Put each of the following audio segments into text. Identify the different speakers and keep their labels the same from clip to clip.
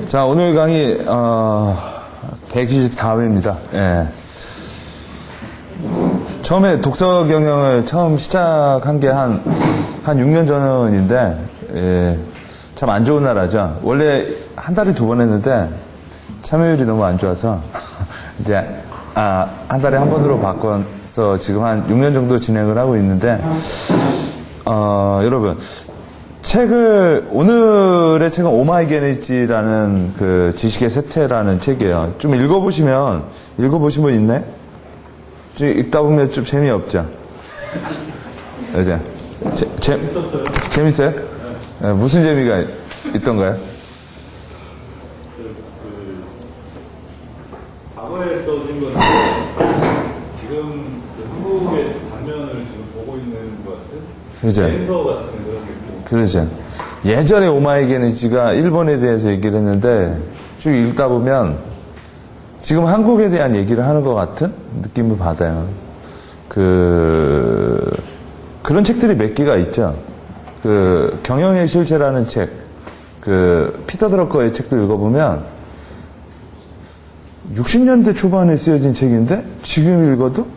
Speaker 1: 자, 오늘 강의 124회입니다. 예. 처음에 독서 경영을 처음 시작한 게 한 6년 전인데, 예, 참 안 좋은 나라죠. 원래 한 달에 2번 했는데 참여율이 너무 안 좋아서 이제 한 달에 한 번으로 바꿔서 지금 한 6년 정도 진행을 하고 있는데, 여러분, 오늘의 책은 오마이게니지라는 그 지식의 쇠퇴라는 책이에요. 좀 읽어보신 분 있네? 좀 읽다 보면 좀 재미없죠? 그죠? 재밌어요? 네, 무슨 재미가 있던가요?
Speaker 2: 과거에 써진 건데, 지금 한국의 단면을 지금 보고 있는 것 같은?
Speaker 1: 그죠?
Speaker 2: 랜서 같은 그런 느낌.
Speaker 1: 그러죠. 예전에 오마이게니지가 일본에 대해서 얘기를 했는데 쭉 읽다 보면 지금 한국에 대한 얘기를 하는 것 같은 느낌을 받아요. 그런 책들이 몇 개가 있죠. 경영의 실체라는 책, 피터 드러커의 책도 읽어보면 60년대 초반에 쓰여진 책인데 지금 읽어도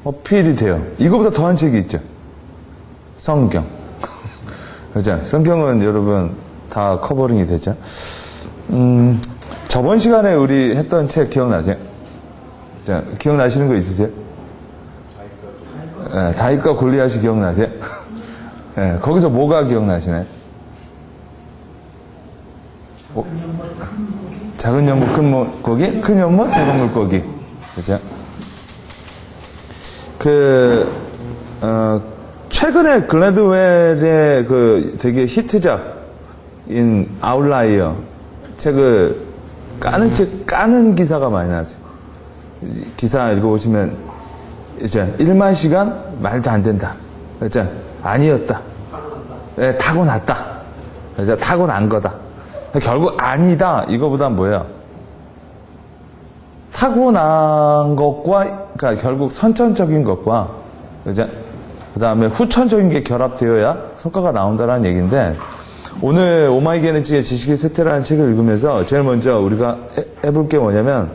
Speaker 1: 어필이 돼요. 이거보다 더한 책이 있죠. 성경. 그죠? 성경은 여러분 다 커버링이 됐죠? 저번 시간에 우리 했던 책 기억나세요? 자, 기억나시는 거 있으세요? 다윗과 골리앗이 기억나세요? 네, 거기서 뭐가 기억나시나요? 작은 연못, 큰 물고기? 큰 연못, 작은 물고기. 그죠? 최근에 글래드웰의 되게 히트작인 아웃라이어 책을 까는 기사가 많이 나왔어요. 기사 읽어보시면, 이제, 1만 시간? 말도 안 된다. 그죠? 아니었다. 네, 타고났다. 그죠? 타고난 거다. 결국 아니다. 이거보단 뭐예요? 타고난 것과, 그러니까 결국 선천적인 것과, 그죠? 그 다음에 후천적인 게 결합되어야 성과가 나온다는 얘기인데, 오늘 오마이게니지의 지식의 쇠퇴라는 책을 읽으면서 제일 먼저 우리가 해볼 게 뭐냐면,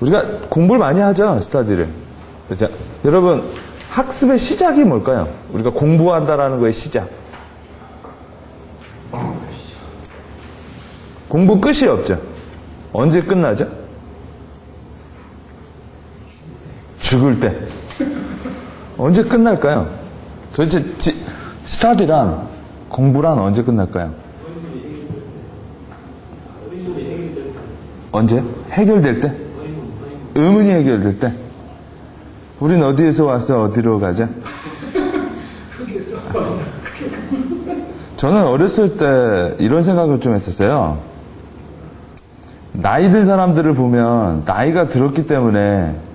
Speaker 1: 우리가 공부를 많이 하죠, 스터디를. 그죠? 여러분, 학습의 시작이 뭘까요? 우리가 공부한다라는 거의 시작. 공부 끝이 없죠. 언제 끝나죠? 죽을 때. 언제 끝날까요? 도대체 스터디란, 공부란 언제 끝날까요? 언제? 해결될 때? 의문이 해결될 때? 우린 어디에서 와서 어디로 가자? 저는 어렸을 때 이런 생각을 좀 했었어요. 나이 든 사람들을 보면 나이가 들었기 때문에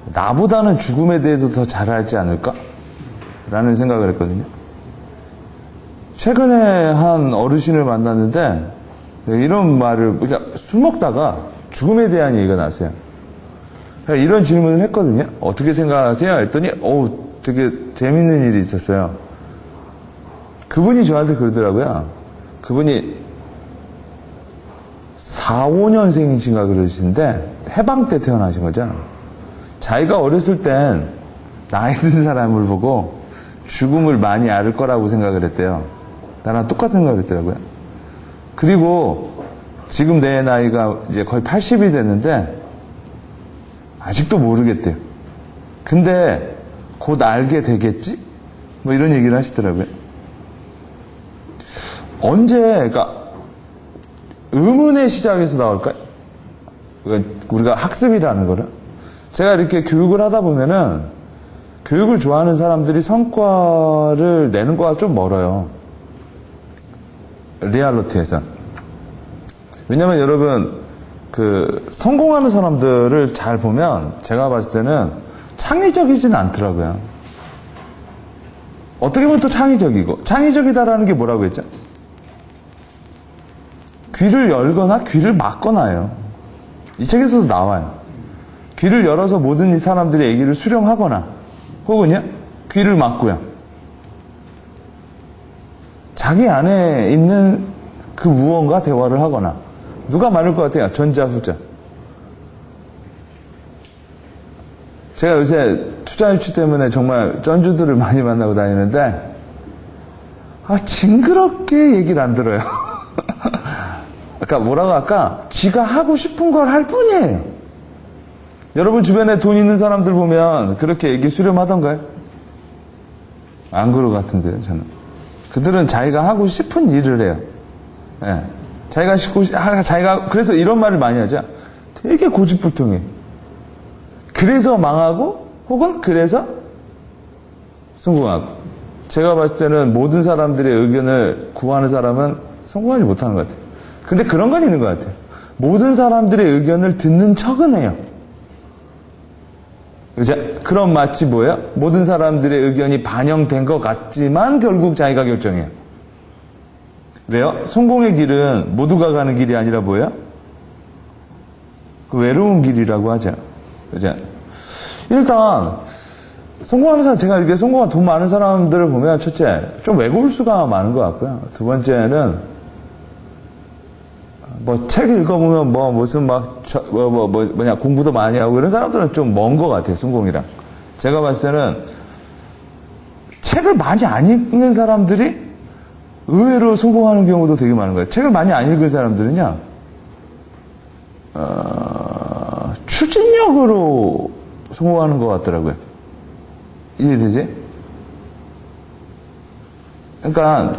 Speaker 1: 나보다는 죽음에 대해서 더 잘 알지 않을까? 라는 생각을 했거든요. 최근에 한 어르신을 만났는데 이런 말을, 그러니까 술 먹다가 죽음에 대한 얘기가 나왔어요. 이런 질문을 했거든요. 어떻게 생각하세요? 했더니 되게 재밌는 일이 있었어요. 그분이 저한테 그러더라고요. 그분이 4, 5년생이신가 그러시는데 해방 때 태어나신 거죠. 자기가 어렸을 땐 나이 든 사람을 보고 죽음을 많이 앓을 거라고 생각을 했대요. 나랑 똑같은 생각을 했더라고요. 그리고 지금 내 나이가 이제 거의 80이 됐는데 아직도 모르겠대요. 근데 곧 알게 되겠지? 뭐 이런 얘기를 하시더라고요. 그러니까 의문의 시작에서 나올까요? 그러니까 우리가 학습이라는 거를. 제가 이렇게 교육을 하다 보면은 교육을 좋아하는 사람들이 성과를 내는 거와 좀 멀어요. 리얼리티에서. 왜냐면 여러분, 성공하는 사람들을 잘 보면 제가 봤을 때는 창의적이지는 않더라고요. 어떻게 보면 또 창의적이고, 창의적이다라는 게 뭐라고 했죠? 귀를 열거나 귀를 막거나예요. 이 책에서도 나와요. 귀를 열어서 모든 이 사람들의 얘기를 수렴하거나 혹은요 귀를 막고요. 자기 안에 있는 그 무언가 대화를 하거나. 누가 많을 것 같아요? 전자, 후자. 제가 요새 투자 유치 때문에 정말 쩐주들을 많이 만나고 다니는데, 징그럽게 얘기를 안 들어요. 아까 지가 하고 싶은 걸 할 뿐이에요. 여러분 주변에 돈 있는 사람들 보면 그렇게 얘기 수렴하던가요? 안 그럴 것 같은데요, 저는. 그들은 자기가 하고 싶은 일을 해요. 예. 그래서 이런 말을 많이 하죠. 되게 고집불통해. 그래서 망하고, 혹은 그래서 성공하고. 제가 봤을 때는 모든 사람들의 의견을 구하는 사람은 성공하지 못하는 것 같아요. 근데 그런 건 있는 것 같아요. 모든 사람들의 의견을 듣는 척은 해요. 그럼 마치 뭐예요? 모든 사람들의 의견이 반영된 것 같지만 결국 자기가 결정해요. 왜요? 성공의 길은 모두가 가는 길이 아니라 뭐예요? 그 외로운 길이라고 하죠. 그죠? 일단 성공하는 사람, 제가 이렇게 성공한 돈 많은 사람들을 보면 첫째, 좀 외로울 수가 많은 것 같고요. 두 번째는 책 읽어보면 무슨 공부도 많이 하고 이런 사람들은 좀 먼 것 같아요, 성공이랑. 제가 봤을 때는 책을 많이 안 읽는 사람들이 의외로 성공하는 경우도 되게 많은 거예요. 책을 많이 안 읽은 사람들은요, 추진력으로 성공하는 것 같더라고요. 이해되지? 그러니까,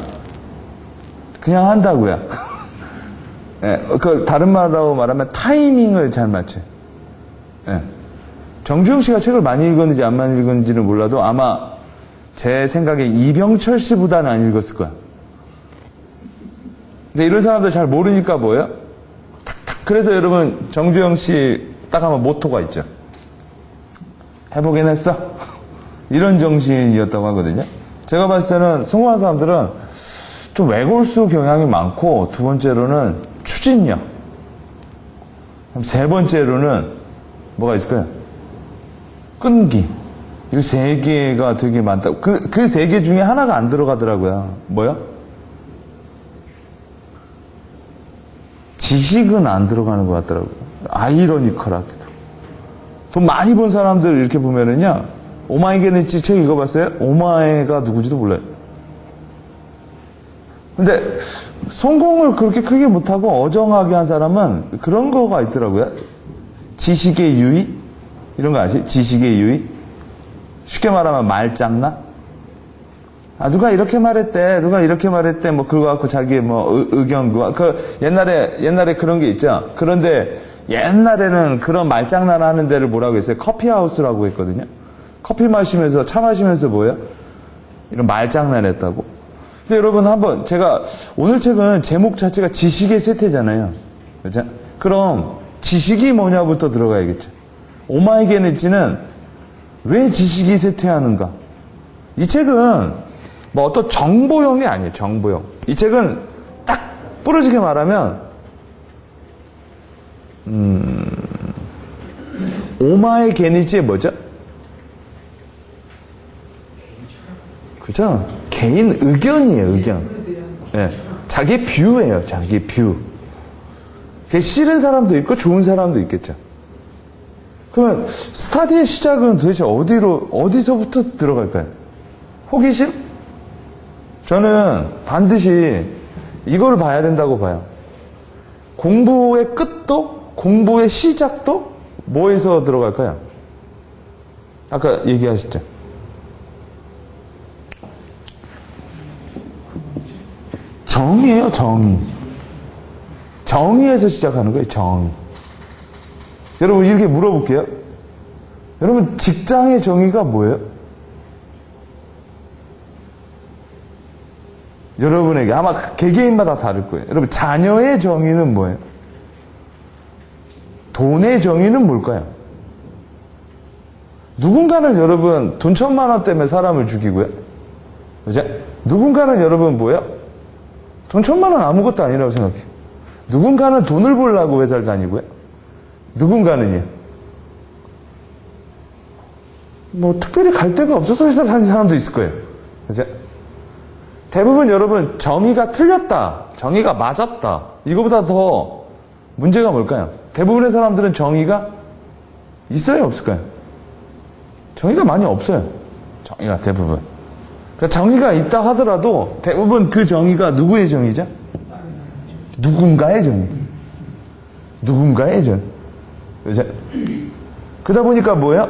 Speaker 1: 그냥 한다고요. 예, 다른 말로 말하면 타이밍을 잘 맞춰요. 예. 정주영 씨가 책을 많이 읽었는지 안 많이 읽었는지는 몰라도 아마 제 생각에 이병철 씨보다는 안 읽었을 거야. 근데 이런 사람들 잘 모르니까 뭐예요? 탁탁. 그래서 여러분, 정주영 씨 딱 하면 모토가 있죠. 해보긴 했어. 이런 정신이었다고 하거든요. 제가 봤을 때는 성공한 사람들은 좀 외골수 경향이 많고, 두 번째로는 추진력. 세 번째로는 뭐가 있을까요? 끈기. 이 세 개가 되게 많다고. 그 세 개 중에 하나가 안 들어가더라고요. 뭐요? 지식은 안 들어가는 것 같더라고요. 아이러니컬하게도. 돈 많이 번 사람들 이렇게 보면은요, 오마이게네치 책 읽어봤어요? 오마이가 누구지도 몰라요. 근데 성공을 그렇게 크게 못하고 어정하게 한 사람은 그런 거가 있더라고요. 지식의 유의? 이런 거 아시죠? 지식의 유의? 쉽게 말하면 말장난? 누가 이렇게 말했대, 그거 갖고 자기의 의견, 옛날에 그런 게 있죠. 그런데 옛날에는 그런 말장난 하는 데를 뭐라고 했어요? 커피하우스라고 했거든요. 커피 마시면서, 차 마시면서 뭐예요? 이런 말장난 했다고. 근데 여러분 오늘 책은 제목 자체가 지식의 쇠퇴잖아요. 그죠? 그럼 지식이 뭐냐부터 들어가야겠죠. 오마이게네치는 왜 지식이 쇠퇴하는가? 이 책은 어떤 정보형이 아니에요. 정보형. 이 책은 딱 부러지게 말하면 오마이게네치의 뭐죠? 그죠? 개인 의견이에요, 의견. 네. 자기 뷰예요, 자기 뷰. 그게 싫은 사람도 있고 좋은 사람도 있겠죠. 그러면 스타디의 시작은 도대체 어디서부터 들어갈까요? 호기심? 저는 반드시 이걸 봐야 된다고 봐요. 공부의 끝도, 공부의 시작도 뭐에서 들어갈까요? 아까 얘기하셨죠? 정의예요, 정의. 정의에서 시작하는 거예요, 정의. 여러분, 이렇게 물어볼게요. 여러분, 직장의 정의가 뭐예요? 여러분에게 아마 개개인마다 다를 거예요. 여러분, 자녀의 정의는 뭐예요? 돈의 정의는 뭘까요? 누군가는 여러분, 돈 1,000만 원 때문에 사람을 죽이고요. 그죠? 누군가는 여러분 뭐예요? 돈 1,000만 원 아무것도 아니라고 생각해요. 누군가는 돈을 벌려고 회사를 다니고요. 누군가는요. 특별히 갈 데가 없어서 회사 다니는 사람도 있을 거예요. 그죠? 대부분 여러분 정의가 틀렸다, 정의가 맞았다, 이거보다 더 문제가 뭘까요? 대부분의 사람들은 정의가 있어요, 없을까요? 정의가 많이 없어요. 정의가 대부분. 그러니까 정의가 있다 하더라도 대부분 그 정의가 누구의 정의죠? 누군가의 정의. 누군가의 정의. 그죠? 그러다 보니까 뭐야?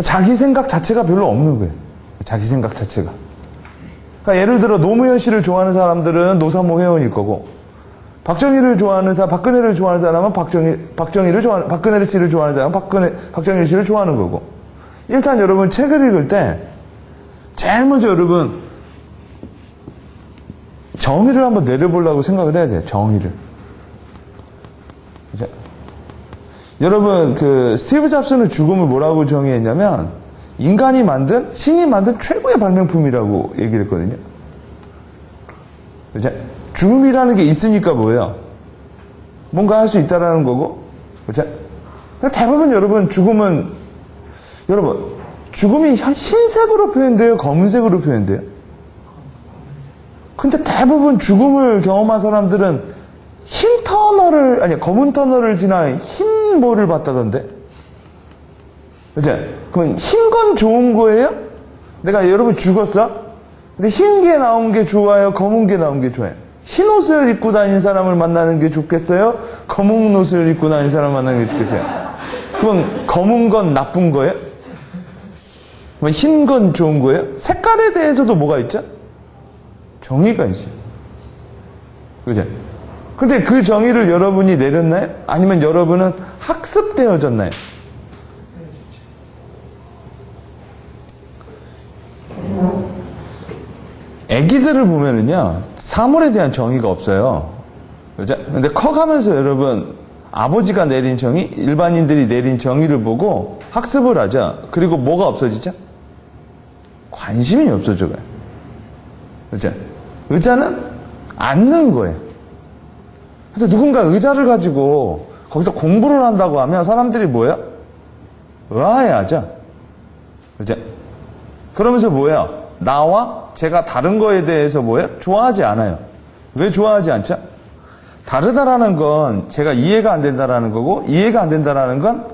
Speaker 1: 자기 생각 자체가 별로 없는 거예요. 자기 생각 자체가. 그러니까 예를 들어 노무현 씨를 좋아하는 사람들은 노사모 회원일 거고, 박정희를 좋아하는 사람, 박근혜를 좋아하는 사람은 박근혜 씨를 좋아하는 사람은 박정희 씨를 좋아하는 거고. 일단 여러분 책을 읽을 때 제일 먼저 여러분 정의를 한번 내려보려고 생각을 해야 돼요. 정의를. 그죠? 여러분 그 스티브 잡스는 죽음을 뭐라고 정의했냐면 신이 만든 최고의 발명품이라고 얘기를 했거든요. 그죠? 죽음이라는 게 있으니까 뭐예요? 뭔가 할 수 있다라는 거고. 그죠? 대부분 여러분 죽음이 흰색으로 표현돼요? 검은색으로 표현돼요? 근데 대부분 죽음을 경험한 사람들은 검은 터널을 지나 흰 뭐를 봤다던데? 그죠? 그러면 흰 건 좋은 거예요? 내가 여러분 죽었어? 근데 흰 게 나온 게 좋아요? 검은 게 나온 게 좋아요? 흰 옷을 입고 다니는 사람을 만나는 게 좋겠어요? 검은 옷을 입고 다니는 사람을 만나는 게 좋겠어요? 그럼 검은 건 나쁜 거예요? 흰 건 좋은 거예요? 색깔에 대해서도 뭐가 있죠? 정의가 있어요. 그죠? 근데 그 정의를 여러분이 내렸나요? 아니면 여러분은 학습되어졌나요? 애기들을 보면은요, 사물에 대한 정의가 없어요. 그죠? 근데 커가면서 여러분, 아버지가 내린 정의, 일반인들이 내린 정의를 보고 학습을 하죠. 그리고 뭐가 없어지죠? 관심이 없어져가요. 그죠? 의자는 앉는 거예요. 근데 누군가 의자를 가지고 거기서 공부를 한다고 하면 사람들이 뭐예요? 의아해하죠. 그죠? 그러면서 뭐예요? 나와 제가 다른 거에 대해서 뭐예요? 좋아하지 않아요. 왜 좋아하지 않죠? 다르다라는 건 제가 이해가 안 된다라는 거고, 이해가 안 된다라는 건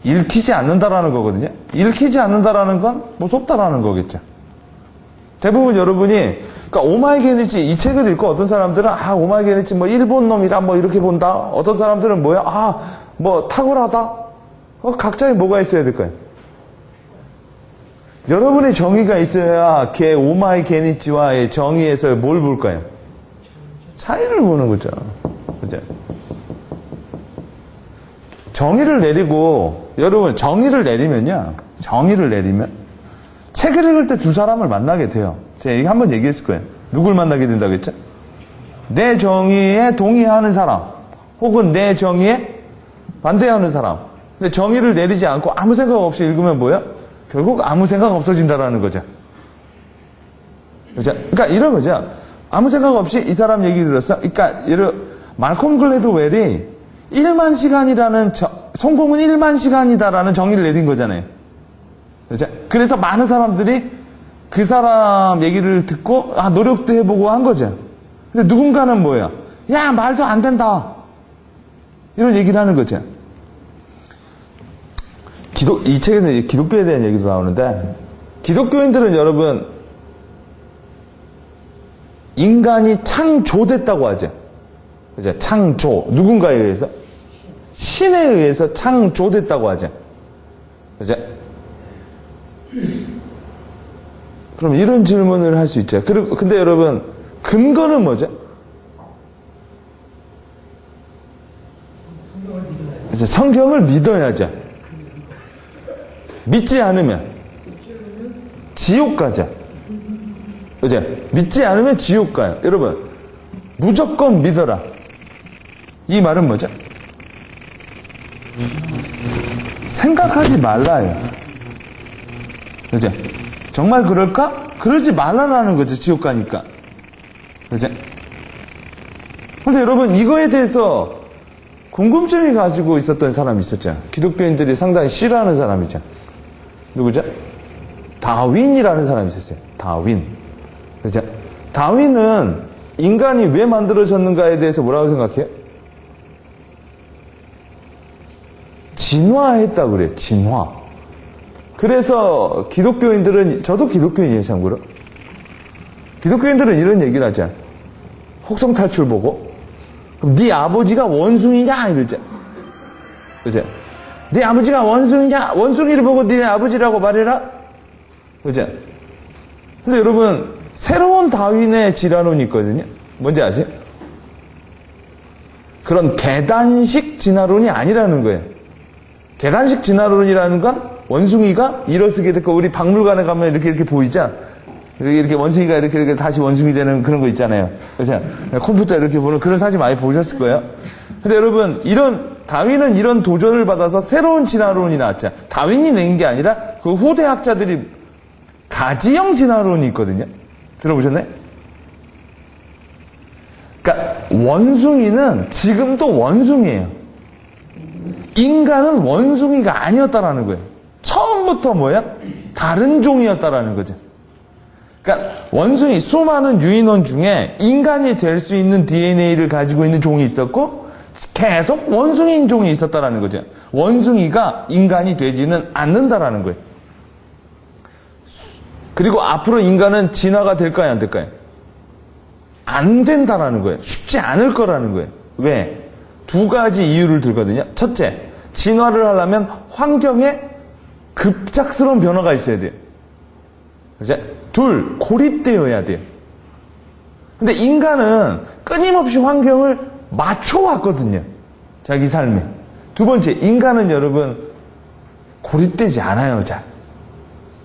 Speaker 1: 읽히지 않는다라는 거거든요. 읽히지 않는다라는 건 무섭다라는 거겠죠. 대부분 여러분이, 그러니까 오마이게니치 이 책을 읽고 어떤 사람들은 오마이게니치 뭐 일본 놈이라 뭐 이렇게 본다. 어떤 사람들은 뭐야? 뭐 탁월하다. 각자의 뭐가 있어야 될까요? 여러분의 정의가 있어야 오마이게니치와의 정의에서 뭘 볼까요? 차이를 보는 거죠. 그죠? 정의를 내리고, 여러분, 정의를 내리면, 책을 읽을 때 두 사람을 만나게 돼요. 제가 한번 얘기했을 거예요. 누굴 만나게 된다고 했죠? 내 정의에 동의하는 사람, 혹은 내 정의에 반대하는 사람. 근데 정의를 내리지 않고 아무 생각 없이 읽으면 뭐예요? 결국 아무 생각 없어진다라는 거죠. 그죠? 그러니까 이런 거죠. 아무 생각 없이 이 사람 얘기 들었어. 그러니까 말콤 글래드웰이 1만 시간이라는 성공은 1만 시간이다라는 정의를 내린 거잖아요. 그죠? 그래서 많은 사람들이 그 사람 얘기를 듣고 노력도 해보고 한 거죠. 근데 누군가는 뭐예요? 야, 말도 안 된다. 이런 얘기를 하는 거죠. 이 책에서 기독교에 대한 얘기도 나오는데, 기독교인들은 여러분 인간이 창조됐다고 하죠. 그죠? 창조. 누군가에 의해서? 신에 의해서 창조됐다고 하죠. 그죠? 그럼 이런 질문을 할 수 있죠. 근데 여러분, 근거는 뭐죠? 성경을 믿어야죠. 믿지 않으면 지옥 가죠. 그죠? 믿지 않으면 지옥 가요. 여러분, 무조건 믿어라. 이 말은 뭐죠? 생각하지 말라요. 그죠? 정말 그럴까? 그러지 말라라는 거죠. 지옥 가니까. 그죠? 근데 여러분, 이거에 대해서 궁금증이 가지고 있었던 사람이 있었죠. 기독교인들이 상당히 싫어하는 사람이죠. 누구죠? 다윈이라는 사람이 있었어요. 다윈. 그죠? 다윈은 인간이 왜 만들어졌는가에 대해서 뭐라고 생각해요? 진화했다고 그래요. 진화. 그래서 기독교인들은, 저도 기독교인이에요, 참고로. 기독교인들은 이런 얘기를 하잖아. 혹성 탈출 보고. 그럼 네 아버지가 원숭이냐? 이러죠. 그죠? 네 아버지가 원숭이냐? 원숭이를 보고 네 아버지라고 말해라? 그죠? 근데 여러분, 새로운 다윈의 진화론이 있거든요. 뭔지 아세요? 그런 계단식 진화론이 아니라는 거예요. 계단식 진화론이라는 건 원숭이가 일어서게 됐고, 우리 박물관에 가면 이렇게 보이죠? 이렇게 원숭이가 이렇게 다시 원숭이 되는 그런 거 있잖아요. 그죠? 컴퓨터 이렇게 보는 그런 사진 많이 보셨을 거예요. 근데 여러분, 다윈은 이런 도전을 받아서 새로운 진화론이 나왔죠. 다윈이 낸 게 아니라 그 후대 학자들이 가지형 진화론이 있거든요. 들어보셨나요? 그러니까 원숭이는 지금도 원숭이에요. 인간은 원숭이가 아니었다라는 거예요. 처음부터 뭐야? 다른 종이었다라는 거죠. 그러니까 원숭이, 수많은 유인원 중에 인간이 될 수 있는 DNA를 가지고 있는 종이 있었고 계속 원숭이인 종이 있었다라는 거죠. 원숭이가 인간이 되지는 않는다라는 거예요. 그리고 앞으로 인간은 진화가 될까요, 안 될까요? 안 된다라는 거예요. 쉽지 않을 거라는 거예요. 왜? 두 가지 이유를 들거든요. 첫째, 진화를 하려면 환경에 급작스러운 변화가 있어야 돼요. 그죠? 둘, 고립되어야 돼요. 근데 인간은 끊임없이 환경을 맞춰왔거든요. 자기 삶에. 두 번째, 인간은 여러분, 고립되지 않아요, 잘.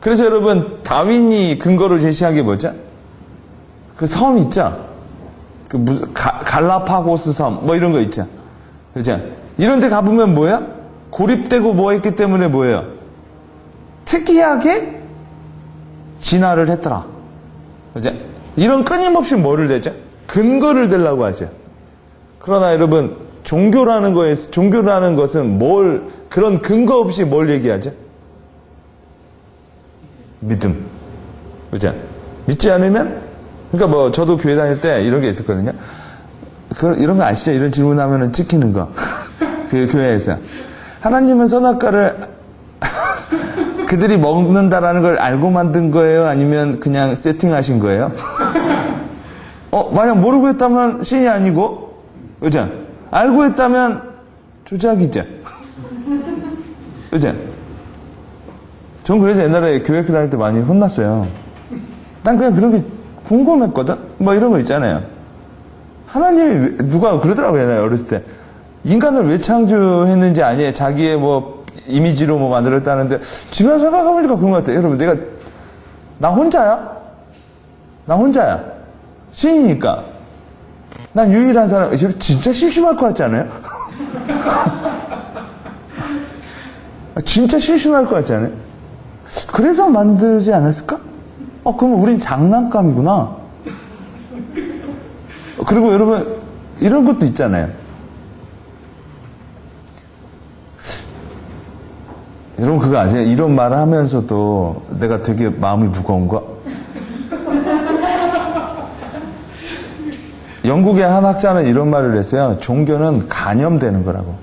Speaker 1: 그래서 여러분, 다윈이 근거로 제시한 게 뭐죠? 그 섬 있죠? 그 무슨, 갈라파고스 섬, 뭐 이런 거 있죠? 그죠? 이런 데 가보면 뭐야? 고립되고 뭐 했기 때문에 뭐예요? 특이하게 진화를 했더라. 그죠? 이런 끊임없이 뭐를 대죠? 근거를 대려고 하죠. 그러나 여러분, 종교라는 것은 그런 근거 없이 뭘 얘기하죠? 믿음. 그죠? 믿지 않으면, 그러니까 뭐, 저도 교회 다닐 때 이런 게 있었거든요. 이런 거 아시죠? 이런 질문하면은 찍히는 거. 그 교회에서. 하나님은 선악과를 그들이 먹는다라는 걸 알고 만든 거예요? 아니면 그냥 세팅하신 거예요? 만약 모르고 했다면 신이 아니고, 그죠? 알고 했다면 조작이죠. 그죠? 전 그래서 옛날에 교회 다닐 때 많이 혼났어요. 난 그냥 그런 게 궁금했거든? 뭐 이런 거 있잖아요. 하나님이, 누가 그러더라고요, 옛날에 어렸을 때. 인간을 왜 창조했는지 아니에요. 자기의 뭐, 이미지로 뭐 만들었다는데, 지금 생각해보니까 그런 것 같아요. 여러분, 나 혼자야? 나 혼자야. 신이니까. 난 유일한 사람, 진짜 심심할 것 같지 않아요? 진짜 심심할 것 같지 않아요? 그래서 만들지 않았을까? 그러면 우린 장난감이구나. 그리고 여러분, 이런 것도 있잖아요. 여러분 그거 아세요? 이런 말을 하면서도 내가 되게 마음이 무거운 거? 영국의 한 학자는 이런 말을 했어요. 종교는 간염되는 거라고.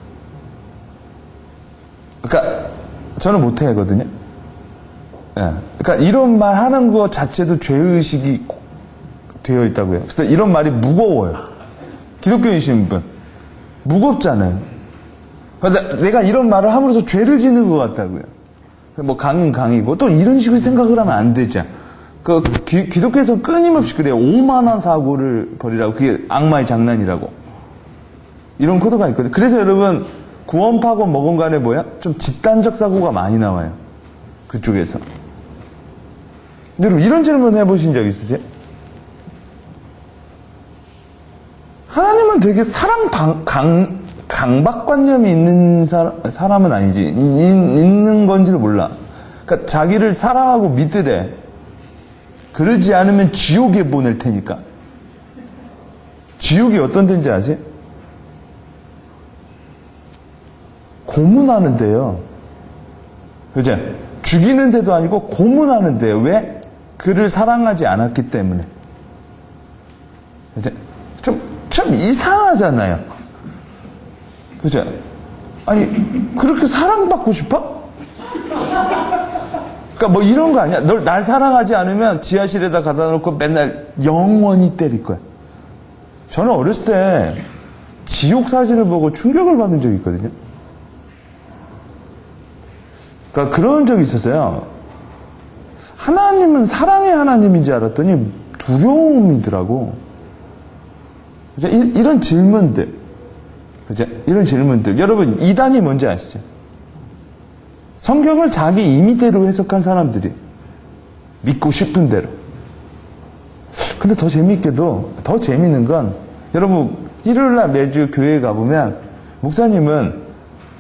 Speaker 1: 그러니까 저는 모태거든요. 예. 그러니까 이런 말 하는 것 자체도 죄의식이 되어 있다고요. 그래서 이런 말이 무거워요. 기독교이신 분. 무겁잖아요. 그러니까 내가 이런 말을 함으로써 죄를 짓는 것 같다고요. 뭐 강이고 또 이런 식으로 생각을 하면 안 되죠. 기독교에서 끊임없이 그래요. 오만한 사고를 벌이라고. 그게 악마의 장난이라고. 이런 코드가 있거든요. 그래서 여러분 구원파고 뭐건 간에 뭐야? 좀 집단적 사고가 많이 나와요. 그쪽에서. 여러분 이런 질문 해보신 적 있으세요? 하나님은 되게 강박관념이 있는 사람은 아니지. 있는 건지도 몰라. 그러니까 자기를 사랑하고 믿으래. 그러지 않으면 지옥에 보낼 테니까. 지옥이 어떤 데인지 아세요? 고문하는데요. 그죠? 죽이는 데도 아니고 고문하는 데요. 왜? 그를 사랑하지 않았기 때문에. 이제 좀 이상하잖아요. 그죠? 아니, 그렇게 사랑받고 싶어? 그러니까 뭐 이런 거 아니야. 널 날 사랑하지 않으면 지하실에다 갖다 놓고 맨날 영원히 때릴 거야. 저는 어렸을 때 지옥 사진을 보고 충격을 받은 적이 있거든요. 그러니까 그런 적이 있었어요. 하나님은 사랑의 하나님인지 알았더니 두려움이더라고. 그죠? 이런 질문들. 그죠? 이런 질문들. 여러분, 이단이 뭔지 아시죠? 성경을 자기 임의대로 해석한 사람들이 믿고 싶은 대로. 근데 더 재미있게도, 더 재미있는 건, 여러분, 일요일날 매주 교회에 가보면, 목사님은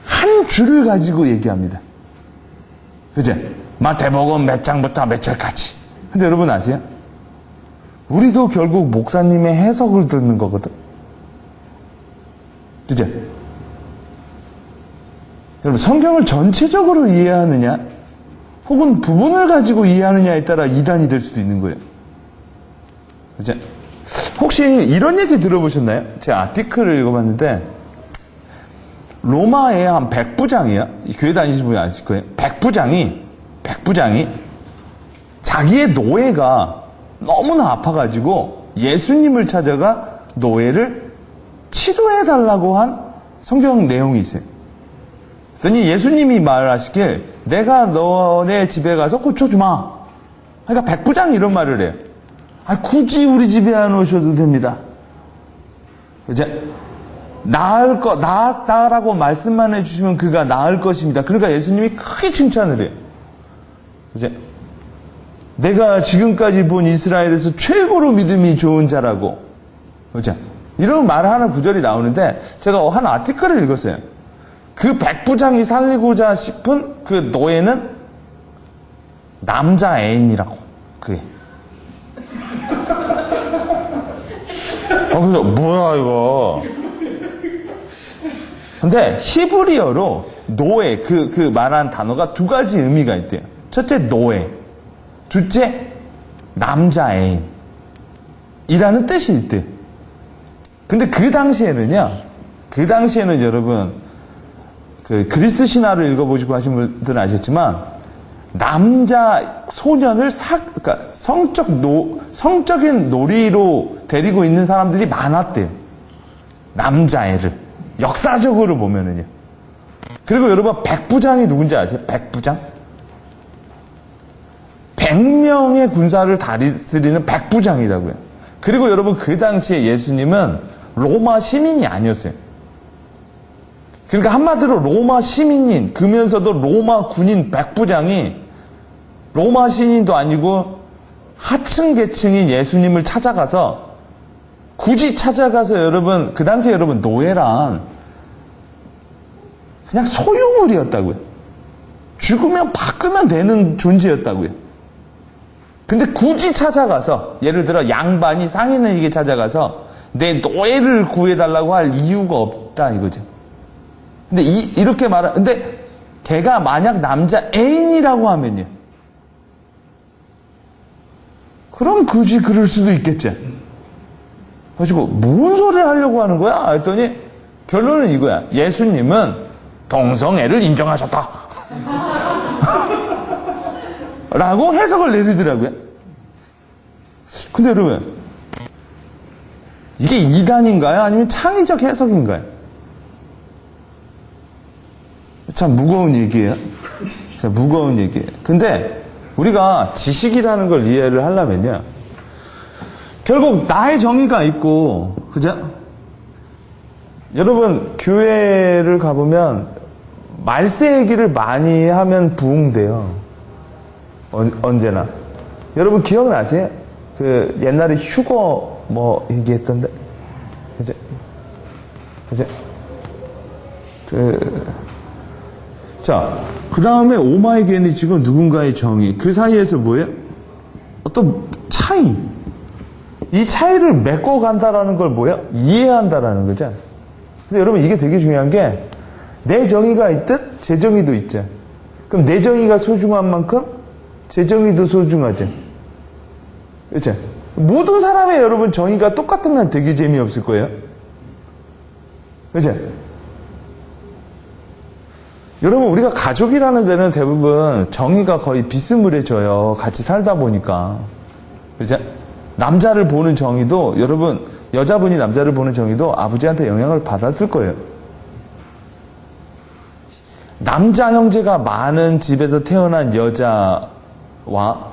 Speaker 1: 한 줄을 가지고 얘기합니다. 그죠? 마태복음 몇 장부터 몇 절까지. 근데 여러분 아세요? 우리도 결국 목사님의 해석을 듣는 거거든. 그죠? 여러분, 성경을 전체적으로 이해하느냐, 혹은 부분을 가지고 이해하느냐에 따라 이단이 될 수도 있는 거예요. 그죠? 혹시 이런 얘기 들어보셨나요? 제가 아티클을 읽어봤는데, 로마의 한 백부장이야. 교회 다니시는 분이 아실 거예요. 백부장이 자기의 노예가 너무나 아파가지고 예수님을 찾아가 노예를 치료해달라고 한 성경 내용이 있어요. 그랬더니 예수님이 말하시길, 내가 너네 집에 가서 고쳐주마. 그러니까 백부장이 이런 말을 해요. 굳이 우리 집에 안 오셔도 됩니다. 이제 나았다라고 말씀만 해주시면 그가 나을 것입니다. 그러니까 예수님이 크게 칭찬을 해요. 이제 내가 지금까지 본 이스라엘에서 최고로 믿음이 좋은 자라고. 그죠? 이런 말하는 구절이 나오는데, 제가 한 아티클을 읽었어요. 그 백부장이 살리고자 싶은 그 노예는 남자 애인이라고. 그게. 그래서 뭐야 이거. 근데 히브리어로 노예, 그 말한 단어가 두 가지 의미가 있대요. 첫째 노예, 둘째 남자애인 이라는 뜻이 있대요. 근데 그 당시에는 여러분, 그 그리스 신화를 읽어보시고 하신 분들은 아시겠지만, 남자 소년을 그러니까 성적인 놀이로 데리고 있는 사람들이 많았대요. 남자애를. 역사적으로 보면은요. 그리고 여러분, 백부장이 누군지 아세요? 백부장? 100명의 군사를 다스리는 백부장이라고요. 그리고 여러분, 그 당시에 예수님은 로마 시민이 아니었어요. 그러니까 한마디로 로마 시민인, 그러면서도 로마 군인 백부장이 로마 시민도 아니고 하층 계층인 예수님을 찾아가서, 굳이 찾아가서 여러분, 그 당시에 여러분 노예란 그냥 소유물이었다고요. 죽으면 바꾸면 되는 존재였다고요. 근데 굳이 찾아가서, 예를 들어 양반이 상인에게 찾아가서 내 노예를 구해달라고 할 이유가 없다 이거죠. 근데 이렇게 근데 걔가 만약 남자 애인이라고 하면요, 그럼 굳이 그럴 수도 있겠죠. 그래가지고 무슨 소리를 하려고 하는 거야? 했더니 결론은 이거야. 예수님은 동성애를 인정하셨다 라고 해석을 내리더라고요. 근데 여러분, 이게 이단인가요? 아니면 창의적 해석인가요? 참 무거운 얘기예요. 참 무거운 얘기예요. 근데 우리가 지식이라는 걸 이해를 하려면요, 결국 나의 정의가 있고, 그죠? 여러분, 교회를 가보면 말세 얘기를 많이 하면 부흥돼요. 언제나. 여러분 기억나세요? 그 옛날에 휴거 뭐 얘기했던데, 그죠? 자, 그 다음에 오마이갓이 지금 누군가의 정의, 그 사이에서 뭐예요? 어떤 차이. 이 차이를 메꿔간다라는 걸 뭐야? 이해한다라는 거죠. 근데 여러분, 이게 되게 중요한 게, 내 정의가 있듯 제 정의도 있죠. 그럼 내 정의가 소중한 만큼 제 정의도 소중하죠. 그렇죠? 모든 사람의 여러분 정의가 똑같으면 되게 재미없을 거예요. 그렇죠? 여러분 우리가 가족이라는 데는 대부분 정의가 거의 비스무리해져요. 같이 살다 보니까. 그렇죠? 남자를 보는 정의도 여러분 여자분이 남자를 보는 정의도 아버지한테 영향을 받았을 거예요. 남자 형제가 많은 집에서 태어난 여자와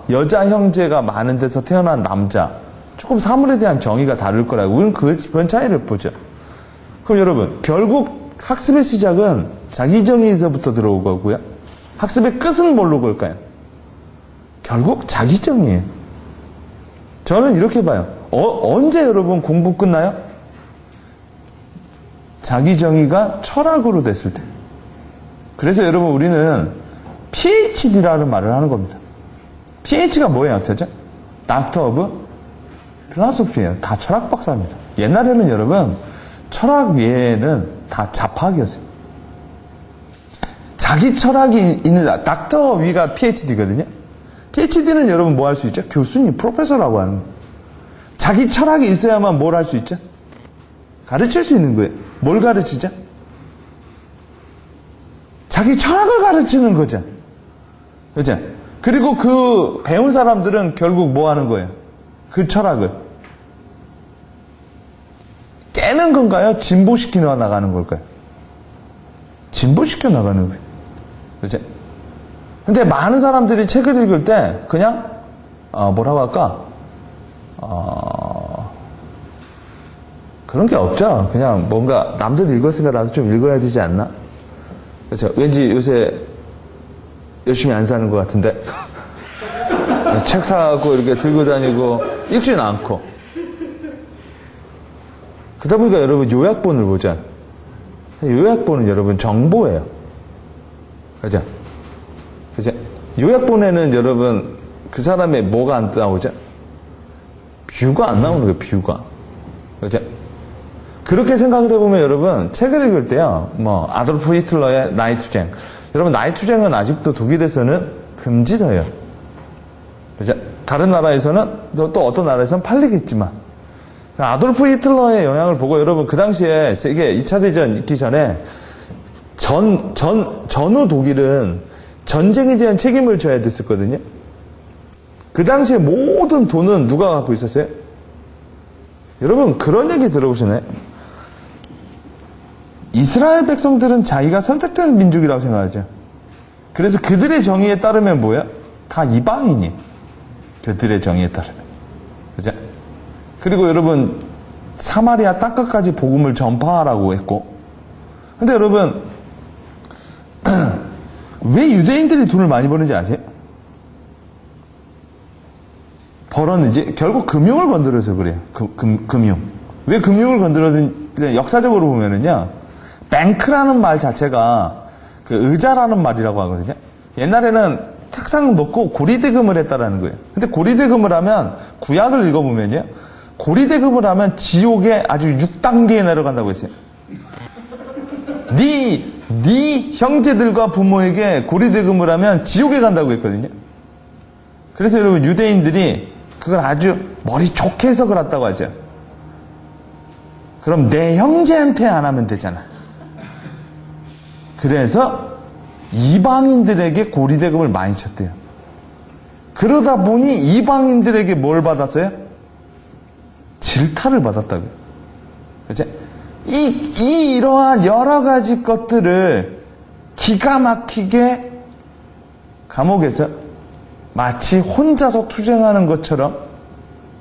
Speaker 1: 여자 형제가 많은 데서 태어난 남자, 조금 사물에 대한 정의가 다를 거라고. 우리는 그런 차이를 보죠. 그럼 여러분, 결국 학습의 시작은 자기 정의에서부터 들어올 거고요. 학습의 끝은 뭘로 걸까요? 결국 자기 정의예요. 저는 이렇게 봐요. 언제 여러분 공부 끝나요? 자기 정의가 철학으로 됐을 때. 그래서 여러분 우리는 PhD라는 말을 하는 겁니다. PH가 뭐의 약자죠? Doctor of Philosophy예요. 다 철학 박사입니다. 옛날에는 여러분 철학 외에는 다 잡학이었어요. 자기 철학이 있는 닥터 위가 PhD거든요. PhD는 여러분 뭐 할 수 있죠? 교수님, 프로페서라고 하는 거예요. 자기 철학이 있어야만 뭘 할 수 있죠? 가르칠 수 있는 거예요. 뭘 가르치죠? 자기 철학을 가르치는 거죠. 그죠? 그리고 그 배운 사람들은 결국 뭐 하는 거예요? 그 철학을 깨는 건가요? 진보시켜 나가는 걸까요? 진보시켜 나가는 거예요. 그죠? 근데 많은 사람들이 책을 읽을 때 그냥 뭐라고 할까? 그런 게 없죠. 그냥 뭔가 남들 읽었으니까 나도 좀 읽어야 되지 않나? 그렇죠. 왠지 요새 열심히 안 사는 것 같은데 책 사고 이렇게 들고 다니고 읽지는 않고 그러다 보니까 여러분 요약본을 보자. 요약본은 여러분 정보예요. 그죠? 그죠? 요약본에는 여러분 그 사람의 뭐가 안 나오죠? 뷰가 안 나오는 거예요. 뷰가. 그죠? 그렇게 생각을 해보면 여러분 책을 읽을 때요. 뭐 아돌프 히틀러의 나이투쟁. 여러분 나이투쟁은 아직도 독일에서는 금지서예요. 그죠? 다른 나라에서는 또 어떤 나라에서는 팔리겠지만 아돌프 히틀러의 영향을 보고 여러분 그 당시에 세계 2차 대전 있기 전에 전후 독일은 전쟁에 대한 책임을 져야 됐었거든요. 그 당시에 모든 돈은 누가 갖고 있었어요? 여러분 그런 얘기 들어보시나요? 이스라엘 백성들은 자기가 선택된 민족이라고 생각하죠. 그래서 그들의 정의에 따르면 뭐야? 다 이방인이. 그들의 정의에 따르면. 그죠? 그리고 여러분 사마리아 땅끝까지 복음을 전파하라고 했고. 근데 여러분 왜 유대인들이 돈을 많이 버는지 아세요? 벌었는지 결국 금융을 건드려서 그래요. 금융. 왜 금융을 건드렸는지 역사적으로 보면은요. 뱅크라는 말 자체가 그 의자라는 말이라고 하거든요. 옛날에는 탁상 놓고 고리대금을 했다라는 거예요. 근데 고리대금을 하면 구약을 읽어보면요. 고리대금을 하면 지옥에 아주 6단계에 내려간다고 했어요. 네 형제들과 부모에게 고리대금을 하면 지옥에 간다고 했거든요. 그래서 여러분 유대인들이 그걸 아주 머리 좋게 해석을 했다고 하죠. 그럼 내 형제한테 안 하면 되잖아. 그래서 이방인들에게 고리대금을 많이 쳤대요. 그러다 보니 이방인들에게 뭘 받았어요? 질타를 받았다고요. 그렇죠? 이러한 여러 가지 것들을 기가 막히게 감옥에서 마치 혼자서 투쟁하는 것처럼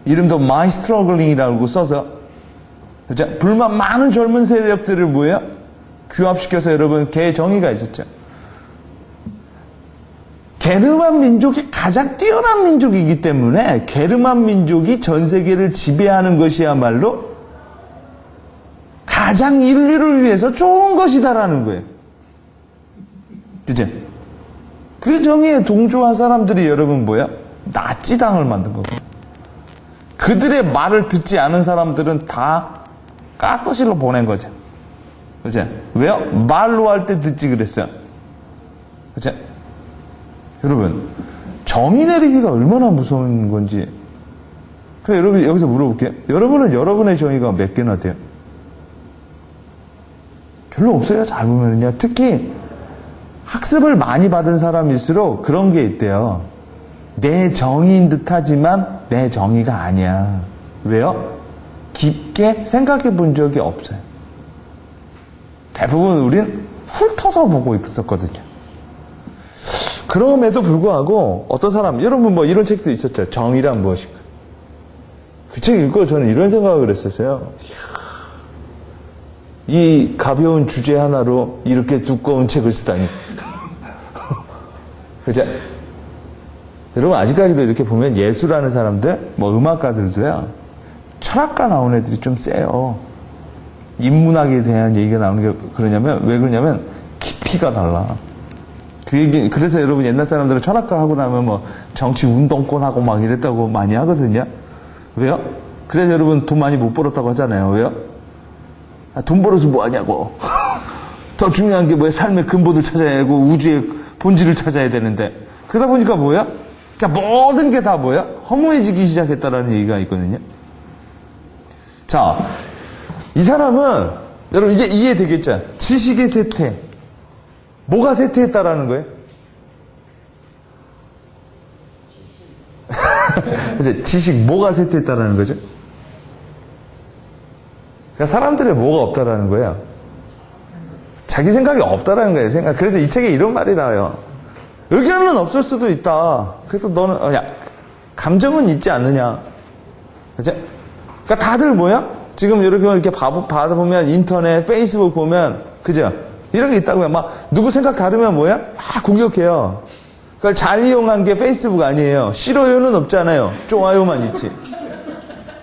Speaker 1: 이름도 My Struggling이라고 써서 그렇죠? 불만 많은 젊은 세력들을 뭐예요? 규합시켜서 여러분 개 정의가 있었죠. 게르만 민족이 가장 뛰어난 민족이기 때문에 게르만 민족이 전 세계를 지배하는 것이야말로 가장 인류를 위해서 좋은 것이다라는 거예요. 그죠? 그 정의에 동조한 사람들이 여러분 뭐야? 나치당을 만든 거고. 그들의 말을 듣지 않은 사람들은 다 가스실로 보낸 거죠. 그죠? 왜요? 말로 할 때 듣지 그랬어요. 그죠? 여러분, 정의 내리기가 얼마나 무서운 건지. 근데 여러분, 여기서 물어볼게요. 여러분은 여러분의 정의가 몇 개나 돼요? 별로 없어요, 잘 보면요. 특히 학습을 많이 받은 사람일수록 그런 게 있대요. 내 정의인 듯 하지만 내 정의가 아니야. 왜요? 깊게 생각해 본 적이 없어요. 대부분 우린 훑어서 보고 있었거든요. 그럼에도 불구하고 어떤 사람, 여러분 뭐 이런 책도 있었죠. 정의란 무엇인가. 그 책 읽고 저는 이런 생각을 했었어요. 이 가벼운 주제 하나로 이렇게 두꺼운 책을 쓰다니. 그죠? 여러분 아직까지도 이렇게 보면 예술하는 사람들, 뭐 음악가들도요, 철학가 나온 애들이 좀 세요. 인문학에 대한 얘기가 나오는 게 왜 그러냐면 깊이가 달라. 그 얘기, 그래서 여러분 옛날 사람들은 철학가 하고 나면 뭐 정치 운동권 하고 막 이랬다고 많이 하거든요. 왜요? 그래서 여러분 돈 많이 못 벌었다고 하잖아요. 왜요? 돈 벌어서 뭐 하냐고. 더 중요한 게 뭐야? 삶의 근본을 찾아야 하고 우주의 본질을 찾아야 되는데. 그러다 보니까 뭐야? 그러니까 모든 게 다 뭐야? 허무해지기 시작했다라는 얘기가 있거든요. 자, 이 사람은 여러분 이제 이해되겠죠? 지식의 쇠퇴. 뭐가 쇠퇴했다라는 거예요? 이제 지식 뭐가 쇠퇴했다라는 거죠? 그러니까 사람들의 뭐가 없다라는 거예요. 자기 생각이 없다라는 거예요. 생각. 그래서 이 책에 이런 말이 나와요. 의견은 없을 수도 있다. 그래서 너는 감정은 있지 않느냐. 그죠? 그러니까 다들 뭐야? 지금 이렇게 받아보면 인터넷, 페이스북 보면 그죠? 이런 게 있다고요. 막 누구 생각 다르면 뭐야? 막 공격해요. 그걸 잘 이용한 게 페이스북 아니에요. 싫어요는 없잖아요. 좋아요만 있지.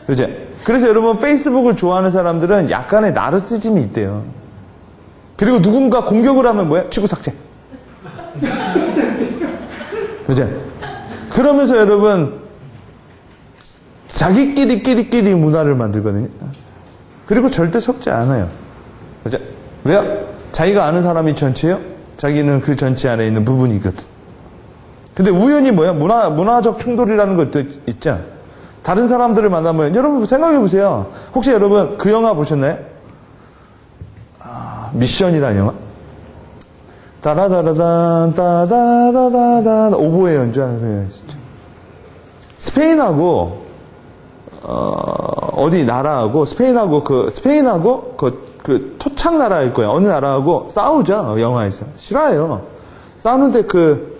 Speaker 1: 그죠? 그래서 여러분 페이스북을 좋아하는 사람들은 약간의 나르시즘이 있대요. 그리고 누군가 공격을 하면 뭐야? 치고 삭제. 그죠? 그러면서 여러분 자기끼리 문화를 만들거든요. 그리고 절대 섞지 않아요. 그죠? 왜요? 자기가 아는 사람이 전체예요? 자기는 그 전체 안에 있는 부분이거든. 근데 우연히 뭐야? 문화적 충돌이라는 것도 있죠. 다른 사람들을 만나면 여러분 생각해 보세요. 혹시 여러분 그 영화 보셨나요? 미션이라는 영화? 따라다라단 따다다다다 오보에 연주하는 거예요. 진짜. 스페인하고 어디 나라하고 스페인하고 그 토착 나라일 거예요. 어느 나라하고 싸우죠. 영화에서. 싫어요. 싸우는데 그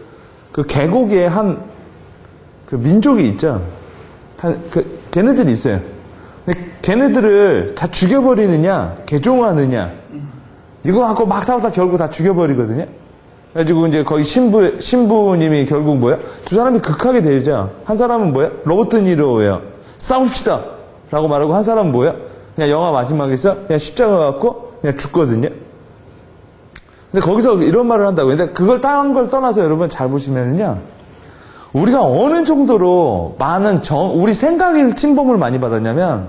Speaker 1: 계곡에 그 민족이 있죠. 걔네들이 있어요. 근데 걔네들을 다 죽여버리느냐, 개종하느냐, 이거 갖고 막 싸우다 결국 다 죽여버리거든요. 그래가지고 이제 거기 신부님이 결국 뭐야? 두 사람이 극하게 되죠. 한 사람은 뭐야? 로버트 니로예요. 싸웁시다! 라고 말하고 한 사람은 뭐야? 그냥 영화 마지막에서 그냥 십자가 갖고 그냥 죽거든요. 근데 거기서 이런 말을 한다고. 근데 그걸 다른 걸 떠나서 여러분 잘 보시면은요. 우리가 어느 정도로 많은 우리 생각의 침범을 많이 받았냐면,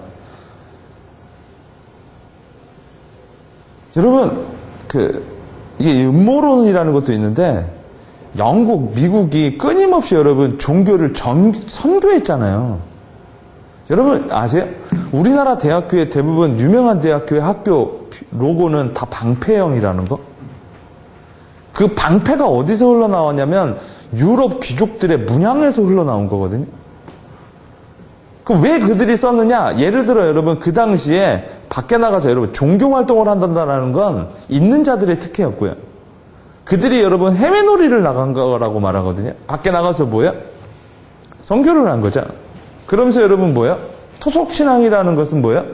Speaker 1: 여러분, 이게 음모론이라는 것도 있는데, 영국, 미국이 끊임없이 여러분 종교를 선교했잖아요. 여러분 아세요? 우리나라 대학교의 대부분 유명한 대학교의 학교 로고는 다 방패형이라는 거? 그 방패가 어디서 흘러나왔냐면 유럽 귀족들의 문양에서 흘러나온 거거든요. 그럼 왜 그들이 썼느냐? 예를 들어 여러분 그 당시에 밖에 나가서 여러분 종교활동을 한다는 건 있는 자들의 특혜였고요. 그들이 여러분 해외놀이를 나간 거라고 말하거든요. 밖에 나가서 뭐야? 선교를 한 거죠. 그러면서 여러분 뭐야? 토속신앙이라는 것은 뭐야?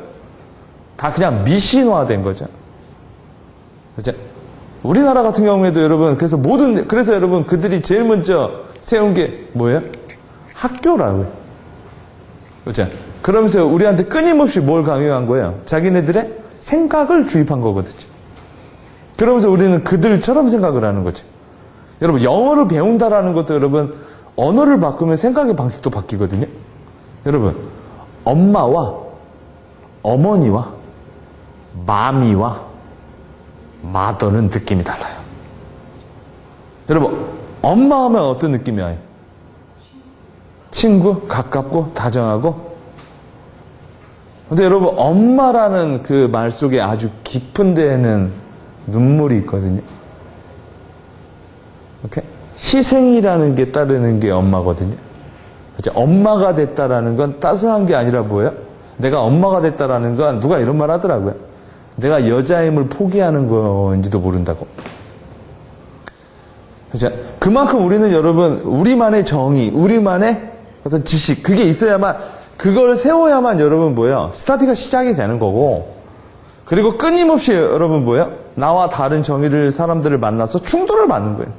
Speaker 1: 다 그냥 미신화된 거죠. 그죠? 우리나라 같은 경우에도 여러분, 그래서 여러분 그들이 제일 먼저 세운 게 뭐예요? 학교라고요. 그죠? 그러면서 우리한테 끊임없이 뭘 강요한 거예요? 자기네들의 생각을 주입한 거거든요. 그러면서 우리는 그들처럼 생각을 하는 거죠. 여러분, 영어를 배운다라는 것도 여러분, 언어를 바꾸면 생각의 방식도 바뀌거든요. 여러분, 엄마와 어머니와 마미와 마더는 느낌이 달라요. 여러분, 엄마 하면 어떤 느낌이 와요? 친구, 가깝고 다정하고. 근데 여러분, 엄마라는 그 말 속에 아주 깊은 데에는 눈물이 있거든요. 오케이? 희생이라는 게 따르는 게 엄마거든요. 그렇죠? 엄마가 됐다라는 건 따스한 게 아니라 뭐예요? 내가 엄마가 됐다라는 건 누가 이런 말 하더라고요. 내가 여자임을 포기하는 건지도 모른다고. 그렇죠? 그만큼 우리는 여러분, 우리만의 정의, 우리만의 어떤 지식, 그게 있어야만, 그걸 세워야만 여러분 뭐예요? 스타디가 시작이 되는 거고, 그리고 끊임없이 여러분 뭐예요? 나와 다른 정의를, 사람들을 만나서 충돌을 받는 거예요.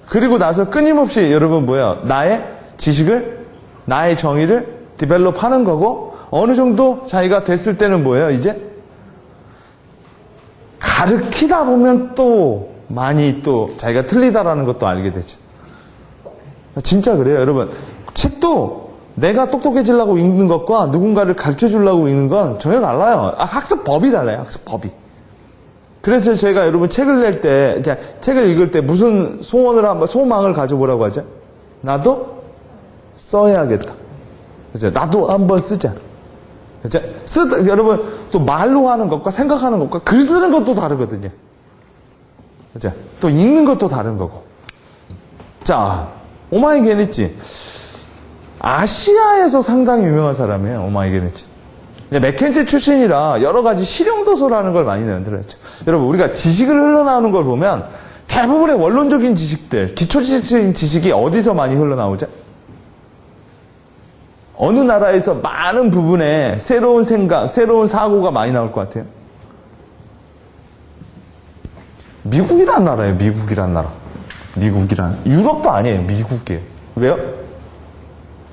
Speaker 1: 그리고 나서 끊임없이 여러분 뭐예요? 나의 지식을, 나의 정의를 디벨롭 하는 거고, 어느 정도 자기가 됐을 때는 뭐예요? 이제 가르치다 보면 또 많이 또 자기가 틀리다라는 것도 알게 되죠. 진짜 그래요, 여러분. 책도 내가 똑똑해지려고 읽는 것과 누군가를 가르쳐 주려고 읽는 건 전혀 달라요. 학습법이 달라요, 학습법이. 그래서 저희가 여러분 책을 낼 때, 책을 읽을 때 무슨 소망을 가져보라고 하죠? 나도 써야겠다. 그죠? 나도 한번 쓰자. 그죠? 여러분, 또 말로 하는 것과 생각하는 것과 글 쓰는 것도 다르거든요. 그죠? 또 읽는 것도 다른 거고. 자, 오마이게니치. 아시아에서 상당히 유명한 사람이에요, 오마이게니치. 맥켄지 출신이라 여러 가지 실용도서라는 걸 많이 만들었죠. 여러분, 우리가 지식을 흘러나오는 걸 보면 대부분의 원론적인 지식들, 기초지식적인 지식이 어디서 많이 흘러나오죠? 어느 나라에서 많은 부분에 새로운 생각, 새로운 사고가 많이 나올 것 같아요? 미국이란 나라예요, 미국이란 나라. 유럽도 아니에요, 미국이에요. 왜요?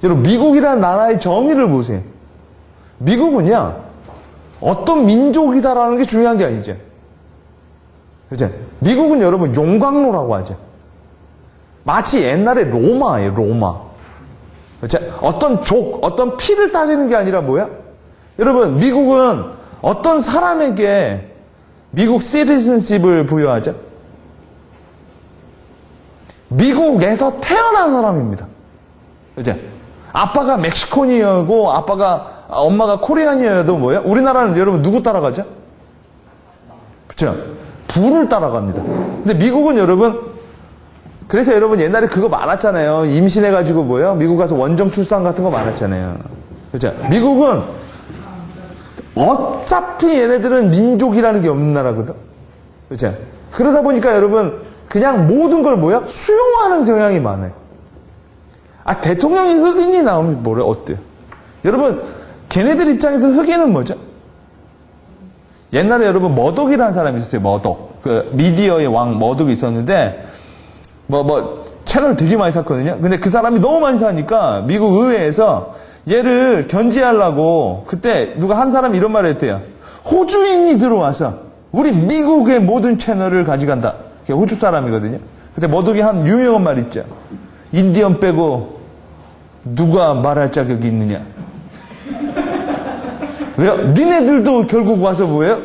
Speaker 1: 여러분, 미국이란 나라의 정의를 보세요. 미국은요, 어떤 민족이다라는 게 중요한 게 아니죠. 그죠? 미국은 여러분, 용광로라고 하죠. 마치 옛날에 로마예요, 로마. 그렇죠? 어떤 어떤 피를 따지는 게 아니라 뭐야? 여러분, 미국은 어떤 사람에게 미국 시티즌십을 부여하죠? 미국에서 태어난 사람입니다. 그렇죠? 아빠가 멕시코니어고 엄마가 코리안이어도 뭐예요? 우리나라는 여러분 누구 따라가죠? 그렇죠? 부를 따라갑니다. 근데 미국은 여러분, 그래서 여러분 옛날에 그거 많았잖아요. 임신해가지고 뭐예요? 미국 가서 원정 출산 같은 거 많았잖아요. 그렇죠? 미국은 어차피 얘네들은 민족이라는 게 없는 나라거든. 그렇죠? 그러다 보니까 여러분 그냥 모든 걸 뭐야? 수용하는 경향이 많아요. 대통령이 흑인이 나오면 뭐래? 어때요? 여러분, 걔네들 입장에서 흑인은 뭐죠? 옛날에 여러분 머독이라는 사람이 있었어요. 머독. 그 미디어의 왕 머독이 있었는데 채널 되게 많이 샀거든요. 근데 그 사람이 너무 많이 사니까 미국 의회에서 얘를 견제하려고 그때 누가 한 사람이 이런 말을 했대요. 호주인이 들어와서 우리 미국의 모든 채널을 가져간다. 호주 사람이거든요. 그때 머독이 한 유명한 말 있죠. 인디언 빼고 누가 말할 자격이 있느냐. 왜요? 니네들도 결국 와서 뭐예요?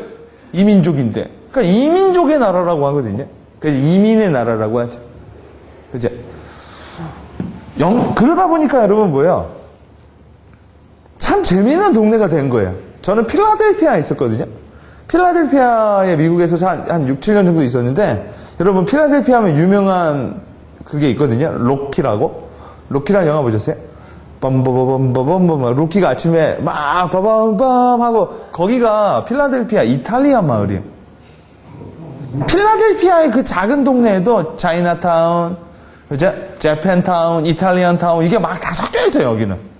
Speaker 1: 이민족인데. 그러니까 이민족의 나라라고 하거든요. 그래서 이민의 나라라고 하죠. 그죠? 그러다 보니까 여러분 뭐예요? 참 재미있는 동네가 된 거예요. 저는 필라델피아에 있었거든요. 필라델피아에 미국에서 한 6, 7년 정도 있었는데, 여러분 필라델피아 하면 유명한 그게 있거든요. 로키라고. 로키라는 영화 보셨어요? 빰바바밤바밤밤. 로키가 아침에 막 바밤밤 하고, 거기가 필라델피아 이탈리아 마을이에요. 필라델피아의 그 작은 동네에도 차이나타운, 그죠? 재팬타운, 이탈리안타운, 이게 막 다 섞여 있어요, 여기는.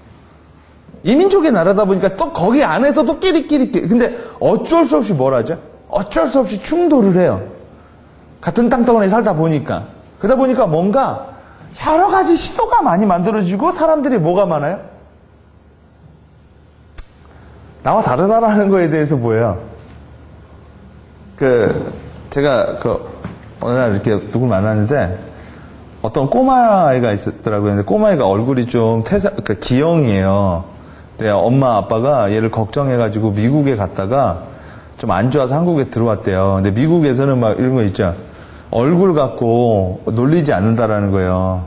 Speaker 1: 이민족의 나라다 보니까 또 거기 안에서도 끼리끼리. 근데 어쩔 수 없이 뭘 하죠? 어쩔 수 없이 충돌을 해요. 같은 땅덩어리에 살다 보니까. 그러다 보니까 뭔가 여러 가지 시도가 많이 만들어지고, 사람들이 뭐가 많아요? 나와 다르다라는 거에 대해서 뭐예요? 제가 어느 날 이렇게 누굴 만났는데, 어떤 꼬마아이가 있었더라고요. 근데 꼬마아이가 얼굴이 좀 기형이에요. 근데 엄마 아빠가 얘를 걱정해가지고 미국에 갔다가 좀 안 좋아서 한국에 들어왔대요. 근데 미국에서는 막 이런 거 있죠. 얼굴 갖고 놀리지 않는다라는 거예요.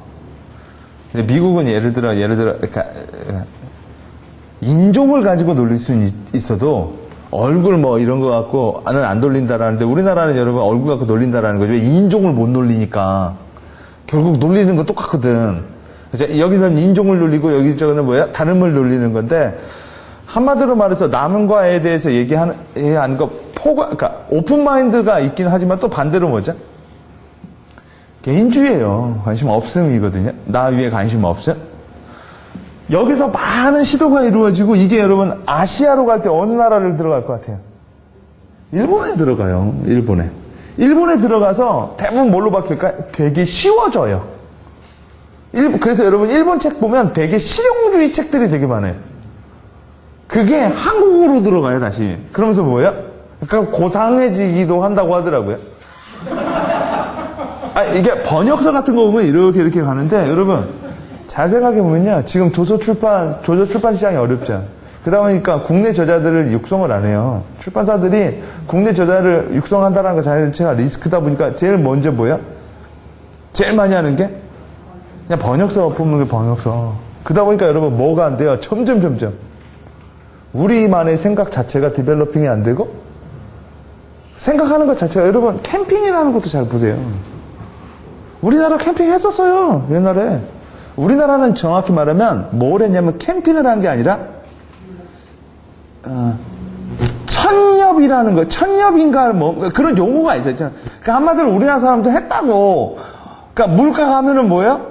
Speaker 1: 근데 미국은 예를 들어, 그러니까 인종을 가지고 놀릴 수는 있어도 얼굴 뭐 이런 거 갖고 나는 안 놀린다라는데 우리나라는 여러분 얼굴 갖고 놀린다라는 거죠. 왜 인종을 못 놀리니까. 결국 놀리는 건 똑같거든. 여기서는 인종을 놀리고 여기저기는 뭐야? 다름을 놀리는 건데 한마디로 말해서 남과에 대해서 얘기하는 거 그러니까 오픈 마인드가 있긴 하지만 또 반대로 뭐죠? 개인주의예요. 관심 없음이거든요. 나 위에 관심 없음. 여기서 많은 시도가 이루어지고 이게 여러분 아시아로 갈 때 어느 나라를 들어갈 것 같아요? 일본에 들어가요. 일본에 들어가서 대부분 뭘로 바뀔까요? 되게 쉬워져요. 그래서 여러분 일본 책 보면 되게 실용주의 책들이 되게 많아요. 그게 한국어로 들어가요, 다시. 그러면서 뭐예요? 그러니까 고상해지기도 한다고 하더라고요. 이게 번역서 같은 거 보면 이렇게 가는데, 여러분, 잘 생각해보면요. 지금 조조 출판 시장이 어렵죠. 그러다 보니까 국내 저자들을 육성을 안 해요. 출판사들이 국내 저자를 육성한다는 거 자체가 리스크다 보니까 제일 먼저 뭐야? 제일 많이 하는 게? 그냥 번역서 품는 게 번역서. 그러다 보니까 여러분 뭐가 안 돼요? 점점. 우리만의 생각 자체가 디벨로핑이 안 되고, 생각하는 것 자체가, 여러분, 캠핑이라는 것도 잘 보세요. 우리나라 캠핑 했었어요, 옛날에. 우리나라는 정확히 말하면 뭘 했냐면 캠핑을 한 게 아니라, 천엽이라는 거, 천엽인가, 뭐, 그런 용어가 있었죠. 그러니까 한마디로 우리나라 사람도 했다고. 그러니까 물가 가면은 뭐예요?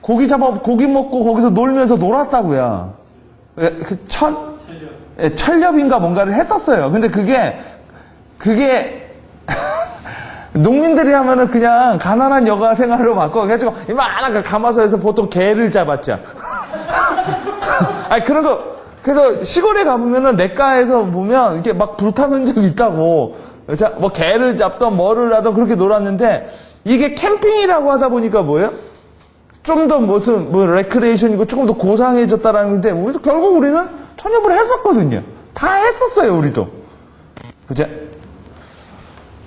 Speaker 1: 고기 먹고 거기서 놀면서 놀았다고요. 철렵인가 뭔가를 했었어요. 근데 그게 농민들이 하면은 그냥 가난한 여가 생활로 바꿔가지고 이만한 가마솥에서 보통 개를 잡았죠. 그런 거. 그래서 시골에 가보면은 냇가에서 보면 이렇게 막 불타는 적이 있다고. 뭐 개를 잡던 뭐를 하던 그렇게 놀았는데 이게 캠핑이라고 하다 보니까 뭐예요? 좀 더 레크레이션이고 조금 더 고상해졌다라는 건데 결국 우리는 천엽을 했었거든요. 다 했었어요, 우리도. 그죠?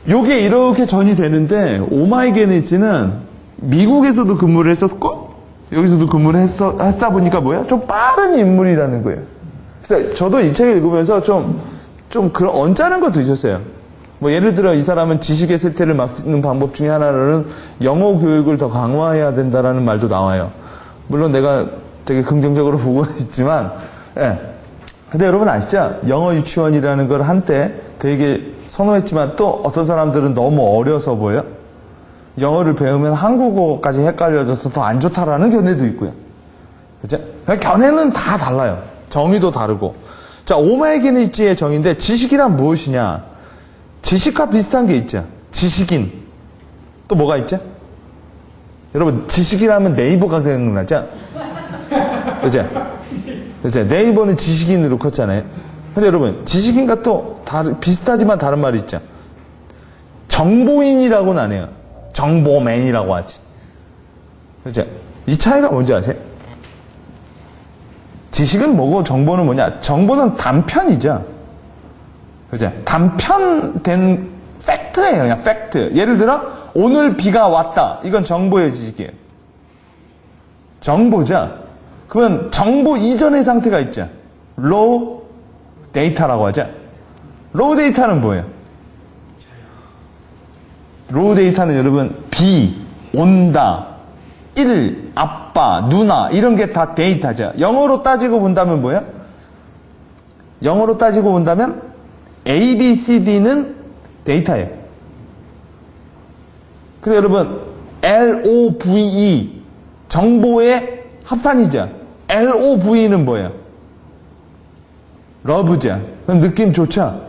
Speaker 1: 요게 이렇게 전이 되는데, 오마이게네츠는 미국에서도 근무를 했었고, 여기서도 근무를 했다 보니까 뭐야? 좀 빠른 인물이라는 거예요. 그래서 저도 이 책을 읽으면서 좀 그런 언짢은 것도 있었어요. 뭐 예를 들어 이 사람은 지식의 쇠퇴를 막는 방법 중에 하나로는 영어 교육을 더 강화해야 된다라는 말도 나와요. 물론 내가 되게 긍정적으로 보고 있지만, 예. 근데 여러분 아시죠? 영어 유치원이라는 걸 한때 되게 선호했지만 또 어떤 사람들은 너무 어려서 보여? 영어를 배우면 한국어까지 헷갈려져서 더 안 좋다라는 견해도 있고요. 그죠? 견해는 다 달라요. 정의도 다르고. 자, 오마이게네츠의 정의인데 지식이란 무엇이냐? 지식과 비슷한 게 있죠. 지식인. 또 뭐가 있죠? 여러분, 지식이라면 네이버가 생각나죠? 그죠? 네이버는 지식인으로 컸잖아요. 근데 여러분, 지식인과 또 비슷하지만 다른 말이 있죠. 정보인이라고는 안 해요. 정보맨이라고 하지. 그죠? 이 차이가 뭔지 아세요? 지식은 뭐고 정보는 뭐냐? 정보는 단편이죠. 그죠? 단편된 팩트예요, 그냥 팩트. 예를 들어, 오늘 비가 왔다. 이건 정보의 지식이에요. 정보죠? 그러면 정보 이전의 상태가 있죠. 로우 데이터라고 하죠. 로우 데이터는 뭐예요? 로우 데이터는 여러분, 비, 온다, 일, 아빠, 누나, 이런 게 다 데이터죠. 영어로 따지고 본다면 뭐예요? 영어로 따지고 본다면 A, B, C, D는 데이터예요. 근데 여러분, LOVE, 정보의 합산이죠. LOV는 뭐예요? 러브죠. 그럼 느낌 좋죠?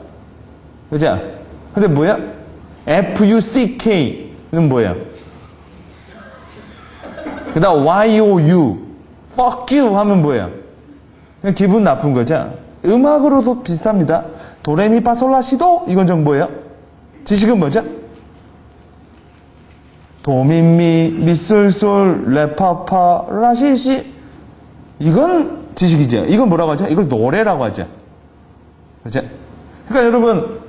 Speaker 1: 그죠? 근데 뭐야? FUCK는 뭐예요? 그 다음 YOU, fuck you 하면 뭐예요? 그냥 기분 나쁜 거죠? 음악으로도 비슷합니다. 도레미파솔라시도 이건 정보예요. 지식은 뭐죠? 도미미 미술솔 레파파 라시시 이건 지식이죠. 이건 뭐라고 하죠? 이걸 노래라고 하죠. 그렇죠? 그러니까 여러분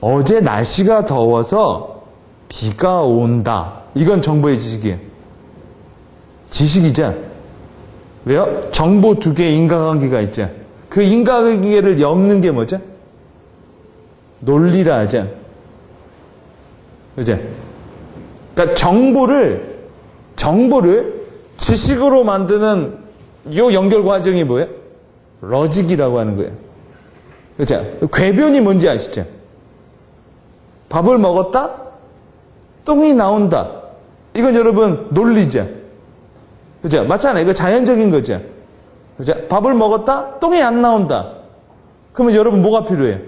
Speaker 1: 어제 날씨가 더워서 비가 온다. 이건 정보의 지식이에요. 지식이죠. 왜요? 정보 두 개의 인과관계가 있죠. 그 인과관계를 엮는 게 뭐죠? 논리라 하죠. 그죠? 그러니까 정보를 지식으로 만드는 요 연결 과정이 뭐예요? 러직이라고 하는 거예요. 그죠? 궤변이 뭔지 아시죠? 밥을 먹었다? 똥이 나온다. 이건 여러분 논리죠. 그죠? 맞잖아요. 이거 자연적인 거죠. 그죠? 밥을 먹었다? 똥이 안 나온다. 그러면 여러분 뭐가 필요해요?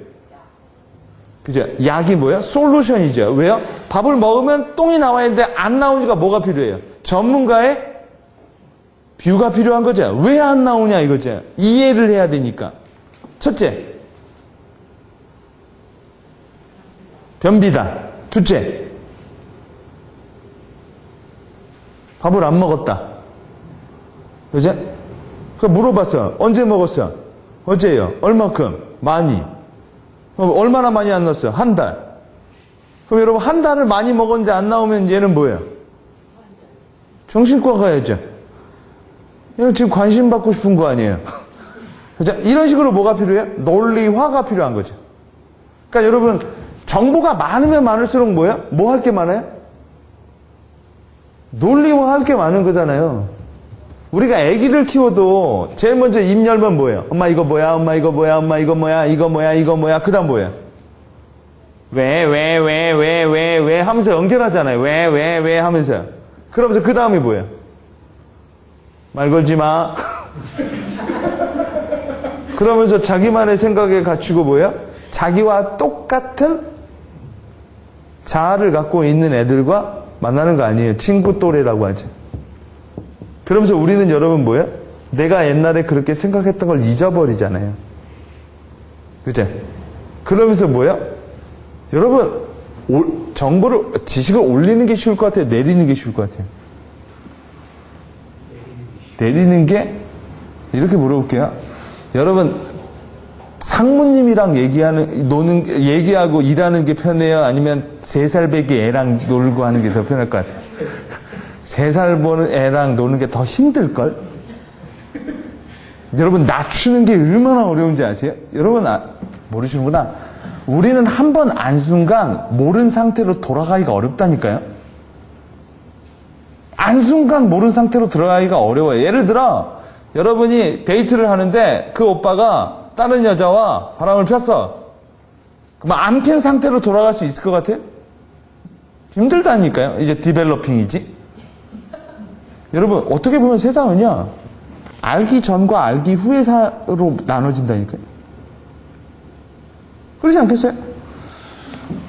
Speaker 1: 그죠? 약이 뭐야? 솔루션이죠. 왜요? 밥을 먹으면 똥이 나와야 되는데 안 나오니까 뭐가 필요해요? 전문가의 뷰가 필요한 거죠. 왜 안 나오냐 이거죠. 이해를 해야 되니까. 첫째, 변비다. 둘째, 밥을 안 먹었다. 그죠? 그 물어봤어. 언제 먹었어? 어제요. 얼마큼? 많이. 얼마나 많이 안 넣었어? 한 달. 그럼 여러분 한 달을 많이 먹었는데 안 나오면 얘는 뭐예요? 정신과 가야죠. 얘는 지금 관심 받고 싶은 거 아니에요? 그죠? 이런 식으로 뭐가 필요해요? 논리화가 필요한 거죠. 그러니까 여러분 정보가 많으면 많을수록 뭐예요? 뭐 할 게 많아요? 논리화 할 게 많은 거잖아요. 우리가 아기를 키워도 제일 먼저 입 열면 뭐예요? 엄마 이거 뭐야? 엄마 이거 뭐야? 엄마 이거 뭐야? 이거 뭐야? 이거 뭐야? 그 다음 뭐예요? 왜 하면서 연결하잖아요. 왜 하면서요. 그러면서 그 다음이 뭐예요? 말 걸지 마. 그러면서 자기만의 생각에 갖추고 뭐예요? 자기와 똑같은 자아를 갖고 있는 애들과 만나는 거 아니에요. 친구 또래라고 하죠. 그러면서 우리는 여러분 뭐예요? 내가 옛날에 그렇게 생각했던 걸 잊어버리잖아요. 그죠? 그러면서 뭐예요? 여러분 정보를 지식을 올리는 게 쉬울 것 같아요? 내리는 게 쉬울 것 같아요? 내리는 게 이렇게 물어볼게요. 여러분 상무님이랑 얘기하고 일하는 게 편해요? 아니면 3살 배기 애랑 놀고 하는 게 더 편할 것 같아요? 3살 보는 애랑 노는 게 더 힘들걸? 여러분 낮추는 게 얼마나 어려운지 아세요? 여러분 모르시는구나. 우리는 한 번 안 순간 모른 상태로 돌아가기가 어렵다니까요. 안 순간 모른 상태로 들어가기가 어려워요. 예를 들어 여러분이 데이트를 하는데 그 오빠가 다른 여자와 바람을 폈어. 그럼 안 핀 상태로 돌아갈 수 있을 것 같아요? 힘들다니까요. 이제 디벨로핑이지. 여러분 어떻게 보면 세상은요 알기 전과 알기 후의 사로 나눠진다니까요. 그렇지 않겠어요?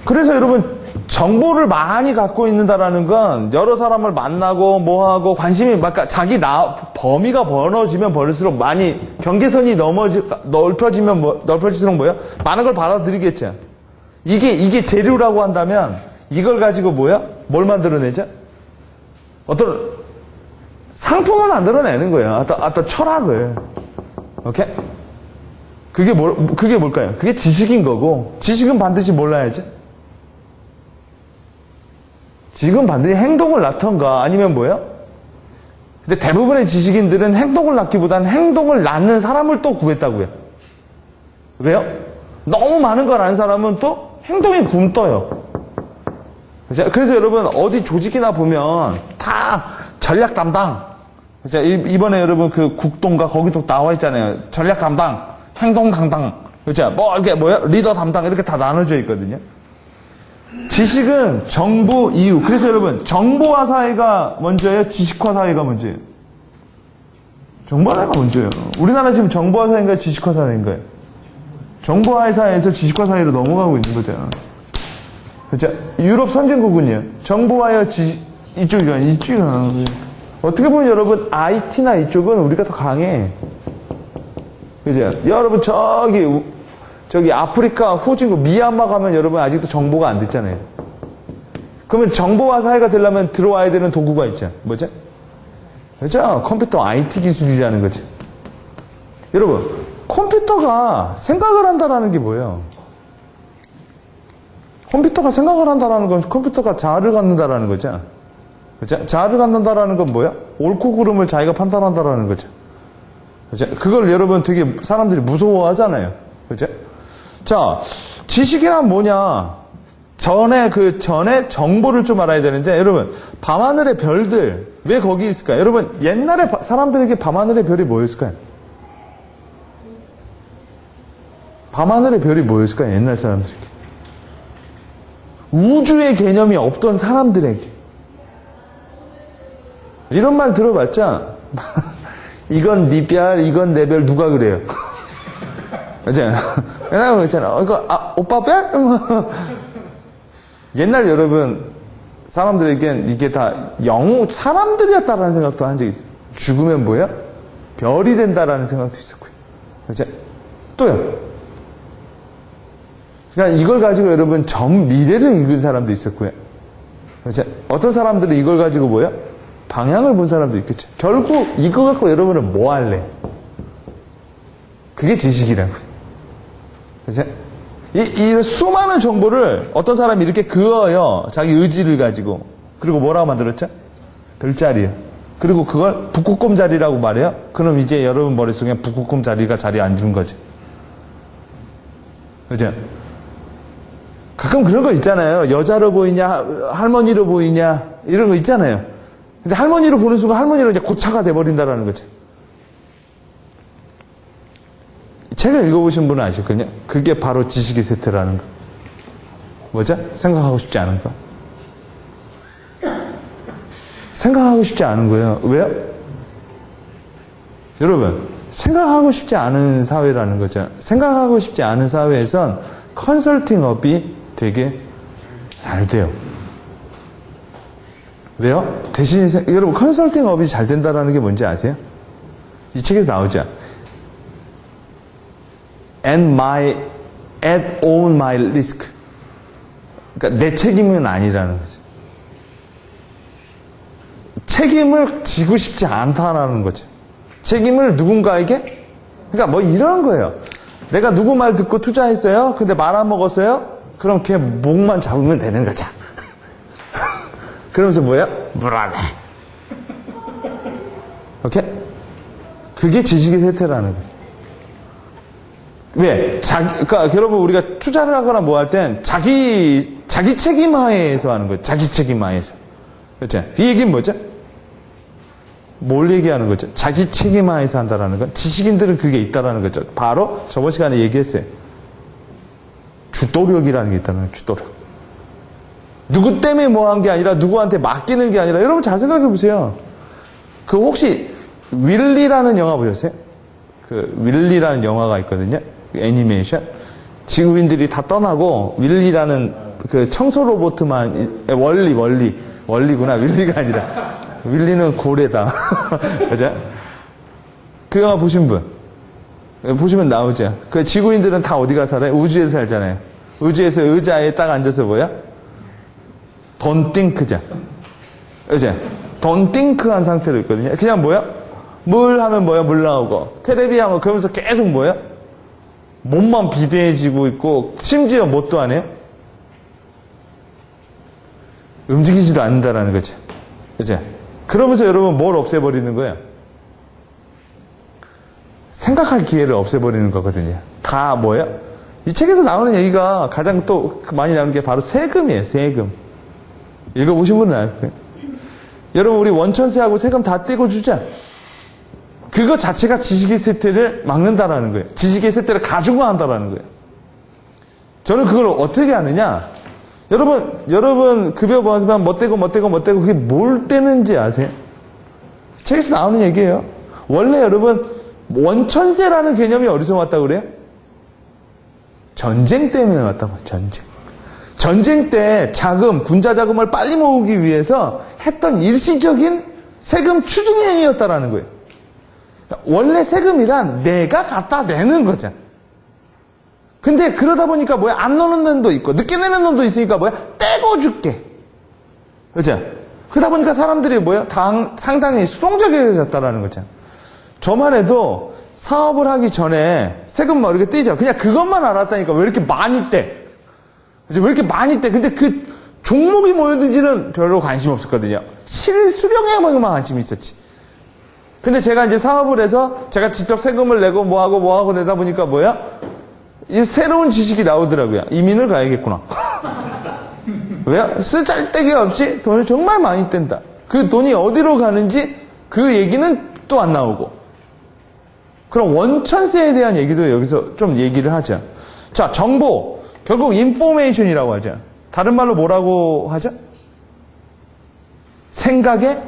Speaker 1: 그래서 여러분 정보를 많이 갖고 있는다라는 건 여러 사람을 만나고 뭐하고 관심이 그러니까 자기 범위가 벌어지면 벌을수록 많이 경계선이 넓혀질수록 뭐예요? 많은 걸 받아들이겠죠. 이게 재료라고 한다면 이걸 가지고 뭐야? 뭘 만들어내죠? 어떤 상품을 만들어내는 거예요. 어떤 철학을. 오케이? 그게 뭘까요? 그게 지식인 거고, 지식은 반드시 몰라야죠. 지식은 반드시 행동을 낳던가, 아니면 뭐예요? 근데 대부분의 지식인들은 행동을 낳기보다는 행동을 낳는 사람을 또 구했다고요. 왜요? 너무 많은 걸 아는 사람은 또 행동이 굼떠요. 그래서 여러분, 어디 조직이나 보면 다 전략 담당. 이번에 여러분 그 국동가 거기도 나와 있잖아요. 전략 담당, 행동 담당, 그렇죠? 이게 리더 담당 이렇게 다 나눠져 있거든요. 지식은 정보 이후. 그래서 여러분 정보화 사회가 먼저예요? 지식화 사회가 먼저예요? 정보화 사회가 먼저예요. 우리나라 지금 정보화 사회인가요? 지식화 사회인가요? 정보화 사회에서 지식화 사회로 넘어가고 있는 거죠. 그렇죠? 유럽 선진국은요. 정보화요, 이쪽이가. 어떻게 보면 여러분 IT나 이쪽은 우리가 더 강해. 그죠? 여러분 저기 아프리카 후진국 미얀마 가면 여러분 아직도 정보가 안 됐잖아요. 그러면 정보화 사회가 되려면 들어와야 되는 도구가 있죠. 뭐죠? 그죠? 컴퓨터 IT 기술이라는 거죠. 여러분 컴퓨터가 생각을 한다라는 게 뭐예요? 컴퓨터가 생각을 한다라는 건 컴퓨터가 자아를 갖는다라는 거죠. 그죠? 자아를 갖는다라는 건 뭐야? 옳고 그름을 자기가 판단한다라는 거죠. 그죠? 그걸 여러분 되게 사람들이 무서워하잖아요. 그죠? 자, 지식이란 뭐냐? 전에 정보를 좀 알아야 되는데, 여러분, 밤하늘의 별들, 왜 거기 있을까요? 여러분, 옛날에 사람들에게 밤하늘의 별이 뭐였을까요? 밤하늘의 별이 뭐였을까요? 옛날 사람들에게. 우주의 개념이 없던 사람들에게. 이런 말 들어봤자, 이건 네 별, 이건 내 별, 누가 그래요? 맞아요. 옛날에 그랬잖아. 이거, 오빠 별? 옛날 여러분, 사람들에겐 이게 다 사람들이었다라는 생각도 한 적이 있어요. 죽으면 뭐야? 별이 된다라는 생각도 있었고요. 그죠? 또요. 그러니까 이걸 가지고 여러분 미래를 읽은 사람도 있었고요. 그죠? 어떤 사람들은 이걸 가지고 뭐야? 방향을 본 사람도 있겠죠. 결국 이거 갖고 여러분은 뭐 할래? 그게 지식이라고요. 그죠? 이 수많은 정보를 어떤 사람이 이렇게 그어요. 자기 의지를 가지고. 그리고 뭐라고 만들었죠? 별자리요. 그리고 그걸 북극곰자리라고 말해요. 그럼 이제 여러분 머릿속에 북극곰자리가 자리에 앉은 거죠. 그죠? 가끔 그런 거 있잖아요. 여자로 보이냐, 할머니로 보이냐, 이런 거 있잖아요. 근데 할머니로 보는 순간 할머니로 이제 고차가 돼버린다라는 거죠. 책을 읽어보신 분은 아실거든요. 그게 바로 지식의 세태라는 거. 뭐죠? 생각하고 싶지 않은 거. 생각하고 싶지 않은 거예요. 왜요? 여러분, 생각하고 싶지 않은 사회라는 거죠. 생각하고 싶지 않은 사회에선 컨설팅업이 되게 잘 돼요. 왜요? 대신 여러분 컨설팅업이 잘 된다는 게 뭔지 아세요? 이 책에서 나오죠. at own my risk. 그러니까 내 책임은 아니라는 거죠. 책임을 지고 싶지 않다라는 거죠. 책임을 누군가에게? 그러니까 뭐 이런 거예요. 내가 누구 말 듣고 투자했어요? 근데 말 안 먹었어요? 그럼 걔 목만 잡으면 되는 거죠. 그러면서 뭐야? 불안해. 오케이? 그게 지식의 세태라는 거예요. 왜? 그러니까 여러분 우리가 투자를 하거나 뭐 할 땐 자기 책임하에서 하는 거예요. 자기 책임하에서. 그렇죠? 이 얘기는 뭐죠? 뭘 얘기하는 거죠? 자기 책임하에서 한다라는 건 지식인들은 그게 있다라는 거죠. 바로 저번 시간에 얘기했어요. 주도력이라는 게 있다는 거예요. 주도력. 누구 때문에 뭐 한 게 아니라 누구한테 맡기는 게 아니라 여러분 잘 생각해 보세요. 그 혹시 윌리라는 영화 보셨어요? 그 윌리라는 영화가 있거든요. 애니메이션. 지구인들이 다 떠나고 윌리라는 그 청소 로봇만 원리구나. 윌리가 아니라 윌리는 고래다. 그죠? 그 영화 보신 분 보시면 나오죠. 그 지구인들은 다 어디가 살아요? 우주에서 살잖아요. 우주에서 의자에 딱 앉아서 뭐야? Don't think자. 그죠? Don't think 한 상태로 있거든요. 그냥 뭐야? 물 하면 뭐야? 물 나오고. 테레비 하면 그러면서 계속 뭐야? 몸만 비대해지고 있고, 심지어 뭣도 안 해요? 움직이지도 않는다라는 거죠. 그죠? 그러면서 여러분 뭘 없애버리는 거예요? 생각할 기회를 없애버리는 거거든요. 다 뭐예요? 이 책에서 나오는 얘기가 가장 또 많이 나오는 게 바로 세금이에요. 세금. 읽어보신 분은 알 거예요. 여러분 우리 원천세하고 세금 다 떼고 주자. 그거 자체가 지식의 세태를 막는다라는 거예요. 지식의 세태를 가중화한다라는 거예요. 저는 그걸 어떻게 아느냐? 여러분 급여 받으면 뭐 떼고 그게 뭘 떼는지 아세요? 책에서 나오는 얘기예요. 원래 여러분 원천세라는 개념이 어디서 왔다고 그래요? 전쟁 때문에 왔다고. 전쟁 때 군자 자금을 빨리 모으기 위해서 했던 일시적인 세금 추징행위였다라는 거예요. 원래 세금이란 내가 갖다 내는 거잖아. 근데 그러다 보니까 뭐야? 안 넣는 놈도 있고 늦게 내는 놈도 있으니까 뭐야? 떼고 줄게. 그죠? 그러다 보니까 사람들이 뭐야? 상당히 수동적이어졌다라는 거잖아. 저만 해도 사업을 하기 전에 세금 뭐 이렇게 떼죠. 그냥 그것만 알았다니까 왜 이렇게 많이 떼? 이제 왜 이렇게 많이 떼? 근데 그 종목이 뭐였는지는 별로 관심 없었거든요. 실수령에만 관심이 있었지. 근데 제가 이제 사업을 해서 제가 직접 세금을 내고 뭐하고 내다 보니까 뭐야? 이 새로운 지식이 나오더라고요. 이민을 가야겠구나. 왜요? 쓰잘데기 없이 돈을 정말 많이 뗀다. 그 돈이 어디로 가는지 그 얘기는 또 안 나오고. 그럼 원천세에 대한 얘기도 여기서 좀 얘기를 하자. 자, 정보. 결국 인포메이션이라고 하죠. 다른 말로 뭐라고 하죠? 생각의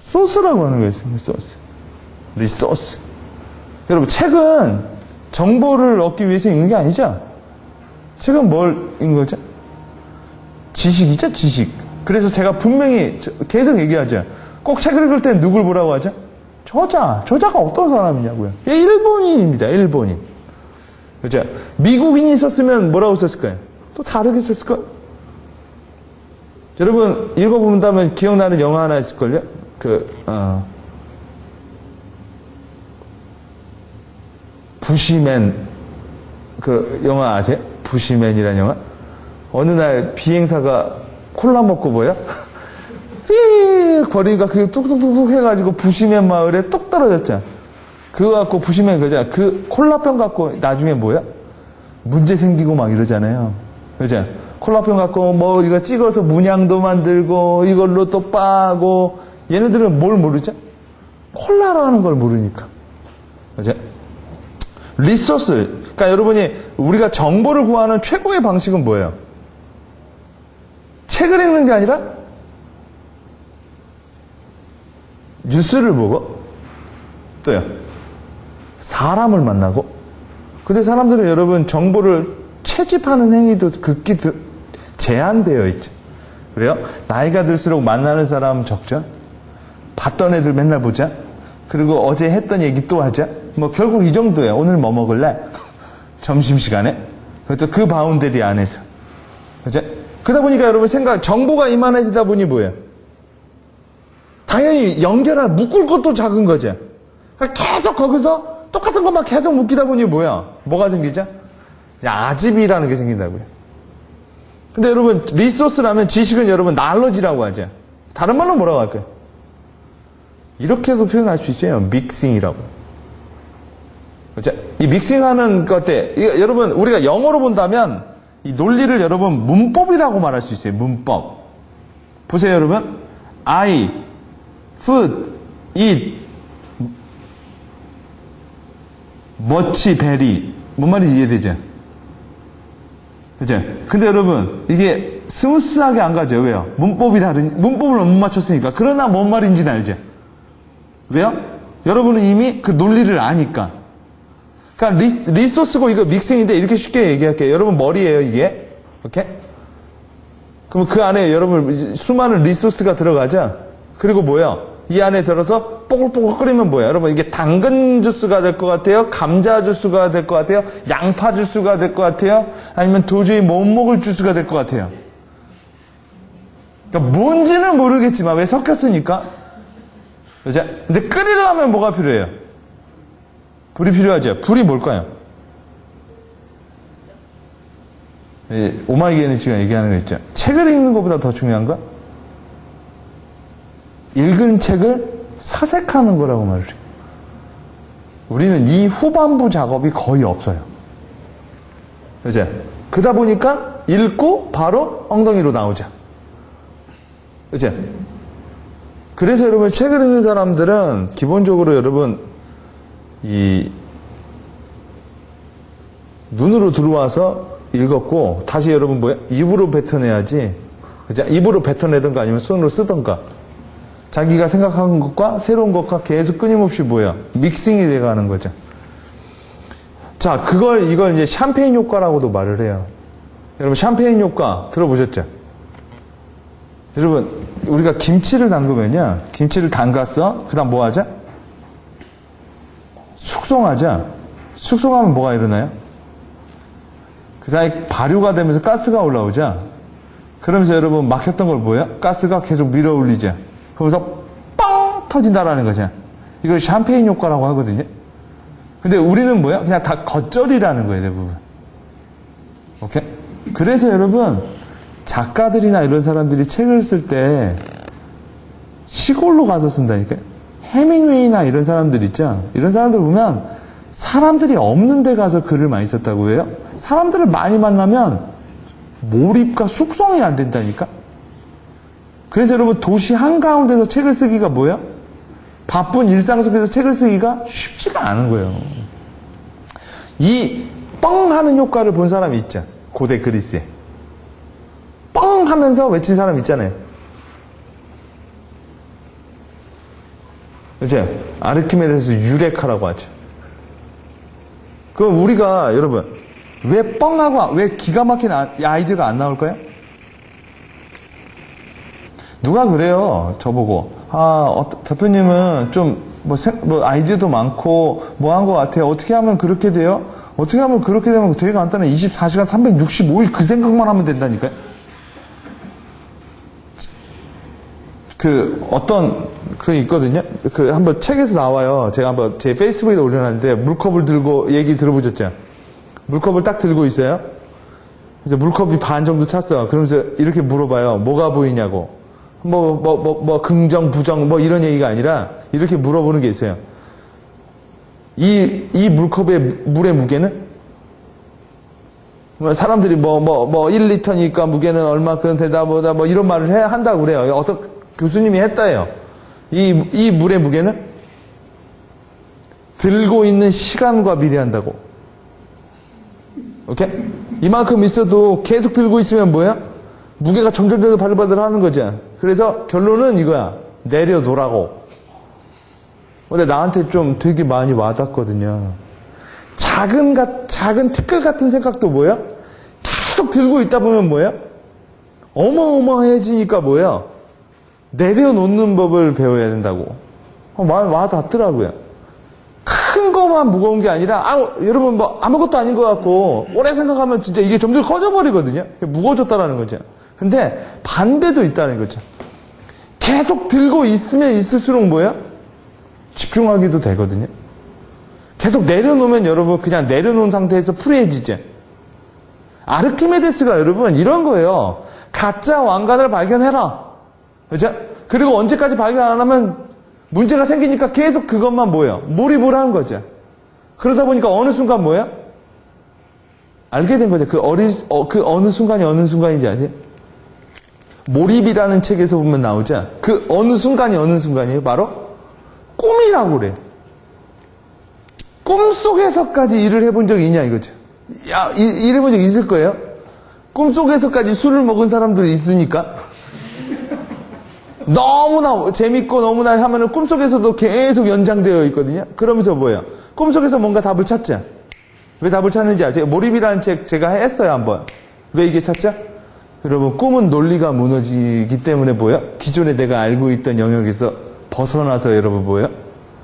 Speaker 1: 소스라고 하는 거예요. 소스. 리소스. 여러분, 책은 정보를 얻기 위해서 읽는 게 아니죠? 책은 뭘 읽는 거죠? 지식이죠, 지식. 그래서 제가 분명히 계속 얘기하죠. 꼭 책을 읽을 때 누굴 보라고 하죠? 저자가 어떤 사람이냐고요. 일본인입니다, 일본인. 그죠? 미국인이 썼으면 뭐라고 썼을까요? 또 다르게 썼을까요? 여러분, 읽어본다면 기억나는 영화 하나 있을걸요? 부시맨, 그 영화 아세요? 부시맨이라는 영화? 어느 날 비행사가 콜라 먹고 뭐야? 휙! 버리니까 그게 뚝뚝뚝뚝 해가지고 부시맨 마을에 뚝 떨어졌잖아. 그거 갖고 부시맨 그잖아. 그 콜라병 갖고 나중에 뭐야? 문제 생기고 막 이러잖아요. 그죠? 콜라병 갖고 뭐 이거 찍어서 문양도 만들고 이걸로 또 빠고 얘네들은 뭘 모르죠? 콜라라는 걸 모르니까. 그죠? 리소스. 그러니까 여러분이 우리가 정보를 구하는 최고의 방식은 뭐예요? 책을 읽는 게 아니라 뉴스를 보고 또요. 사람을 만나고. 근데 사람들은 여러분 정보를 채집하는 행위도 극히 제한되어 있죠. 왜요? 나이가 들수록 만나는 사람 적죠. 봤던 애들 맨날 보자. 그리고 어제 했던 얘기 또 하자. 뭐 결국 이 정도예요. 오늘 뭐 먹을래? 점심시간에. 그것도 그 바운더리 안에서. 그죠? 그러다 보니까 여러분 정보가 이만해지다 보니 뭐예요? 당연히 묶을 것도 작은 거죠. 계속 거기서 똑같은 것만 계속 묶이다 보니 뭐가 생기죠? 아집이라는 게 생긴다고요. 근데 여러분, 리소스라면 지식은 여러분, 날러지라고 하죠. 다른 말로 뭐라고 할까요? 이렇게도 표현할 수 있어요. 믹싱이라고. 그렇죠? 이 믹싱하는 것 때, 여러분, 우리가 영어로 본다면, 이 논리를 여러분, 문법이라고 말할 수 있어요. 문법. 보세요, 여러분. I, food, eat, much, very. 뭔 말인지 이해되죠? 그죠? 근데 여러분, 이게 스무스하게 안 가죠. 왜요? 문법을 못 맞췄으니까. 그러나 뭔 말인지는 알죠? 왜요? 여러분은 이미 그 논리를 아니까. 그러니까 리소스고 이거 믹싱인데 이렇게 쉽게 얘기할게요. 여러분 머리예요, 이게. 오케이? 그럼 그 안에 여러분 수많은 리소스가 들어가죠? 그리고 이 안에 들어서 뽀글뽀글 끓이면 여러분 이게 당근 주스가 될 것 같아요? 감자 주스가 될 것 같아요? 양파 주스가 될 것 같아요? 아니면 도저히 못 먹을 주스가 될 것 같아요? 그러니까 뭔지는 모르겠지만 왜 섞였으니까? 그죠? 근데 끓이려면 뭐가 필요해요? 불이 필요하죠? 불이 뭘까요? 오마이게니스가 얘기하는 거 있죠. 책을 읽는 것보다 더 중요한 건 읽은 책을 사색하는 거라고 말해요. 우리는 이 후반부 작업이 거의 없어요. 그죠? 그러다 보니까 읽고 바로 엉덩이로 나오죠. 그죠? 그래서 여러분 책을 읽는 사람들은 기본적으로 여러분 이 눈으로 들어와서 읽었고 다시 여러분 입으로 뱉어내야지. 그죠? 입으로 뱉어내든가 아니면 손으로 쓰든가. 자기가 생각한 것과 새로운 것과 계속 끊임없이 믹싱이 돼가는 거죠. 자, 이걸 이제 샴페인 효과라고도 말을 해요. 여러분 샴페인 효과 들어보셨죠? 여러분 우리가 김치를 담그면요, 김치를 담갔어. 그다음 뭐 하죠? 숙성하죠. 숙성하면 뭐가 일어나요? 그 사이 발효가 되면서 가스가 올라오죠. 그러면서 여러분 막혔던 걸 가스가 계속 밀어 올리죠. 그러면서 뻥 터진다라는 거죠. 이걸 샴페인 효과라고 하거든요. 근데 우리는 그냥 다 겉절이라는 거예요, 대부분. 오케이? 그래서 여러분, 작가들이나 이런 사람들이 책을 쓸 때 시골로 가서 쓴다니까요. 해밍웨이나 이런 사람들 있죠? 이런 사람들 보면 사람들이 없는 데 가서 글을 많이 썼다고 해요. 사람들을 많이 만나면 몰입과 숙성이 안 된다니까? 그래서 여러분, 도시 한가운데서 책을 쓰기가 뭐예요? 바쁜 일상 속에서 책을 쓰기가 쉽지가 않은 거예요. 이 뻥 하는 효과를 본 사람이 있죠. 고대 그리스에. 뻥 하면서 외친 사람 있잖아요. 그죠? 아르키메데스 유레카라고 하죠. 그럼 우리가 여러분 왜 뻥하고 왜 기가 막힌 아이디어가 안 나올까요? 누가 그래요 저보고 대표님은 좀 뭐 아이디어도 많고 뭐 한 것 같아요. 어떻게 하면 그렇게 돼요? 어떻게 하면 그렇게 되면 되게 간단해. 24시간 365일 그 생각만 하면 된다니까요. 어떤 있거든요. 한번 책에서 나와요. 제가 한번 제 페이스북에 올려놨는데, 물컵을 들고, 얘기 들어보셨죠? 물컵을 딱 들고 있어요. 그래서 물컵이 반 정도 찼어. 그러면서 이렇게 물어봐요. 뭐가 보이냐고. 긍정, 부정, 이런 얘기가 아니라, 이렇게 물어보는 게 있어요. 이 물컵의 물의 무게는? 사람들이 1리터니까 무게는 얼마큼 되다 보다 이런 말을 한다고 그래요. 어떤 교수님이 했다요. 이 물의 무게는 들고 있는 시간과 비례한다고. 오케이? 이만큼 있어도 계속 들고 있으면 뭐야? 무게가 점점 바들바들 하는 거죠. 그래서 결론은 이거야. 내려놓으라고. 근데 나한테 좀 되게 많이 와닿거든요. 작은 티끌 같은 생각도 뭐야? 계속 들고 있다 보면 뭐야? 어마어마해지니까 뭐야? 내려놓는 법을 배워야 된다고. 와닿더라고요. 큰 거만 무거운 게 아니라, 여러분 아무것도 아닌 것 같고, 오래 생각하면 진짜 이게 점점 커져버리거든요. 무거워졌다라는 거죠. 근데 반대도 있다는 거죠. 계속 들고 있으면 있을수록 뭐야? 집중하기도 되거든요. 계속 내려놓으면 여러분 그냥 내려놓은 상태에서 프리해지죠. 아르키메데스가 여러분 이런 거예요. 가짜 왕관을 발견해라. 그죠? 그리고 언제까지 발견 안 하면 문제가 생기니까 계속 그것만 뭐예요? 몰입을 하는 거죠. 그러다 보니까 어느 순간 뭐예요? 알게 된 거죠. 그 어느 순간이 어느 순간인지 아세요? 몰입이라는 책에서 보면 나오죠. 그 어느 순간이 어느 순간이에요? 바로 꿈이라고 그래요. 꿈속에서까지 일을 해본 적이 있냐 이거죠. 일해본 적 있을 거예요. 꿈속에서까지 술을 먹은 사람들이 있으니까. 너무나 재밌고 너무나 하면은 꿈속에서도 계속 연장되어 있거든요. 그러면서 뭐예요? 꿈속에서 뭔가 답을 찾죠. 왜 답을 찾는지 아세요? 몰입이라는 책 제가 했어요 한번. 왜 이게 찾죠? 여러분 꿈은 논리가 무너지기 때문에 뭐예요? 기존에 내가 알고 있던 영역에서 벗어나서 여러분 뭐예요?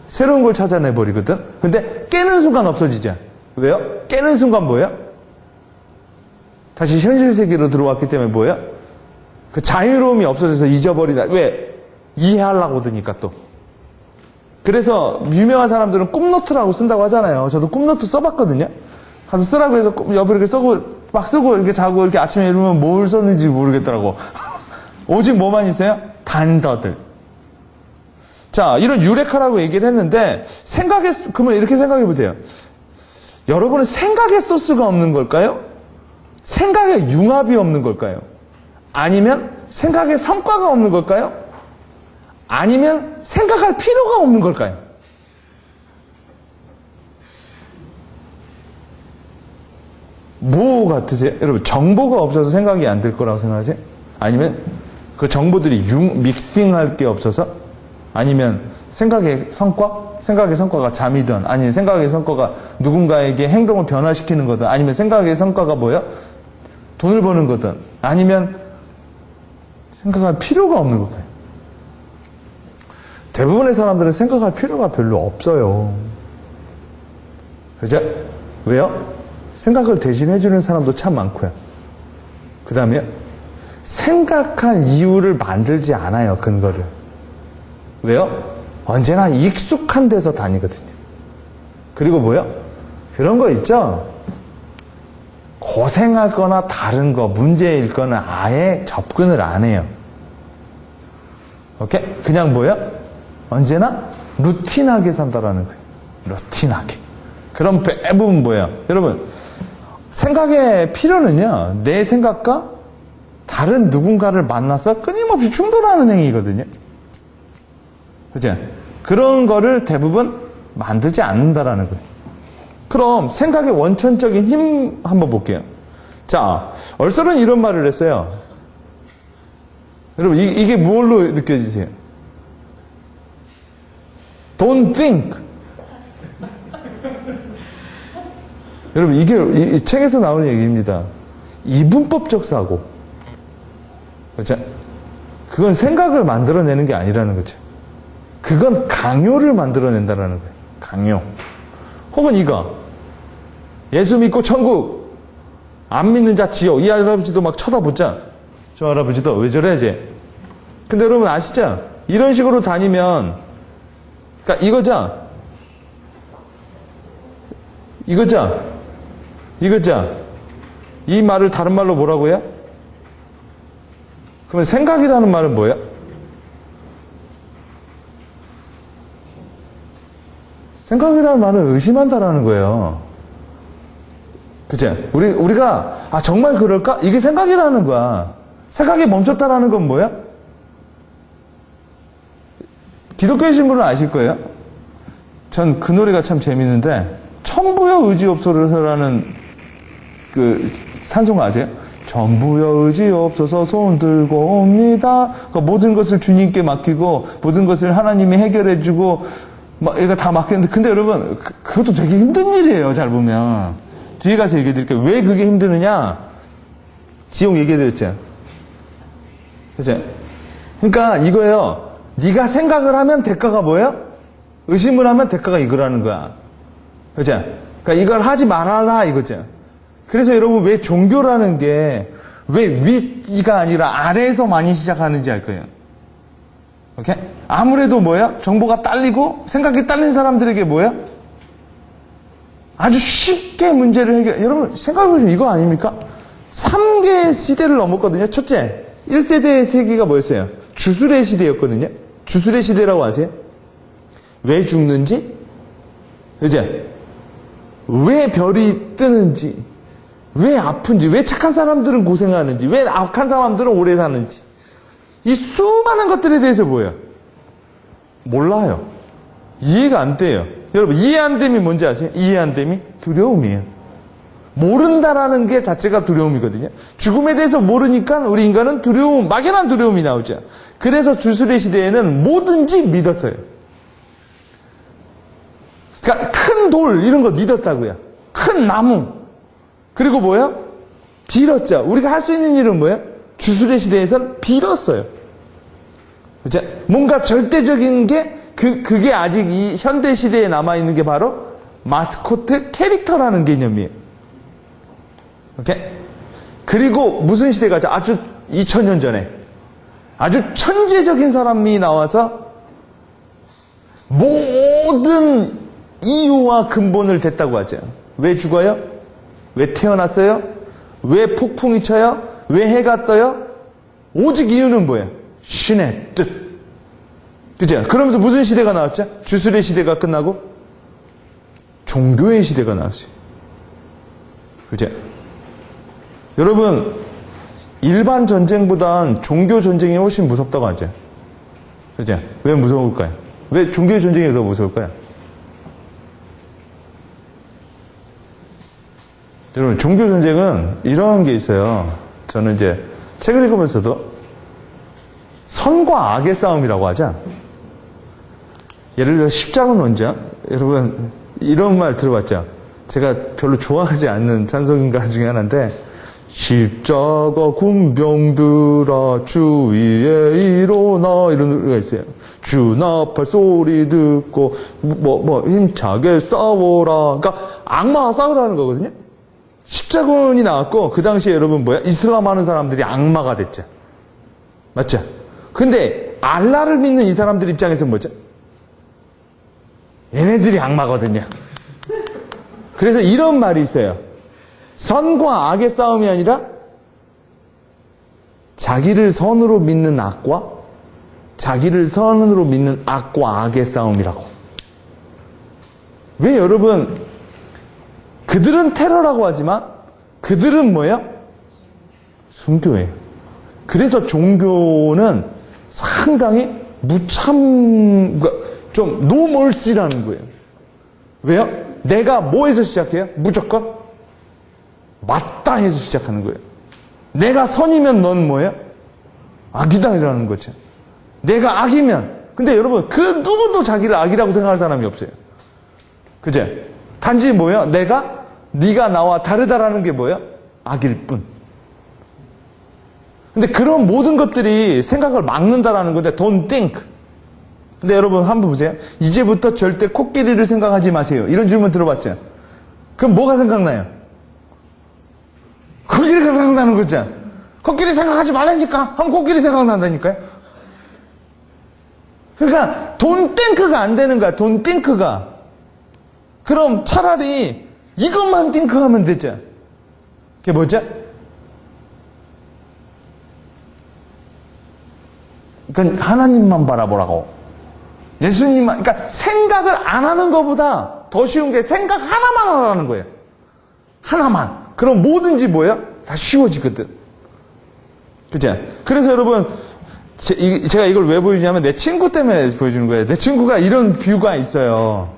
Speaker 1: 새로운 걸 찾아내버리거든. 근데 깨는 순간 없어지죠. 왜요? 깨는 순간 뭐예요? 다시 현실 세계로 들어왔기 때문에 뭐예요? 그 자유로움이 없어져서 잊어버리다. 왜? 이해하려고 드니까 또. 그래서 유명한 사람들은 꿈노트라고 쓴다고 하잖아요. 저도 꿈노트 써봤거든요. 가서 쓰라고 해서 옆에 이렇게 막 쓰고 이렇게 자고 이렇게 아침에 이러면 뭘 썼는지 모르겠더라고. 오직 뭐만 있어요? 단서들. 자, 이런 유레카라고 얘기를 했는데 그러면 이렇게 생각해 보세요. 여러분은 생각의 소스가 없는 걸까요? 생각의 융합이 없는 걸까요? 아니면 생각의 성과가 없는 걸까요? 아니면 생각할 필요가 없는 걸까요? 뭐 같으세요? 여러분 정보가 없어서 생각이 안 될 거라고 생각하세요? 아니면 그 정보들이 믹싱할 게 없어서? 아니면 생각의 성과가 잠이든, 아니면 생각의 성과가 누군가에게 행동을 변화시키는 거든, 아니면 생각의 성과가 뭐야? 돈을 버는 거든, 아니면 생각할 필요가 없는 걸까요? 대부분의 사람들은 생각할 필요가 별로 없어요. 그죠? 왜요? 생각을 대신해주는 사람도 참 많고요. 그 다음에 생각할 이유를 만들지 않아요, 근거를. 왜요? 언제나 익숙한 데서 다니거든요. 그리고 뭐요? 그런 거 있죠? 고생할 거나 다른 거, 문제일 거는 아예 접근을 안 해요. 오케이? 그냥 뭐야? 언제나 루틴하게 산다라는 거예요. 루틴하게. 그럼 대부분 뭐예요? 여러분, 생각의 필요는요, 내 생각과 다른 누군가를 만나서 끊임없이 충돌하는 행위거든요. 그죠? 그런 거를 대부분 만들지 않는다라는 거예요. 그럼 생각의 원천적인 힘 한번 볼게요. 자, 얼설은 이런 말을 했어요. 여러분, 이게 뭘로 느껴지세요? Don't think. 여러분, 이게 이 책에서 나오는 얘기입니다. 이분법적 사고. 그렇죠? 그건 생각을 만들어내는 게 아니라는 거죠. 그건 강요를 만들어낸다는 거예요. 강요. 혹은 이거. 예수 믿고 천국, 안 믿는 자 지옥. 이 할아버지도 막 쳐다보자. 저 할아버지도 왜 저래, 쟤. 근데 여러분 아시죠? 이런 식으로 다니면, 그러니까 이거죠? 이 말을 다른 말로 뭐라고 해요? 그러면 생각이라는 말은 뭐예요? 생각이라는 말은 의심한다라는 거예요. 그치? 우리가, 정말 그럴까? 이게 생각이라는 거야. 생각이 멈췄다라는 건 뭐야? 기독교이신 분은 아실 거예요. 전 그 노래가 참 재밌는데, 천부여 의지옵소서라는 그 산송가 아세요? 전부여 의지옵소서 손 들고 옵니다. 그러니까 모든 것을 주님께 맡기고, 모든 것을 하나님이 해결해주고, 이거 다 맡겼는데, 근데 여러분, 그것도 되게 힘든 일이에요, 잘 보면. 뒤에 가서 얘기해 드릴게요. 왜 그게 힘드느냐? 지옥 얘기해 드렸죠. 그죠? 그러니까 이거예요. 네가 생각을 하면 대가가 뭐예요? 의심을 하면 대가가 이거라는 거야. 그죠? 그러니까 이걸 하지 말아라 이거죠. 그래서 여러분 왜 종교라는 게 왜 위가 아니라 아래에서 많이 시작하는지 알 거예요. 오케이? 아무래도 뭐야? 정보가 딸리고 생각이 딸린 사람들에게 뭐야? 아주 쉽게 문제를 여러분 생각해보시면 이거 아닙니까? 3개의 시대를 넘었거든요. 첫째, 1세대의 세계가 뭐였어요? 주술의 시대였거든요. 주술의 시대라고 아세요? 왜 죽는지? 이제 왜 별이 뜨는지, 왜 아픈지, 왜 착한 사람들은 고생하는지, 왜 악한 사람들은 오래 사는지, 이 수많은 것들에 대해서 뭐예요? 몰라요. 이해가 안 돼요. 여러분 이해 안 됨이 뭔지 아세요? 이해 안 됨이 두려움이에요. 모른다라는 게 자체가 두려움이거든요. 죽음에 대해서 모르니까 우리 인간은 두려움, 막연한 두려움이 나오죠. 그래서 주술의 시대에는 뭐든지 믿었어요. 그러니까 큰 돌 이런 거 믿었다고요. 큰 나무. 그리고 뭐예요? 빌었죠. 우리가 할 수 있는 일은 뭐예요? 주술의 시대에서는 빌었어요. 그죠? 뭔가 절대적인 게 그게 아직 이 현대 시대에 남아 있는 게 바로 마스코트 캐릭터라는 개념이에요. 오케이? 그리고 무슨 시대가 아주 2000년 전에 아주 천재적인 사람이 나와서 모든 이유와 근본을 댔다고 하죠. 왜 죽어요? 왜 태어났어요? 왜 폭풍이 쳐요? 왜 해가 떠요? 오직 이유는 뭐예요? 신의 뜻. 그죠? 그러면서 무슨 시대가 나왔죠? 주술의 시대가 끝나고 종교의 시대가 나왔어요. 그죠? 여러분, 일반 전쟁보단 종교 전쟁이 훨씬 무섭다고 하죠. 그죠? 왜 무서울까요? 왜 종교 전쟁이 더 무서울까요? 여러분, 종교 전쟁은 이런 게 있어요. 저는 이제 책을 읽으면서도 선과 악의 싸움이라고 하죠. 예를 들어 십자군 원자, 여러분 이런 말 들어봤죠? 제가 별로 좋아하지 않는 찬송인가 중에 하나인데, 십자가 군병들아 주위에 일어나, 이런 노래가 있어요. 주 나팔 소리 듣고 힘차게 싸워라. 그러니까 악마와 싸우라는 거거든요. 십자군이 나왔고 그 당시에 여러분 뭐야? 이슬람 하는 사람들이 악마가 됐죠. 맞죠? 근데 알라를 믿는 이 사람들 입장에서는 뭐죠? 얘네들이 악마거든요. 그래서 이런 말이 있어요.
Speaker 3: 선과 악의 싸움이 아니라 자기를 선으로 믿는 악과 자기를 선으로 믿는 악과 악의 싸움이라고. 왜 여러분, 그들은 테러라고 하지만 그들은 뭐예요? 순교예요. 그래서 종교는 상당히 좀 노멀시라는 거예요. 왜요? 내가 뭐에서 시작해요? 무조건 마땅해서 시작하는 거예요. 내가 선이면 넌 뭐예요? 악이다라는 거죠. 내가 악이면. 근데 여러분, 그 누구도 자기를 악이라고 생각할 사람이 없어요. 그죠? 단지 뭐예요? 네가 나와 다르다라는 게 뭐예요? 악일 뿐. 근데 그런 모든 것들이 생각을 막는다라는 건데, don't think. 근데 여러분, 한번 보세요. 이제부터 절대 코끼리를 생각하지 마세요. 이런 질문 들어봤죠? 그럼 뭐가 생각나요? 코끼리가 생각나는 거죠? 코끼리 생각하지 말라니까? 하면 코끼리 생각난다니까요? 그러니까, don't think가 안 되는 거야, don't think가. 그럼 차라리 이것만 think하면 되죠? 그게 뭐죠? 그러니까 하나님만 바라보라고. 예수님만, 그러니까 생각을 안 하는 것보다 더 쉬운 게 생각 하나만 하라는 거예요. 하나만. 그럼 뭐든지 뭐예요? 다 쉬워지거든. 그죠? 그래서 여러분, 제가 이걸 왜 보여주냐면 내 친구 때문에 보여주는 거예요. 내 친구가 이런 뷰가 있어요.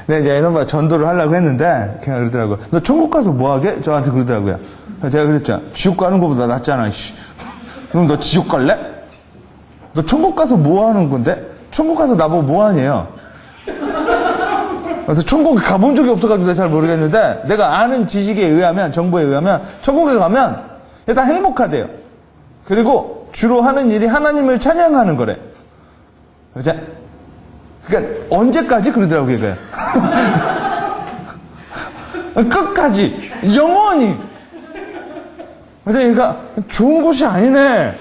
Speaker 3: 내가 이제 이놈아 전도를 하려고 했는데, 걔가 그러더라고요. 너 천국 가서 뭐 하게? 저한테 그러더라고요. 제가 그랬죠. 지옥 가는 것보다 낫잖아, 씨. 그럼 너 지옥 갈래? 너 천국 가서 뭐 하는 건데? 천국 가서 나보고 뭐 하냐요? 그래서 천국 가본 적이 없어가지고 내가 잘 모르겠는데, 내가 아는 지식에 의하면, 정보에 의하면, 천국에 가면 일단 행복하대요. 그리고 주로 하는 일이 하나님을 찬양하는 거래. 그죠? 그러니까 언제까지 그러더라고요, 이거요. 끝까지, 영원히. 근데 얘가 좋은 곳이 아니네.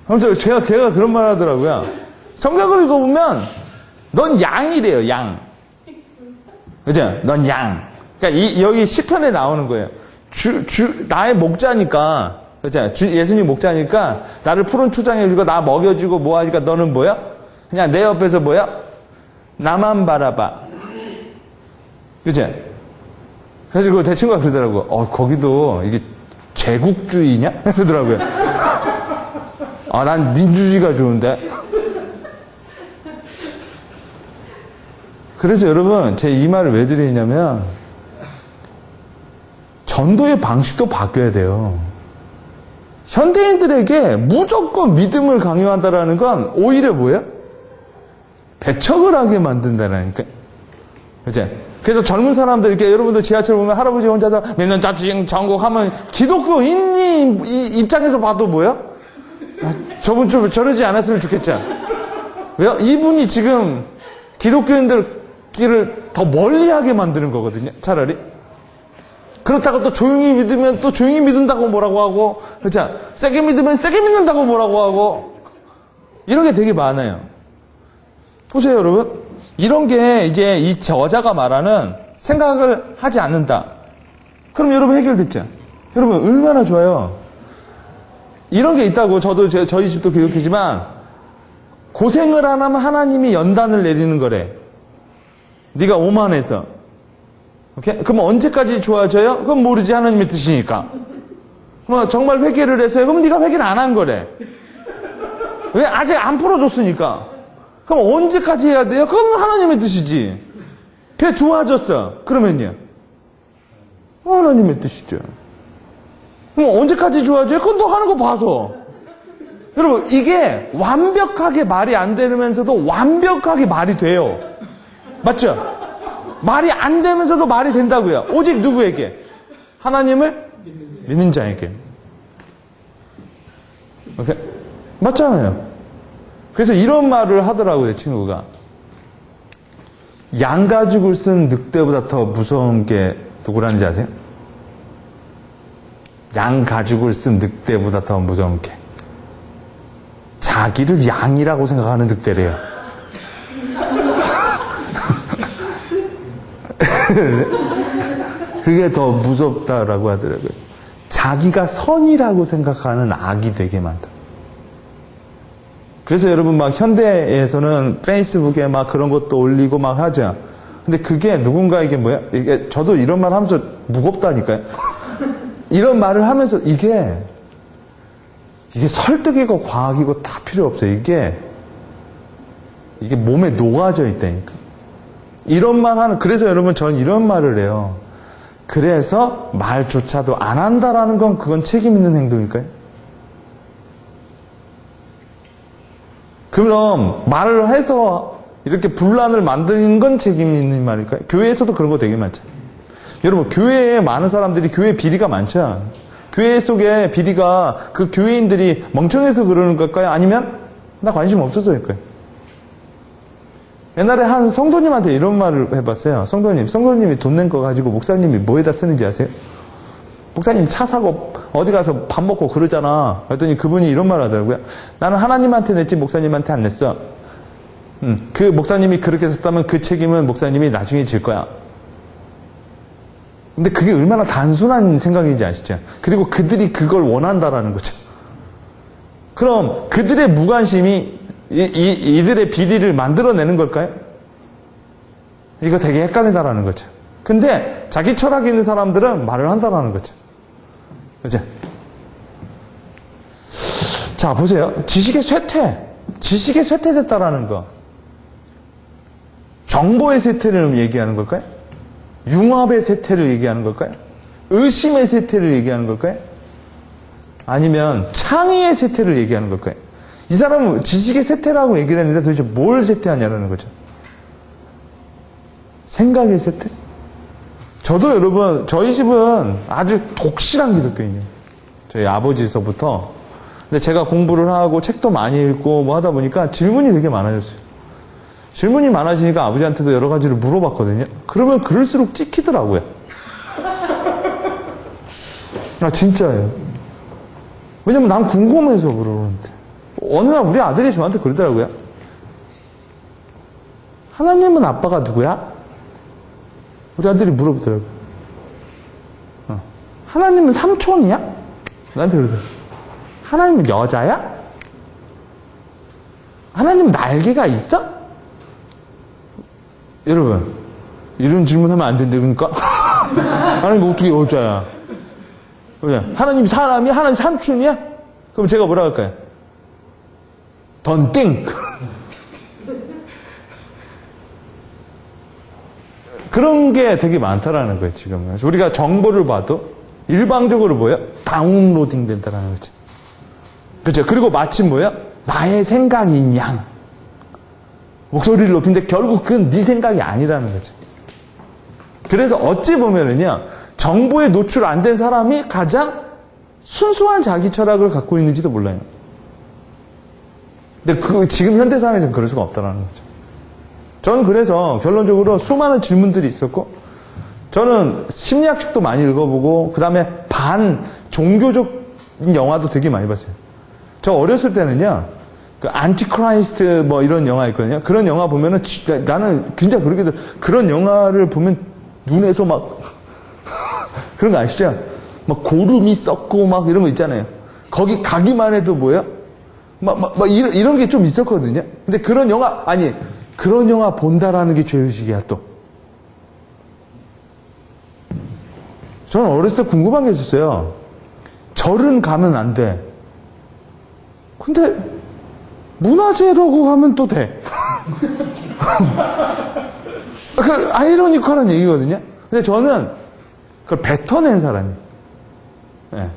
Speaker 3: 아무튼 걔가 그런 말 하더라고요. 성경을 읽어보면 넌 양이래요, 양. 그죠? 넌 양. 그러니까 여기 시편에 나오는 거예요. 나의 목자니까, 그죠? 예수님 목자니까 나를 푸른 초장에 주고 나 먹여주고 뭐 하니까 너는 뭐야? 그냥 내 옆에서 뭐야? 나만 바라봐. 그죠? 그래서 그 제 친구가 그러더라고. 거기도 이게 제국주의냐? 그러더라고요. 난 민주주의가 좋은데. 그래서 여러분, 제 이 말을 왜 드리냐면, 전도의 방식도 바뀌어야 돼요. 현대인들에게 무조건 믿음을 강요한다라는 건 오히려 뭐예요? 배척을 하게 만든다라니까. 그죠? 그래서 젊은 사람들, 이렇게 여러분들 지하철 보면 할아버지 혼자서 몇년 짜증 전국 하면 기독교인이 입장에서 봐도 뭐야? 저분 좀 저러지 않았으면 좋겠죠. 왜요? 이분이 지금 기독교인들 길을 더 멀리하게 만드는 거거든요. 차라리. 그렇다고 또 조용히 믿으면 또 조용히 믿는다고 뭐라고 하고, 그렇죠? 세게 믿으면 세게 믿는다고 뭐라고 하고, 이런 게 되게 많아요. 보세요, 여러분. 이런 게 이제 이 저자가 말하는 생각을 하지 않는다. 그럼 여러분 해결됐죠? 여러분 얼마나 좋아요. 이런 게 있다고. 저희 집도 기독교지만 고생을 안 하면 하나님이 연단을 내리는 거래. 네가 오만해서. 오케이? 그럼 언제까지 좋아져요? 그건 모르지, 하나님의 뜻이니까. 그럼 정말 회개를 해서요? 그럼 네가 회개를 안 한 거래. 왜? 아직 안 풀어줬으니까. 그럼 언제까지 해야 돼요? 그건 하나님의 뜻이지. 걔 좋아졌어. 그러면요? 하나님의 뜻이죠. 그럼 언제까지 좋아져요? 그건 너 하는 거 봐서. 여러분, 이게 완벽하게 말이 안 되면서도 완벽하게 말이 돼요. 맞죠? 말이 안 되면서도 말이 된다고요. 오직 누구에게? 하나님을 믿는 자에게. 오케이? 맞잖아요. 그래서 이런 말을 하더라고요, 내 친구가. 양가죽을 쓴 늑대보다 더 무서운 게 누구라는지 아세요? 양가죽을 쓴 늑대보다 더 무서운 게 자기를 양이라고 생각하는 늑대래요. 그게 더 무섭다라고 하더라고요. 자기가 선이라고 생각하는 악이 되게 많다. 그래서 여러분 막 현대에서는 페이스북에 막 그런 것도 올리고 막 하죠. 근데 그게 누군가에게 뭐야? 이게 저도 이런 말 하면서 무겁다니까요. 이런 말을 하면서 이게 설득이고 과학이고 다 필요 없어요. 이게 몸에 녹아져 있다니까. 이런 말 하는, 그래서 여러분 전 이런 말을 해요. 그래서 말조차도 안 한다라는 건 그건 책임 있는 행동일까요? 그럼 말을 해서 이렇게 분란을 만드는 건 책임 있는 말일까요? 교회에서도 그런 거 되게 많죠. 여러분 교회에 많은 사람들이 교회 비리가 많죠. 교회 속에 비리가 그 교회인들이 멍청해서 그러는 걸까요? 아니면 나 관심 없어서일까요? 옛날에 한 성도님한테 이런 말을 해봤어요. 성도님이 돈 낸 거 가지고 목사님이 뭐에다 쓰는지 아세요? 목사님 차 사고 어디 가서 밥 먹고 그러잖아. 그랬더니 그분이 이런 말을 하더라고요. 나는 하나님한테 냈지 목사님한테 안 냈어. 그 목사님이 그렇게 썼다면 그 책임은 목사님이 나중에 질 거야. 근데 그게 얼마나 단순한 생각인지 아시죠? 그리고 그들이 그걸 원한다라는 거죠. 그럼 그들의 무관심이 이들의 비리를 만들어내는 걸까요? 이거 되게 헷갈린다라는 거죠. 근데 자기 철학이 있는 사람들은 말을 한다라는 거죠. 그죠? 자, 보세요. 지식의 쇠퇴됐다라는 거. 정보의 쇠퇴를 얘기하는 걸까요? 융합의 쇠퇴를 얘기하는 걸까요? 의심의 쇠퇴를 얘기하는 걸까요? 아니면 창의의 쇠퇴를 얘기하는 걸까요? 이 사람은 지식의 쇠퇴라고 얘기를 했는데 도대체 뭘 쇠퇴하냐라는 거죠. 생각의 쇠퇴? 저도 여러분, 저희 집은 아주 독실한 기독교인이에요. 저희 아버지서부터. 근데 제가 공부를 하고 책도 많이 읽고 뭐 하다 보니까 질문이 되게 많아졌어요. 질문이 많아지니까 아버지한테도 여러 가지를 물어봤거든요. 그러면 그럴수록 찍히더라고요. 아, 진짜예요. 왜냐면 난 궁금해서 그러는데. 어느 날 우리 아들이 저한테 그러더라고요. 하나님은 아빠가 누구야? 우리 아들이 물어보더라고요. 하나님은 삼촌이야? 나한테 그러더라고요. 하나님은 여자야? 하나님은 날개가 있어? 여러분, 이런 질문하면 안 된다니까? 하나님 어떻게 여자야? 하나님 사람이야? 하나님 삼촌이야? 그럼 제가 뭐라 할까요? 던띵! 그런 게 되게 많다라는 거예요, 지금. 그래서 우리가 정보를 봐도 일방적으로 뭐예요? 다운로딩 된다라는 거죠. 그렇죠. 그리고 마침 뭐예요? 나의 생각인 양. 목소리를 높이는데 결국 그건 네 생각이 아니라는 거죠. 그래서 어찌 보면은요, 정보에 노출 안 된 사람이 가장 순수한 자기 철학을 갖고 있는지도 몰라요. 근데 지금 현대 사회에서는 그럴 수가 없다는 거죠. 저는 그래서 결론적으로 수많은 질문들이 있었고, 저는 심리학책도 많이 읽어보고, 그 다음에 반 종교적 영화도 되게 많이 봤어요. 저 어렸을 때는요, 그 안티크라이스트 뭐 이런 영화 있거든요. 그런 영화 보면은 나는 진짜 그렇게 그런 영화를 보면 눈에서 막 그런 거 아시죠? 막 고름이 썩고 막 이런 거 있잖아요. 거기 가기만 해도 뭐예요? 막 이런 게 좀 있었거든요. 근데 그런 영화 그런 영화 본다라는 게 죄의식이야 또. 저는 어렸을 때 궁금한 게 있었어요. 절은 가면 안 돼. 근데 문화재라고 하면 또 돼. 그 아이러니컬한 얘기거든요. 근데 저는 그걸 뱉어낸 사람이에요. 네.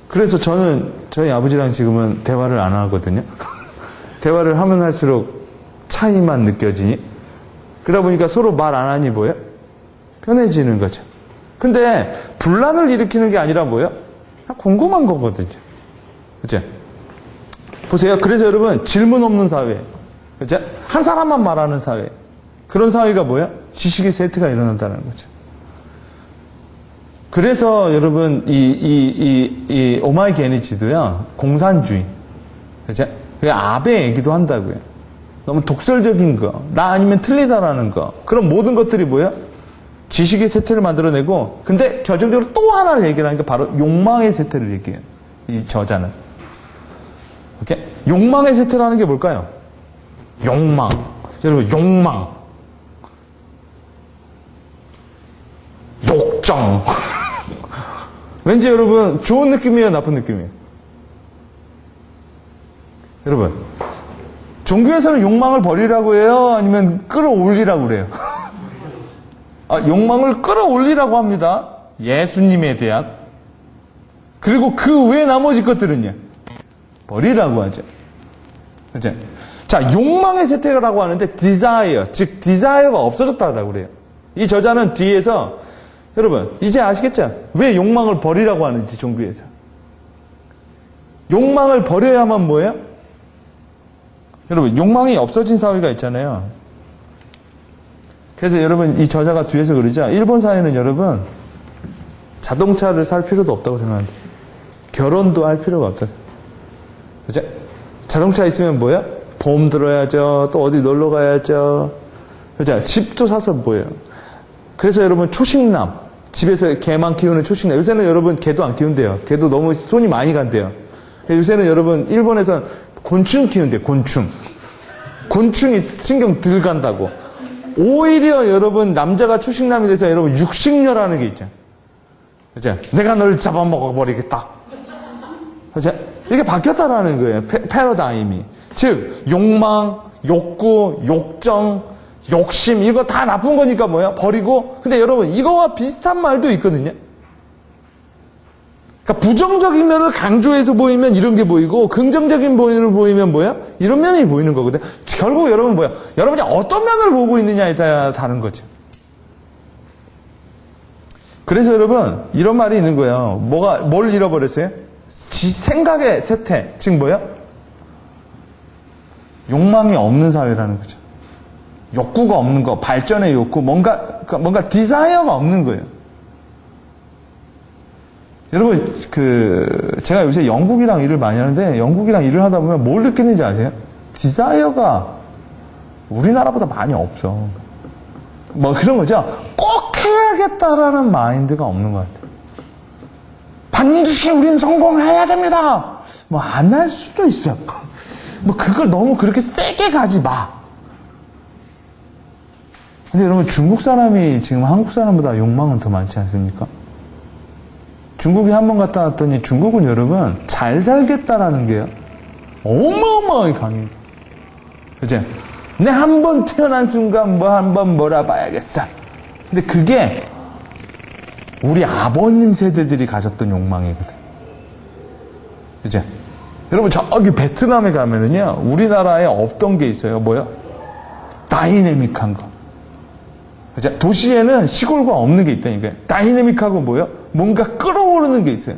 Speaker 3: 그래서 저는 저희 아버지랑 지금은 대화를 안 하거든요. 대화를 하면 할수록 차이만 느껴지니. 그러다 보니까 서로 말 안 하니 뭐예요? 편해지는 거죠. 근데 분란을 일으키는 게 아니라 뭐예요? 궁금한 거거든요. 그죠? 보세요. 그래서 여러분 질문 없는 사회, 그죠? 한 사람만 말하는 사회. 그런 사회가 뭐야? 지식의 쇠퇴가 일어난다는 거죠. 그래서 여러분 이 오마이게니지도요 공산주의, 그죠? 그게 아베 얘기도 한다고요. 너무 독설적인 거, 나 아니면 틀리다라는 거, 그런 모든 것들이 뭐야? 지식의 세태를 만들어내고, 근데 결정적으로 또 하나를 얘기를 하니까 바로 욕망의 세태를 얘기해요. 이 저자는. 오케이? 욕망의 세태라는 게 뭘까요? 욕망. 여러분, 욕망. 욕정. 왠지 여러분, 좋은 느낌이에요, 나쁜 느낌이에요? 여러분, 종교에서는 욕망을 버리라고 해요? 아니면 끌어올리라고 그래요? 욕망을 끌어올리라고 합니다. 예수님에 대한. 그리고 그 외 나머지 것들은요? 버리라고 하죠. 그죠? 자, 욕망의 세태라고 하는데 desire, 즉 desire가 없어졌다고 그래요. 이 저자는 뒤에서 여러분 이제 아시겠죠? 왜 욕망을 버리라고 하는지 종교에서. 욕망을 버려야만 뭐예요? 여러분 욕망이 없어진 사회가 있잖아요. 그래서 여러분 이 저자가 뒤에서 그러죠. 일본 사회는 여러분 자동차를 살 필요도 없다고 생각하는데 결혼도 할 필요가 없다. 그죠? 자동차 있으면 뭐야? 보험 들어야죠. 또 어디 놀러 가야죠. 그죠? 집도 사서 뭐예요? 그래서 여러분 초식남, 집에서 개만 키우는 초식남. 요새는 여러분 개도 안 키운대요. 개도 너무 손이 많이 간대요. 요새는 여러분 일본에선 곤충 키운대요. 곤충. 곤충이 신경 덜 간다고. 오히려 여러분 남자가 초식남이 돼서 여러분 육식녀라는 게 있죠. 그죠? 내가 널 잡아먹어 버리겠다. 그죠? 이게 바뀌었다라는 거예요. 패러다임이. 즉 욕망, 욕구, 욕정, 욕심 이거 다 나쁜 거니까 뭐야? 버리고. 근데 여러분 이거와 비슷한 말도 있거든요. 그러니까 부정적인 면을 강조해서 보이면 이런 게 보이고 긍정적인 면을 보이면 뭐야? 이런 면이 보이는 거거든. 결국 여러분 뭐야? 여러분이 어떤 면을 보고 있느냐에 따라 다른 거죠. 그래서 여러분 이런 말이 있는 거예요. 뭘 잃어버렸어요? 생각의 세태. 즉 뭐야? 욕망이 없는 사회라는 거죠. 욕구가 없는 거, 발전의 욕구, 뭔가 디자이어가 없는 거예요. 여러분, 제가 요새 영국이랑 일을 많이 하는데, 영국이랑 일을 하다 보면 뭘 느끼는지 아세요? 디자이어가 우리나라보다 많이 없어. 뭐 그런 거죠. 꼭 해야겠다라는 마인드가 없는 것 같아요. 반드시 우린 성공해야 됩니다. 뭐 안 할 수도 있어요. 뭐 그걸 너무 그렇게 세게 가지 마. 근데 여러분 중국 사람이 지금 한국 사람보다 욕망은 더 많지 않습니까? 중국에 한번 갔다 왔더니 중국은 여러분 잘 살겠다라는 게요. 어마어마하게 강해요. 그죠? 내 한 번 태어난 순간 뭐 한번 몰아봐야겠어. 근데 그게 우리 아버님 세대들이 가졌던 욕망이거든. 그죠? 여러분 저기 베트남에 가면은요 우리나라에 없던 게 있어요. 뭐요? 다이내믹한 거. 그죠? 도시에는 시골과 없는 게 있다니까요. 다이내믹하고 뭐요? 뭔가 끌어오르는 게 있어요.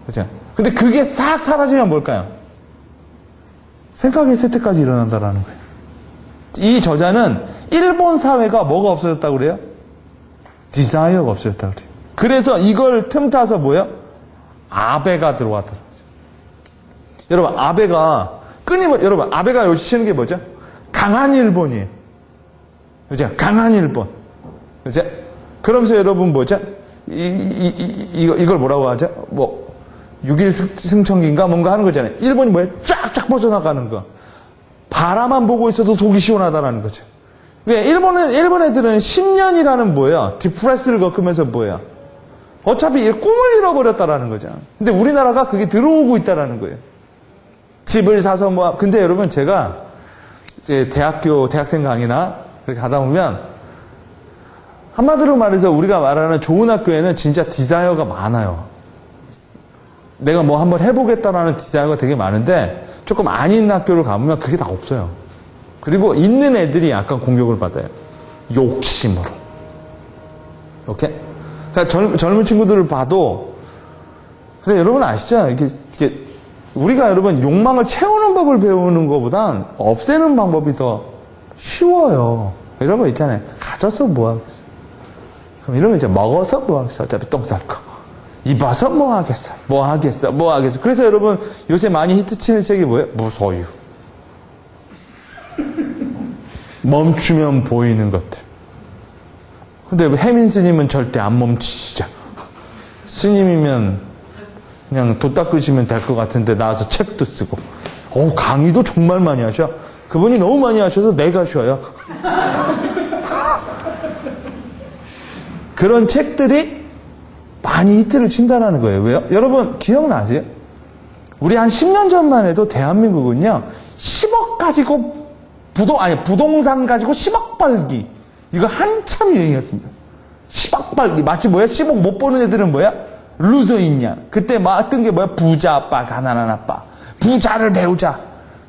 Speaker 3: 그죠? 근데 그게 싹 사라지면 뭘까요? 생각의 세태까지 일어난다라는 거예요. 이 저자는 일본 사회가 뭐가 없어졌다고 그래요? 디자이어가 없어졌다고 그래요. 그래서 이걸 틈타서 뭐예요? 아베가 들어왔다. 여러분 아베가 여러분 아베가 요시 치는 게 뭐죠? 강한 일본이에요. 그죠? 강한 일본. 그죠? 그러면서 여러분 뭐죠? 이걸 뭐라고 하죠? 뭐 6일 승천기인가 뭔가 하는 거잖아요. 일본이 뭐예요? 쫙쫙 뻗어나가는 거. 바라만 보고 있어도 속이 시원하다라는 거죠. 왜? 일본 애들은 10년이라는 뭐예요? 디프레스를 겪으면서 뭐예요? 어차피 꿈을 잃어버렸다라는 거죠. 근데 우리나라가 그게 들어오고 있다라는 거예요. 집을 사서 뭐, 근데 여러분 제가 이제 대학생 강의나 그렇게 가다 보면 한마디로 말해서 우리가 말하는 좋은 학교에는 진짜 디자이어가 많아요. 내가 뭐 한번 해보겠다라는 디자이어가 되게 많은데 조금 아닌 학교를 가보면 그게 다 없어요. 그리고 있는 애들이 약간 공격을 받아요. 욕심으로. 오케이? 그러니까 젊은 친구들을 봐도 근데 여러분 아시죠? 이게 우리가 여러분 욕망을 채우는 법을 배우는 것보단 없애는 방법이 더 쉬워요. 이런 거 있잖아요. 가져서 뭐 하겠어. 그럼 이런 거 이제 먹어서 뭐 하겠어. 어차피 똥 쌀 거. 입어서 뭐 하겠어. 뭐 하겠어. 뭐 하겠어. 그래서 여러분 요새 많이 히트치는 책이 뭐예요? 무소유. 멈추면 보이는 것들. 근데 혜민 스님은 절대 안 멈추시죠. 스님이면 그냥 도 닦으시면 될 것 같은데 나와서 책도 쓰고. 강의도 정말 많이 하셔. 그분이 너무 많이 하셔서 내가 쉬어요. 그런 책들이 많이 히트를 친다는 거예요. 왜요? 여러분 기억나세요? 우리 한 10년 전만 해도 대한민국은요 10억 가지고 부동산 가지고 10억 벌기 이거 한참 유행이었습니다. 10억 벌기 마치 뭐야? 10억 못 버는 애들은 뭐야? 루저있냐? 그때 막 뜬 게 뭐야? 부자 아빠, 가난한 아빠. 부자를 배우자.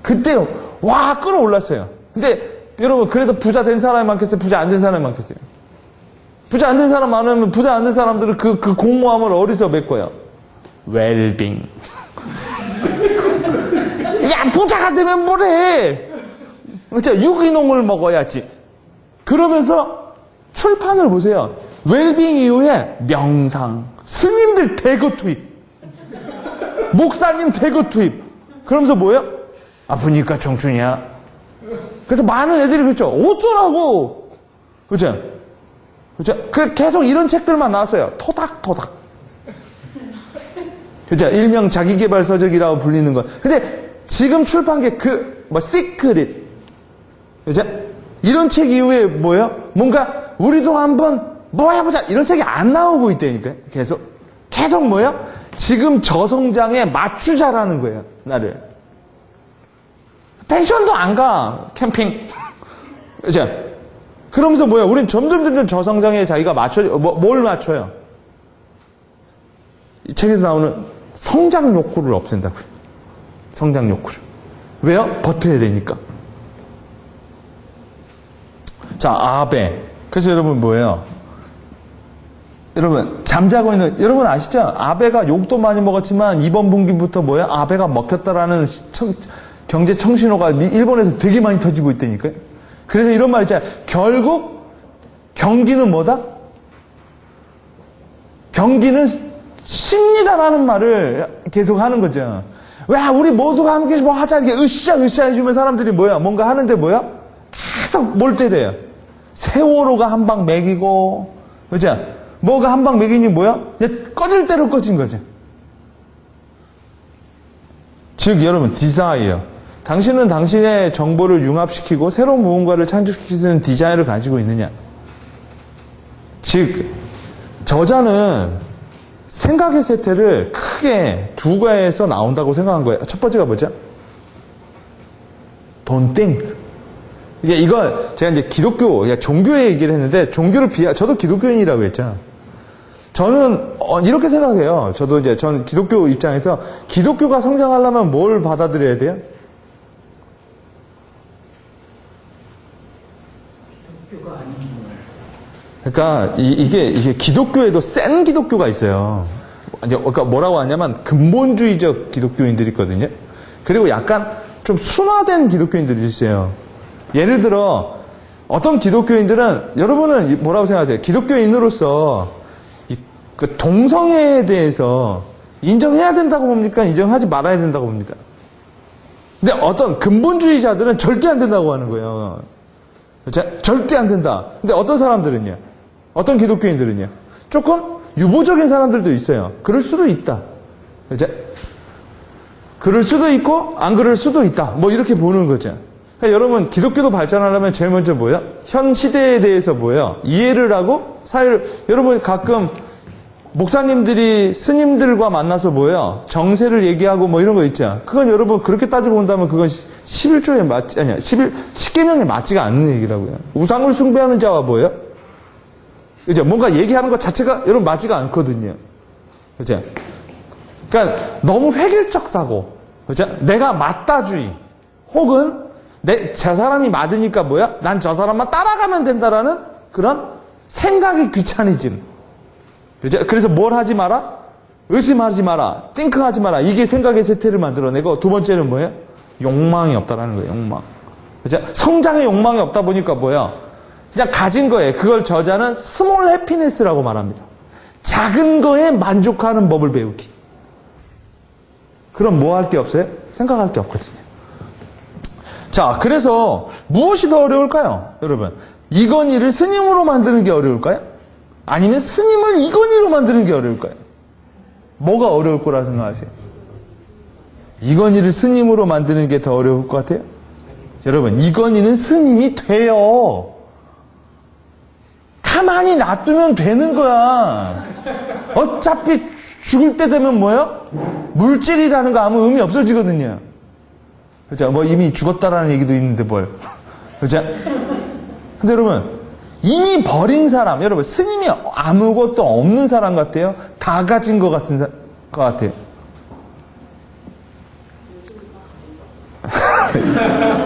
Speaker 3: 그때 와 끌어올랐어요. 근데 여러분 그래서 부자 된 사람이 많겠어요? 부자 안 된 사람이 많겠어요? 부자 안 된 사람 많으면 부자 안 된 사람들은 그 공모함을 어디서 메꿔요? 웰빙. 야 부자가 되면 뭐래? 유기농을 먹어야지. 그러면서 출판을 보세요. 웰빙 이후에 명상, 스님들 대거 투입, 목사님 대거 투입. 그러면서 뭐예요? 아프니까 청춘이야. 그래서 많은 애들이 그렇죠. 어쩌라고. 그죠? 그죠? 계속 이런 책들만 나왔어요. 토닥토닥. 그죠? 일명 자기개발 서적이라고 불리는 것. 근데 지금 출판 게 시크릿. 그죠? 이런 책 이후에 뭐예요? 뭔가 우리도 한번 뭐 해보자. 이런 책이 안 나오고 있다니까요. 계속 뭐예요? 지금 저성장에 맞추자라는 거예요. 나를. 펜션도 안 가. 캠핑. 그죠? 그러면서 뭐야? 우린 점점 저성장에 자기가 뭘 맞춰요? 이 책에서 나오는 성장 욕구를 없앤다고요. 성장 욕구를. 왜요? 버텨야 되니까. 자, 아베. 그래서 여러분 뭐예요? 여러분, 잠자고 있는, 여러분 아시죠? 아베가 욕도 많이 먹었지만 이번 분기부터 뭐예요? 아베가 먹혔다라는 경제 청신호가 일본에서 되게 많이 터지고 있다니까요. 그래서 이런 말 있잖아요. 결국 경기는 뭐다? 경기는 십니다라는 말을 계속 하는 거죠. 왜 우리 모두가 함께 뭐 하자 이렇게 으쌰 해주면 사람들이 뭐야? 뭔가 하는데 뭐야? 계속 뭘 때려요? 세월호가 한 방 먹이고, 그죠? 뭐가 한 방 먹이니 뭐야? 이제 꺼질 대로 꺼진 거죠. 즉 여러분 디자이어. 당신은 당신의 정보를 융합시키고 새로운 무언가를 창조시키는 디자인을 가지고 있느냐? 즉 저자는 생각의 세태를 크게 두 가지에서 나온다고 생각한 거예요. 첫 번째가 뭐죠? Don't think. 이걸 제가 이제 종교의 얘기를 했는데 저도 기독교인이라고 했죠. 저는 이렇게 생각해요. 저는 기독교 입장에서 기독교가 성장하려면 뭘 받아들여야 돼요? 그러니까 이게 기독교에도 센 기독교가 있어요. 그러니까 뭐라고 하냐면 근본주의적 기독교인들이 있거든요. 그리고 약간 좀 순화된 기독교인들이 있어요. 예를 들어 어떤 기독교인들은 여러분은 뭐라고 생각하세요? 기독교인으로서 그 동성애에 대해서 인정해야 된다고 봅니까? 인정하지 말아야 된다고 봅니다. 근데 어떤 근본주의자들은 절대 안 된다고 하는 거예요. 절대 안 된다. 근데 어떤 사람들은요? 어떤 기독교인들은요? 조금 유보적인 사람들도 있어요. 그럴 수도 있다. 그죠? 그럴 수도 있고 안 그럴 수도 있다. 뭐 이렇게 보는 거죠. 그러니까 여러분 기독교도 발전하려면 제일 먼저 뭐예요? 현 시대에 대해서 뭐예요? 이해를 하고 사회를 여러분 가끔 목사님들이 스님들과 만나서 뭐예요? 정세를 얘기하고 뭐 이런 거 있죠. 그건 여러분 그렇게 따지고 본다면 그건 10계명에 맞지가 않는 얘기라고요. 우상을 숭배하는 자와 뭐예요? 그죠? 뭔가 얘기하는 것 자체가 여러분 맞지가 않거든요. 그죠? 그러니까 너무 획일적 사고, 그죠? 내가 맞다주의, 혹은 저 사람이 맞으니까 뭐야? 난 저 사람만 따라가면 된다라는 그런 생각이 귀차니즘. 그죠? 그래서 뭘 하지 마라? 의심하지 마라. 띵크하지 마라. 이게 생각의 세태를 만들어내고 두 번째는 뭐예요? 욕망이 없다라는 거예요. 욕망. 그죠? 성장의 욕망이 없다 보니까 뭐야? 그냥 가진 거예요. 그걸 저자는 스몰 해피니스라고 말합니다. 작은 거에 만족하는 법을 배우기. 그럼 뭐 할 게 없어요? 생각할 게 없거든요. 자, 그래서 무엇이 더 어려울까요? 여러분, 이건희를 스님으로 만드는 게 어려울까요? 아니면 스님을 이건희로 만드는 게 어려울까요? 뭐가 어려울 거라 생각하세요? 이건희를 스님으로 만드는 게 더 어려울 것 같아요? 여러분, 이건희는 스님이 돼요. 가만히 놔두면 되는 거야. 어차피 죽을 때 되면 뭐야? 물질이라는 거 아무 의미 없어지거든요. 그죠? 뭐 이미 죽었다라는 얘기도 있는데 뭘. 그죠? 근데 여러분, 이미 버린 사람, 여러분, 스님이 아무것도 없는 사람 같아요? 다 가진 것 같아요?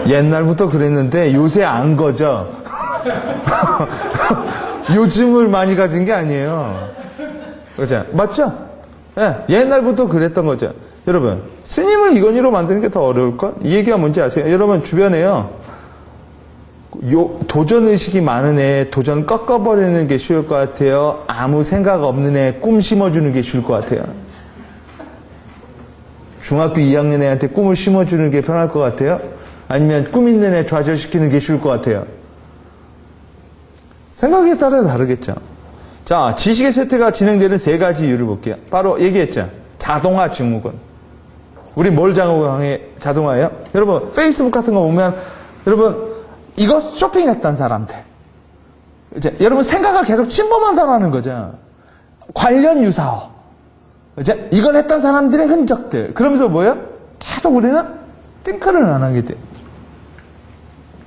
Speaker 3: 옛날부터 그랬는데 요새 안 거죠? 요즘을 많이 가진 게 아니에요. 그죠? 맞죠? 네, 옛날부터 그랬던 거죠. 여러분, 스님을 이건희로 만드는 게 더 어려울걸? 이 얘기가 뭔지 아세요? 여러분, 주변에요. 도전의식이 많은 애 도전 꺾어버리는 게 쉬울 것 같아요? 아무 생각 없는 애 꿈 심어주는 게 쉬울 것 같아요? 중학교 2학년 애한테 꿈을 심어주는 게 편할 것 같아요? 아니면 꿈 있는 애 좌절시키는 게 쉬울 것 같아요? 생각에 따라 다르겠죠. 자, 지식의 쇠퇴가 진행되는 세 가지 이유를 볼게요. 바로 얘기했죠. 자동화 증후군. 우리 뭘 자동화해요? 여러분, 페이스북 같은 거 보면, 여러분, 이거 쇼핑했던 사람들. 이제 여러분 생각을 계속 침범한다는 거죠. 관련 유사어. 이제 이걸 했던 사람들의 흔적들. 그러면서 뭐예요? 계속 우리는 띵크를 안 하게 돼요.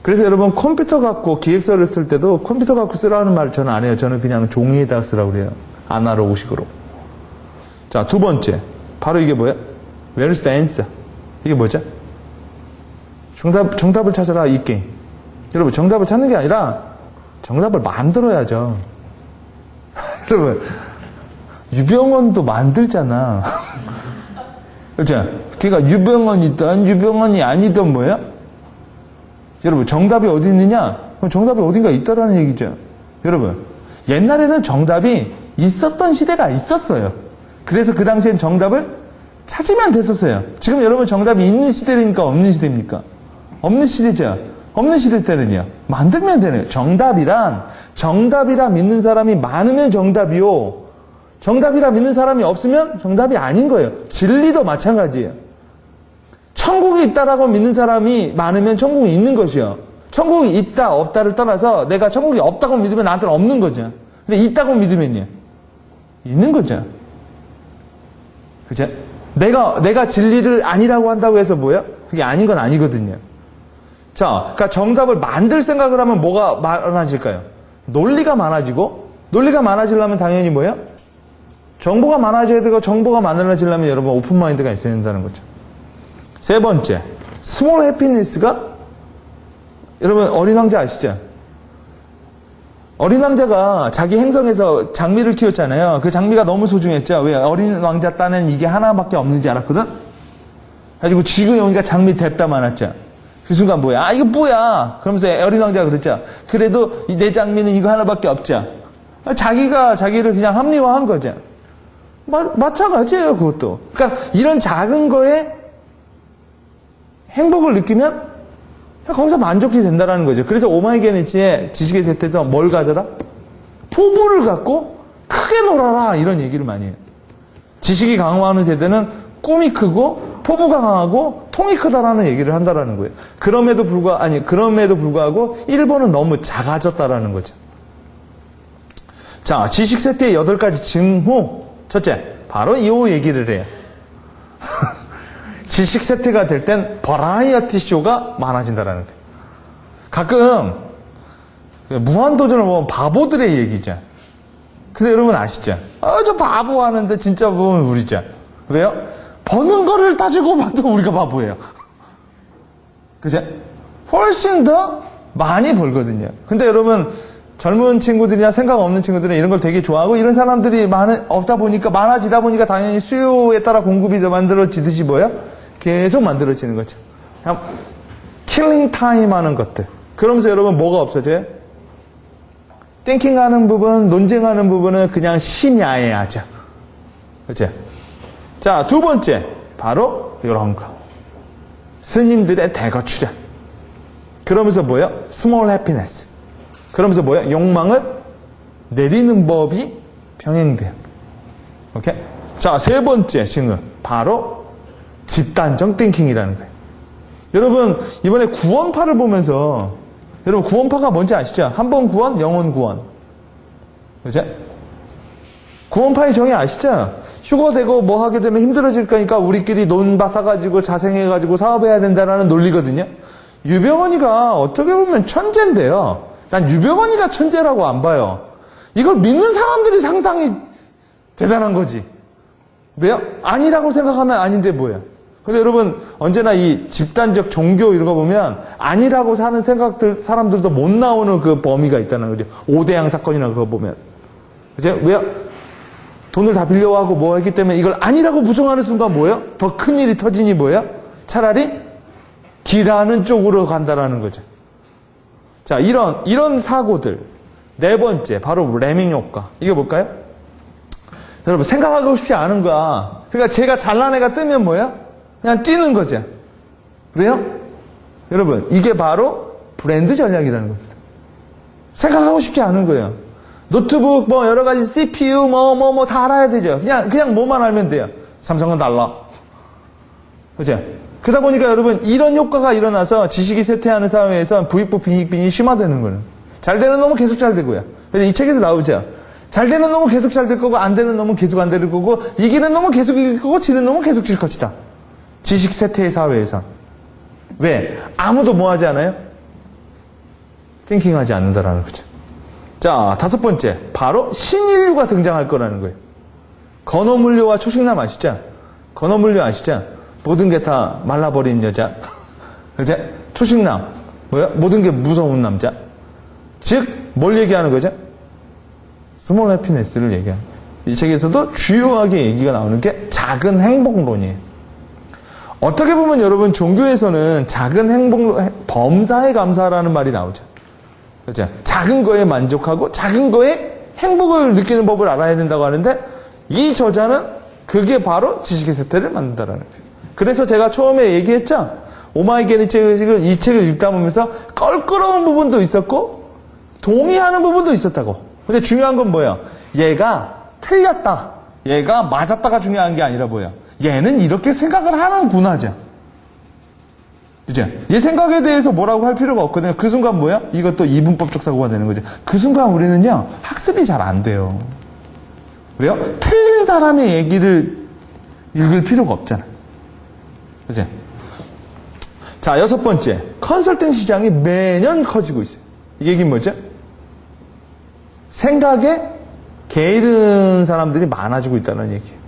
Speaker 3: 그래서 여러분 컴퓨터 갖고 기획서를 쓸 때도 컴퓨터 갖고 쓰라는 말 저는 안 해요. 저는 그냥 종이에다 쓰라고 그래요. 아날로그식으로. 자, 두 번째. 바로 이게 뭐예요? Where's the answer? 이게 뭐죠? 정답을 찾아라, 이 게임. 여러분, 정답을 찾는 게 아니라 정답을 만들어야죠. 여러분, 유병헌도 만들잖아. 그렇죠? 그러니까 유병헌이든 유병헌이 아니든 뭐예요? 여러분, 정답이 어디 있느냐? 그럼 정답이 어딘가 있다라는 얘기죠. 여러분, 옛날에는 정답이 있었던 시대가 있었어요. 그래서 그 당시엔 정답을 찾으면 됐었어요. 지금 여러분 정답이 있는 시대니까 없는 시대입니까? 없는 시대죠. 없는 시대 때는요. 만들면 되네요. 정답이라 믿는 사람이 많으면 정답이요. 정답이라 믿는 사람이 없으면 정답이 아닌 거예요. 진리도 마찬가지예요. 천국이 있다라고 믿는 사람이 많으면 천국이 있는 것이요. 천국이 있다 없다를 떠나서 내가 천국이 없다고 믿으면 나한테는 없는 거죠. 근데 있다고 믿으면요. 있는 거죠. 그죠? 내가 진리를 아니라고 한다고 해서 뭐야? 그게 아닌 건 아니거든요. 자, 그러니까 정답을 만들 생각을 하면 뭐가 많아질까요? 논리가 많아지고, 논리가 많아지려면 당연히 뭐예요? 정보가 많아져야 되고, 정보가 많아지려면 여러분 오픈마인드가 있어야 된다는 거죠. 세 번째, 스몰 해피니스가, 여러분 어린 왕자 아시죠? 어린 왕자가 자기 행성에서 장미를 키웠잖아요. 그 장미가 너무 소중했죠. 왜? 어린 왕자 딴에는 이게 하나밖에 없는지 알았거든? 가지고 지구에 오니까 장미 뎁다 많았죠. 그 순간 뭐야? 아, 이거 뭐야? 그러면서 어린 왕자가 그랬죠. 그래도 내 장미는 이거 하나밖에 없죠. 자기가 자기를 그냥 합리화한 거죠. 마찬가지예요, 그것도. 그러니까 이런 작은 거에 행복을 느끼면 거기서 만족이 된다는 거죠. 그래서 오마이갓네치의 지식의 쇠퇴에서 뭘 가져라? 포부를 갖고 크게 놀아라, 이런 얘기를 많이 해요. 지식이 강화하는 세대는 꿈이 크고 포부가 강하고 통이 크다라는 얘기를 한다라는 거예요. 그럼에도 불구하고 일본은 너무 작아졌다라는 거죠. 자, 지식 쇠퇴의 8가지 징후. 첫째, 바로 이 얘기를 해요. 지식 쇠퇴가 될 땐 버라이어티 쇼가 많아진다라는 거예요. 가끔 무한도전을 보면 바보들의 얘기죠. 근데 여러분 아시죠? 저 바보 하는데 진짜 보면 우리죠. 왜요? 버는 거를 따지고 봐도 우리가 바보예요. 그죠? 훨씬 더 많이 벌거든요. 근데 여러분, 젊은 친구들이나 생각 없는 친구들은 이런 걸 되게 좋아하고, 이런 사람들이 없다 보니까, 많아지다 보니까 당연히 수요에 따라 공급이 더 만들어지듯이 뭐예요? 계속 만들어지는 거죠. 킬링 타임 하는 것들. 그러면서 여러분 뭐가 없어져요? 띵킹하는 부분, 논쟁하는 부분은 그냥 심야해야죠. 그렇죠? 자, 두 번째, 바로 이런 거. 스님들의 대거 출현. 그러면서 뭐예요? 스몰 해피네스. 그러면서 뭐예요? 욕망을 내리는 법이 병행돼요. 오케이? 자, 세 번째 징후. 바로 집단적 띵킹이라는 거예요. 여러분, 이번에 구원파를 보면서, 여러분, 구원파가 뭔지 아시죠? 한 번 구원, 영원 구원. 그죠? 구원파의 정의 아시죠? 휴거 되고 뭐 하게 되면 힘들어질 거니까 우리끼리 논바 사가지고 자생해가지고 사업해야 된다는 논리거든요. 유병헌이가 어떻게 보면 천재인데요. 난 유병헌이가 천재라고 안 봐요. 이걸 믿는 사람들이 상당히 대단한 거지. 왜요? 아니라고 생각하면 아닌데 뭐야. 근데 여러분, 언제나 이 집단적 종교 이런 거 보면 아니라고 사는 사람들도 못 나오는 그 범위가 있다는 거죠. 오대양 사건이나 그거 보면. 그죠? 왜요? 돈을 다 빌려와고 뭐 했기 때문에 이걸 아니라고 부정하는 순간 뭐예요? 더 큰 일이 터지니 뭐예요? 차라리 기라는 쪽으로 간다라는 거죠. 자, 이런 사고들. 네 번째, 바로 레밍 효과. 이게 뭘까요? 여러분, 생각하고 싶지 않은 거야. 그러니까 제가 잘난 애가 뜨면 뭐예요? 그냥 뛰는 거죠. 왜요? 여러분, 이게 바로 브랜드 전략이라는 겁니다. 생각하고 싶지 않은 거예요. 노트북, 뭐, 여러 가지 CPU, 뭐, 다 알아야 되죠. 그냥 뭐만 알면 돼요. 삼성은 달라. 그죠? 그러다 보니까 여러분, 이런 효과가 일어나서 지식이 쇠퇴하는 사회에서 부익부 빈익빈이 심화되는 거예요. 잘 되는 놈은 계속 잘 되고요. 그래서 이 책에서 나오죠. 잘 되는 놈은 계속 잘 될 거고, 안 되는 놈은 계속 안 될 거고, 이기는 놈은 계속 이길 거고, 지는 놈은 계속 질 것이다. 지식 쇠퇴의 사회에서. 왜? 아무도 뭐 하지 않아요? 띵킹하지 않는다라는 거죠. 자, 다섯 번째. 바로 신인류가 등장할 거라는 거예요. 건어물류와 초식남 아시죠? 건어물류 아시죠? 모든 게 다 말라버린 여자. 그죠? 초식남. 뭐야? 모든 게 무서운 남자. 즉, 뭘 얘기하는 거죠? 스몰 해피네스를 얘기하는 거예요. 이 책에서도 주요하게 얘기가 나오는 게 작은 행복론이에요. 어떻게 보면 여러분, 종교에서는 작은 행복, 범사에 감사라는 말이 나오죠. 그죠? 작은 거에 만족하고 작은 거에 행복을 느끼는 법을 알아야 된다고 하는데, 이 저자는 그게 바로 지식의 쇠퇴를 만든다라는 거예요. 그래서 제가 처음에 얘기했죠? 오마이갓 이 책을 읽다 보면서 껄끄러운 부분도 있었고 동의하는 부분도 있었다고. 근데 중요한 건 뭐예요? 얘가 틀렸다, 얘가 맞았다가 중요한 게 아니라 뭐예요? 얘는 이렇게 생각을 하는구나죠. 이제 얘 생각에 대해서 뭐라고 할 필요가 없거든요. 그 순간 뭐야? 이것도 이분법적 사고가 되는 거죠. 그 순간 우리는요, 학습이 잘 안 돼요. 왜요? 틀린 사람의 얘기를 읽을 필요가 없잖아요. 그죠? 자, 여섯 번째. 컨설팅 시장이 매년 커지고 있어요. 이 얘기는 뭐죠? 생각에 게으른 사람들이 많아지고 있다는 얘기예요.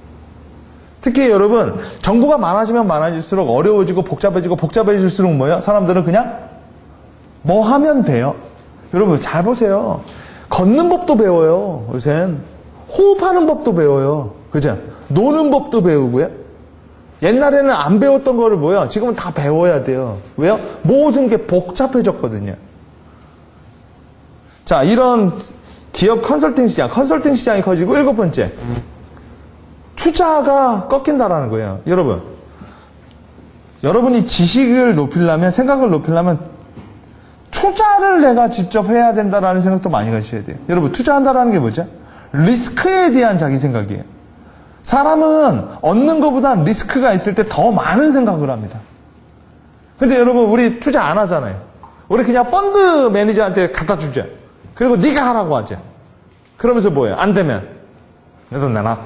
Speaker 3: 특히 여러분, 정보가 많아지면 많아질수록 어려워지고 복잡해질수록 뭐예요? 사람들은 그냥 뭐 하면 돼요. 여러분, 잘 보세요. 걷는 법도 배워요, 요새는. 호흡하는 법도 배워요. 그죠? 노는 법도 배우고요. 옛날에는 안 배웠던 거를 뭐예요? 지금은 다 배워야 돼요. 왜요? 모든 게 복잡해졌거든요. 자, 이런 기업 컨설팅 시장이 커지고, 일곱 번째. 투자가 꺾인다라는 거예요. 여러분이 지식을 높이려면, 생각을 높이려면 투자를 내가 직접 해야 된다라는 생각도 많이 가셔야 돼요. 여러분, 투자한다라는 게 뭐죠? 리스크에 대한 자기 생각이에요. 사람은 얻는 것보다 리스크가 있을 때 더 많은 생각을 합니다. 근데 여러분, 우리 투자 안 하잖아요. 우리 그냥 펀드 매니저한테 갖다 주죠. 그리고 네가 하라고 하죠. 그러면서 뭐예요? 안 되면 내 돈 내놔.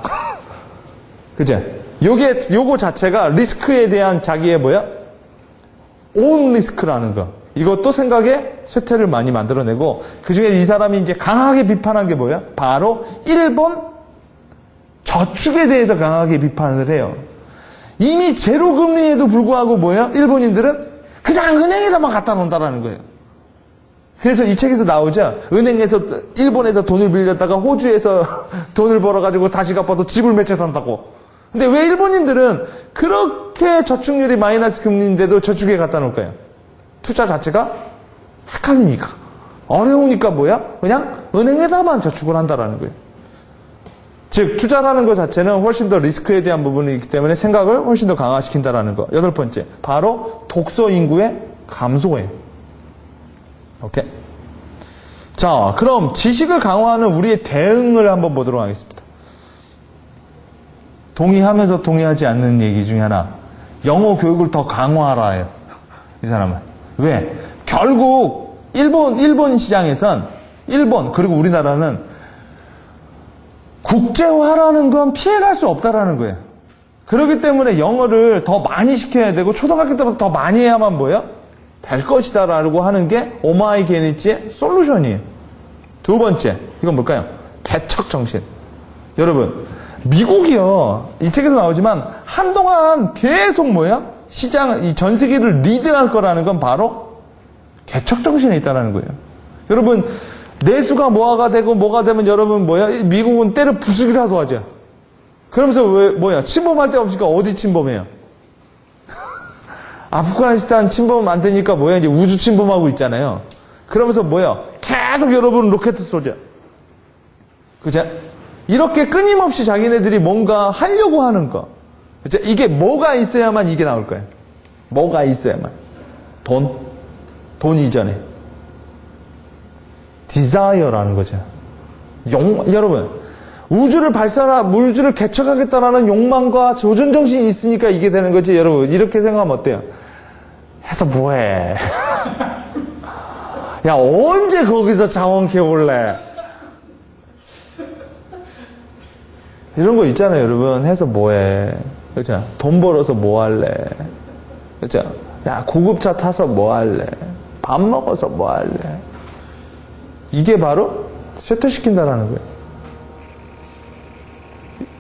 Speaker 3: 그죠? 요거 자체가 리스크에 대한 자기의 뭐야? 온 리스크라는 거. 이것도 생각에 쇠퇴를 많이 만들어내고, 그 중에 이 사람이 이제 강하게 비판한 게 뭐야? 바로 일본 저축에 대해서 강하게 비판을 해요. 이미 제로 금리에도 불구하고 뭐야? 일본인들은 그냥 은행에다만 갖다 놓는다라는 거예요. 그래서 이 책에서 나오죠. 일본에서 돈을 빌렸다가 호주에서 돈을 벌어가지고 다시 갚아도 집을 몇 채 산다고. 근데 왜 일본인들은 그렇게 저축률이 마이너스 금리인데도 저축에 갖다 놓을까요? 투자 자체가 헷갈리니까. 어려우니까 뭐야? 그냥 은행에다만 저축을 한다라는 거예요. 즉, 투자라는 것 자체는 훨씬 더 리스크에 대한 부분이 있기 때문에 생각을 훨씬 더 강화시킨다라는 거. 여덟 번째. 바로 독서 인구의 감소예요. 오케이. 자, 그럼 지식을 강화하는 우리의 대응을 한번 보도록 하겠습니다. 동의하면서 동의하지 않는 얘기 중에 하나. 영어 교육을 더 강화하라 해요. 이 사람은. 왜? 결국 일본 시장에선 일본 그리고 우리나라는 국제화라는 건 피해갈 수 없다라는 거예요. 그렇기 때문에 영어를 더 많이 시켜야 되고 초등학교 때부터 더 많이 해야만 뭐예요? 될 것이다라고 하는 게 오마이게니치의 솔루션이에요. 두 번째, 이건 뭘까요? 개척 정신. 여러분, 미국이요. 이 책에서 나오지만 한동안 계속 뭐야? 시장, 이 전 세계를 리드할 거라는 건 바로 개척 정신에 있다라는 거예요. 여러분, 내수가 뭐가 되고 뭐가 되면 여러분 뭐야? 미국은 때려 부수기라도 하죠. 그러면서 왜 뭐야? 침범할 데 없으니까 어디 침범해요? 아프가니스탄 침범 안 되니까 뭐야? 이제 우주 침범하고 있잖아요. 그러면서 뭐야? 계속 여러분 로켓 쏘죠. 그죠? 이렇게 끊임없이 자기네들이 뭔가 하려고 하는 거. 그죠? 이게 뭐가 있어야만 이게 나올 거예요. 뭐가 있어야만. 돈 이전에. 디자이어라는 거죠. 여러분, 우주를 개척하겠다라는 욕망과 조준정신이 있으니까 이게 되는 거지. 여러분, 이렇게 생각하면 어때요? 해서 뭐해? 야, 언제 거기서 자원 캐올래? 이런 거 있잖아요, 여러분. 해서 뭐해? 그죠? 돈 벌어서 뭐 할래? 그죠? 야, 고급차 타서 뭐 할래? 밥 먹어서 뭐 할래? 이게 바로 쇠퇴시킨다라는 거예요.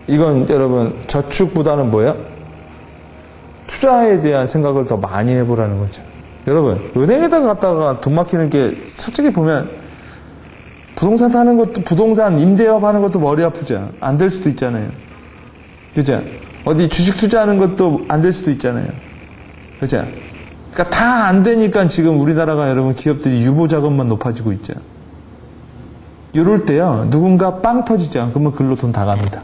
Speaker 3: 이건 여러분 저축보다는 뭐예요? 투자에 대한 생각을 더 많이 해보라는 거죠. 여러분, 은행에다 갔다가 돈 맡기는 게 솔직히 보면 부동산 타는 것도, 부동산 임대업 하는 것도 머리 아프죠. 안 될 수도 있잖아요. 그죠? 어디 주식 투자하는 것도 안 될 수도 있잖아요. 그죠? 그러니까 다 안 되니까 지금 우리나라가 여러분 기업들이 유보 자금만 높아지고 있죠. 이럴 때요, 누군가 빵 터지죠. 그러면 글로 돈 다 갑니다.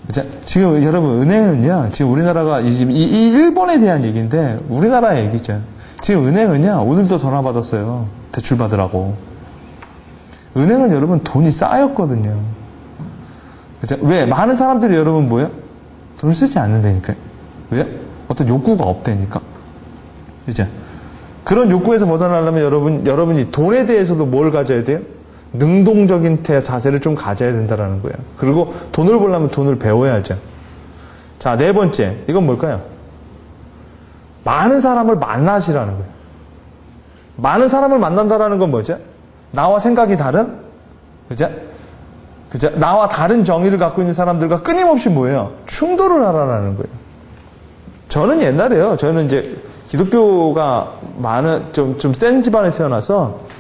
Speaker 3: 그죠? 지금 여러분, 은행은요, 지금 우리나라가 이 일본에 대한 얘기인데, 우리나라의 얘기죠. 지금 은행은요, 오늘도 전화 받았어요. 대출 받으라고. 은행은 여러분 돈이 쌓였거든요. 그죠? 왜? 많은 사람들이 여러분 뭐예요? 돈을 쓰지 않는다니까요. 왜? 어떤 욕구가 없다니까. 그죠? 그런 욕구에서 벗어나려면 여러분이 돈에 대해서도 뭘 가져야 돼요? 능동적인 자세를 좀 가져야 된다는 거예요. 그리고 돈을 벌려면 돈을 배워야죠. 자, 네 번째. 이건 뭘까요? 많은 사람을 만나시라는 거예요. 많은 사람을 만난다라는 건 뭐죠? 나와 생각이 다른? 그죠? 그죠? 나와 다른 정의를 갖고 있는 사람들과 끊임없이 뭐예요? 충돌을 하라는 거예요. 저는 옛날에요. 저는 이제 기독교가 좀 센 집안에 태어나서,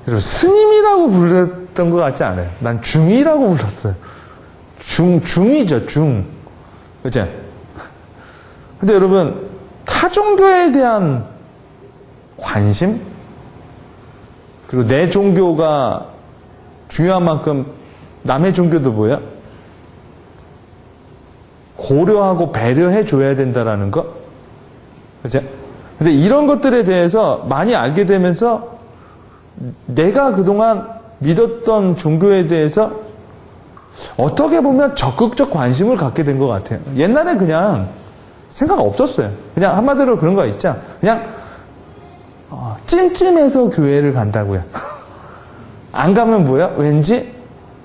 Speaker 3: 스님이라고 불렀던 것 같지 않아요. 난 중이라고 불렀어요. 중이죠, 중. 그죠? 근데 여러분, 타종교에 대한 관심? 그리고 내 종교가 중요한 만큼 남의 종교도 뭐야? 고려하고 배려해 줘야 된다라는 거? 그죠? 근데 이런 것들에 대해서 많이 알게 되면서 내가 그동안 믿었던 종교에 대해서 어떻게 보면 적극적 관심을 갖게 된 것 같아요. 옛날에 그냥 생각 없었어요. 그냥 한마디로 그런 거 있죠. 그냥 찜찜해서 교회를 간다고요. 안 가면 뭐야? 왠지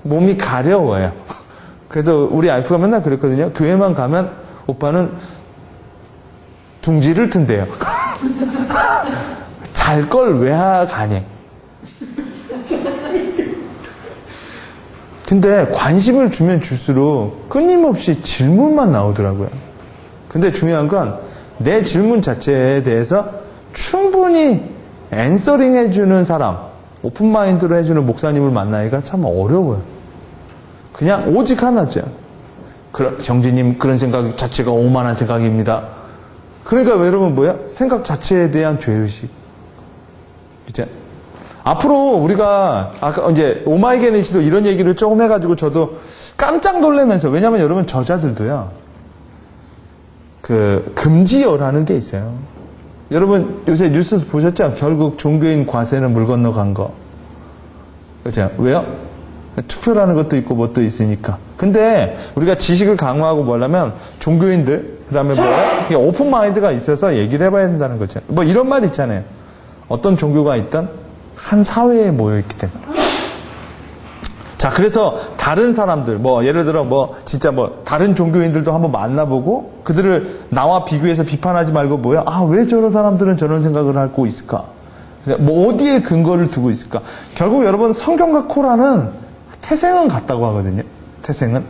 Speaker 3: 몸이 가려워요. 그래서 우리 와이프가 맨날 그랬거든요. 교회만 가면 오빠는 둥지를 튼대요. 잘 걸 왜 가니? 근데 관심을 주면 줄수록 끊임없이 질문만 나오더라고요. 근데 중요한 건 내 질문 자체에 대해서 충분히 앤서링 해주는 사람, 오픈마인드로 해주는 목사님을 만나기가 참 어려워요. 그냥 오직 하나죠. 정진님 그런 생각 자체가 오만한 생각입니다. 그러니까 여러분 뭐야? 생각 자체에 대한 죄의식. 이제 앞으로 우리가 아까 이제 오마이게니치도 이런 얘기를 조금 해가지고 저도 깜짝 놀라면서, 왜냐하면 여러분 저자들도요, 그 금지어라는 게 있어요. 여러분 요새 뉴스 보셨죠? 결국 종교인 과세는 물 건너간 거. 그렇죠? 왜요? 투표라는 것도 있고 뭣도 있으니까. 근데 우리가 지식을 강화하고 뭐냐면 종교인들 그다음에 뭐야? 오픈 마인드가 있어서 얘기를 해봐야 된다는 거죠. 뭐 이런 말 있잖아요. 어떤 종교가 있든 한 사회에 모여 있기 때문에. 자, 그래서 다른 사람들, 뭐 예를 들어 뭐 진짜 뭐 다른 종교인들도 한번 만나보고 그들을 나와 비교해서 비판하지 말고 뭐야? 아, 왜 저런 사람들은 저런 생각을 하고 있을까? 뭐 어디에 근거를 두고 있을까? 결국 여러분 성경과 코란은 태생은 같다고 하거든요. 태생은.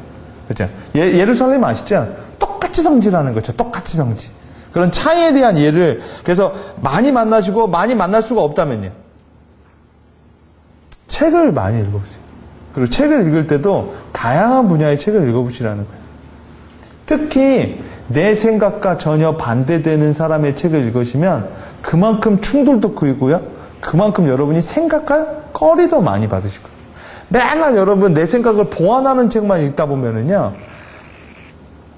Speaker 3: 그죠? 예루살렘 아시죠? 똑같이 성질하는 거죠. 똑같이 성질. 그런 차이에 대한 예를, 그래서 많이 만나시고 많이 만날 수가 없다면요. 책을 많이 읽어보세요. 그리고 책을 읽을 때도 다양한 분야의 책을 읽어보시라는 거예요. 특히 내 생각과 전혀 반대되는 사람의 책을 읽으시면 그만큼 충돌도 크고요. 그만큼 여러분이 생각할 거리도 많이 받으실 거예요. 맨날 여러분 내 생각을 보완하는 책만 읽다 보면은요.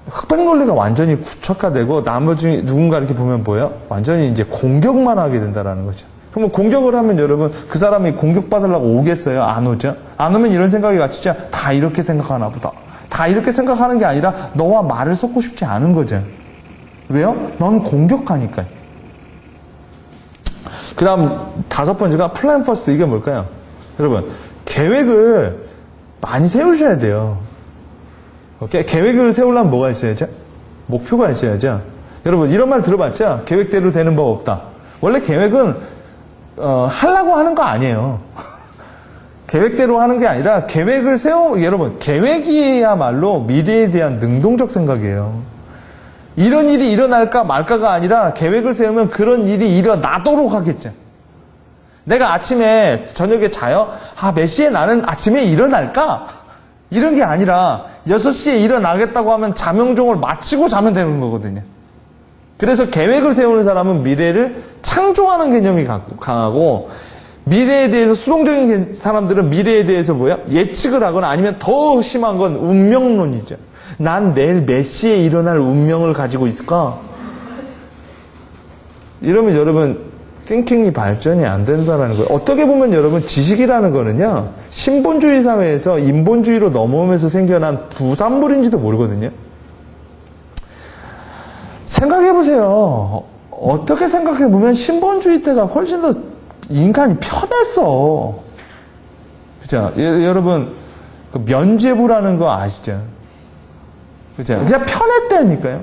Speaker 3: 흑백 논리가 완전히 구축화되고 나머지 누군가 이렇게 보면 뭐예요? 완전히 이제 공격만 하게 된다라는 거죠. 그러면 공격을 하면 여러분 그 사람이 공격받으려고 오겠어요? 안 오죠? 안 오면 이런 생각이 같이죠? 다 이렇게 생각하나 보다. 다 이렇게 생각하는 게 아니라 너와 말을 섞고 싶지 않은 거죠. 왜요? 넌 공격하니까요. 그 다음 5번째가 플랜 퍼스트. 이게 뭘까요? 여러분 계획을 많이 세우셔야 돼요. 오케이? 계획을 세우려면 뭐가 있어야죠? 목표가 있어야죠. 여러분 이런 말 들어봤죠? 계획대로 되는 법 없다. 원래 계획은 하려고 하는 거 아니에요. 계획대로 하는 게 아니라 계획을 여러분 계획이야말로 미래에 대한 능동적 생각이에요. 이런 일이 일어날까 말까가 아니라 계획을 세우면 그런 일이 일어나도록 하겠죠. 내가 아침에 저녁에 자요? 아, 몇 시에 나는 아침에 일어날까? 이런 게 아니라 6시에 일어나겠다고 하면 자명종을 마치고 자면 되는 거거든요. 그래서 계획을 세우는 사람은 미래를 창조하는 개념이 강하고 미래에 대해서 수동적인 사람들은 미래에 대해서 뭐야? 예측을 하거나 아니면 더 심한 건 운명론이죠. 난 내일 몇 시에 일어날 운명을 가지고 있을까? 이러면 여러분 띵킹이 발전이 안 된다는 거예요. 어떻게 보면 여러분 지식이라는 거는요. 신본주의 사회에서 인본주의로 넘어오면서 생겨난 부산물인지도 모르거든요. 생각해보세요. 어떻게 생각해보면 신본주의 때가 훨씬 더 인간이 편했어. 그죠? 여러분 그 면죄부라는 거 아시죠? 그죠? 그냥 편했다니까요.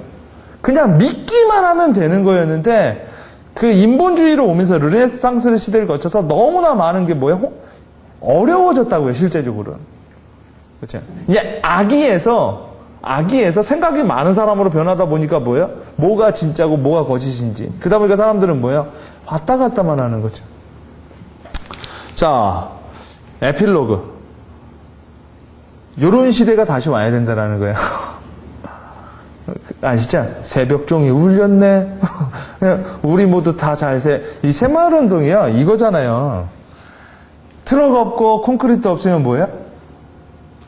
Speaker 3: 그냥 믿기만 하면 되는 거였는데 그 인본주의로 오면서 르네상스 시대를 거쳐서 너무나 많은 게 뭐예요? 어려워졌다고요, 실제적으로는. 그렇죠? 이제 악의에서 생각이 많은 사람으로 변하다 보니까 뭐예요? 뭐가 진짜고 뭐가 거짓인지. 그러다 보니까 사람들은 뭐예요? 왔다 갔다만 하는 거죠. 자, 에필로그. 요런 시대가 다시 와야 된다는 거예요. 아시죠? 새벽종이 울렸네. 우리 모두 다 이 새마을운동이요. 이거잖아요. 트럭 없고 콘크리트 없으면 뭐야?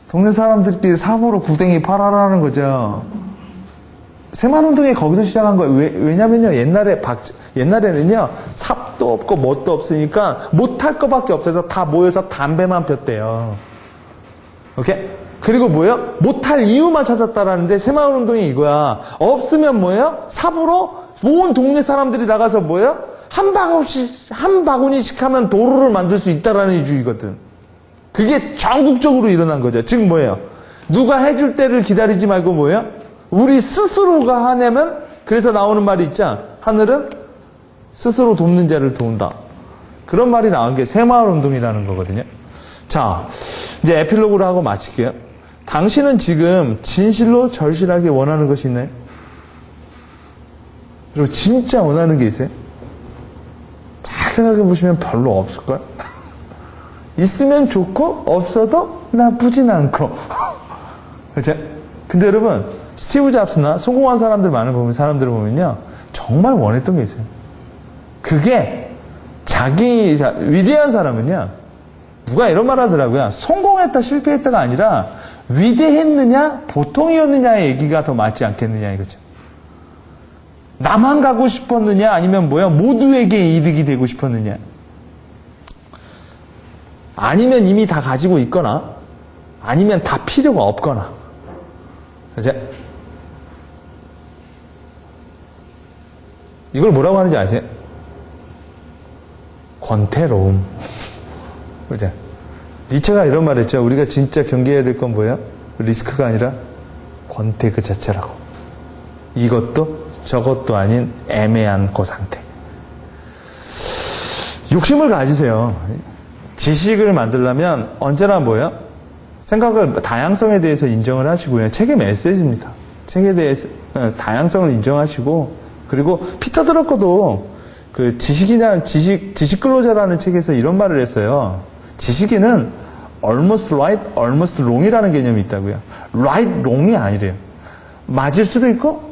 Speaker 3: 동네 사람들끼리 삽으로 구덩이 팔아라는 거죠. 새마을운동이 거기서 시작한 거예요. 왜냐면요. 옛날에는요. 삽도 없고 뭣도 없으니까 못할 거밖에 없어서 다 모여서 담배만 폈대요. 오케이? 그리고 뭐예요? 못할 이유만 찾았다라는데 새마을운동이 이거야. 없으면 뭐예요? 삽으로 온 동네 사람들이 나가서 뭐예요? 한 바구니씩 하면 도로를 만들 수 있다라는 이주의거든. 그게 전국적으로 일어난 거죠. 즉 뭐예요? 누가 해줄 때를 기다리지 말고 뭐예요? 우리 스스로가 하냐면 그래서 나오는 말이 있죠. 하늘은 스스로 돕는 자를 도운다. 그런 말이 나온 게 새마을운동이라는 거거든요. 자, 이제 에필로그를 하고 마칠게요. 당신은 지금 진실로 절실하게 원하는 것이 있나요? 그리고 진짜 원하는 게 있어요? 잘 생각해 보시면 별로 없을걸? 있으면 좋고 없어도 나쁘진 않고. 그렇죠? 근데 여러분 스티브 잡스나 성공한 사람들을 보면요 정말 원했던 게 있어요. 그게 위대한 사람은요 누가 이런 말 하더라고요. 성공했다 실패했다가 아니라 위대했느냐 보통이었느냐의 얘기가 더 맞지 않겠느냐 이거죠. 나만 가고 싶었느냐? 아니면 뭐야? 모두에게 이득이 되고 싶었느냐? 아니면 이미 다 가지고 있거나, 아니면 다 필요가 없거나. 이제 이걸 뭐라고 하는지 아세요? 권태로움. 그죠? 니체가 이런 말 했죠. 우리가 진짜 경계해야 될 건 뭐예요? 리스크가 아니라 권태 그 자체라고. 이것도 저것도 아닌 애매한 그 상태. 욕심을 가지세요. 지식을 만들려면 언제나 뭐예요? 생각을, 다양성에 대해서 인정을 하시고요. 책의 메시지입니다. 책에 대해서 다양성을 인정하시고, 그리고 피터 드러커도 그 지식 근로자라는 책에서 이런 말을 했어요. 지식인은 almost right, almost wrong이라는 개념이 있다고요. right, wrong이 아니래요. 맞을 수도 있고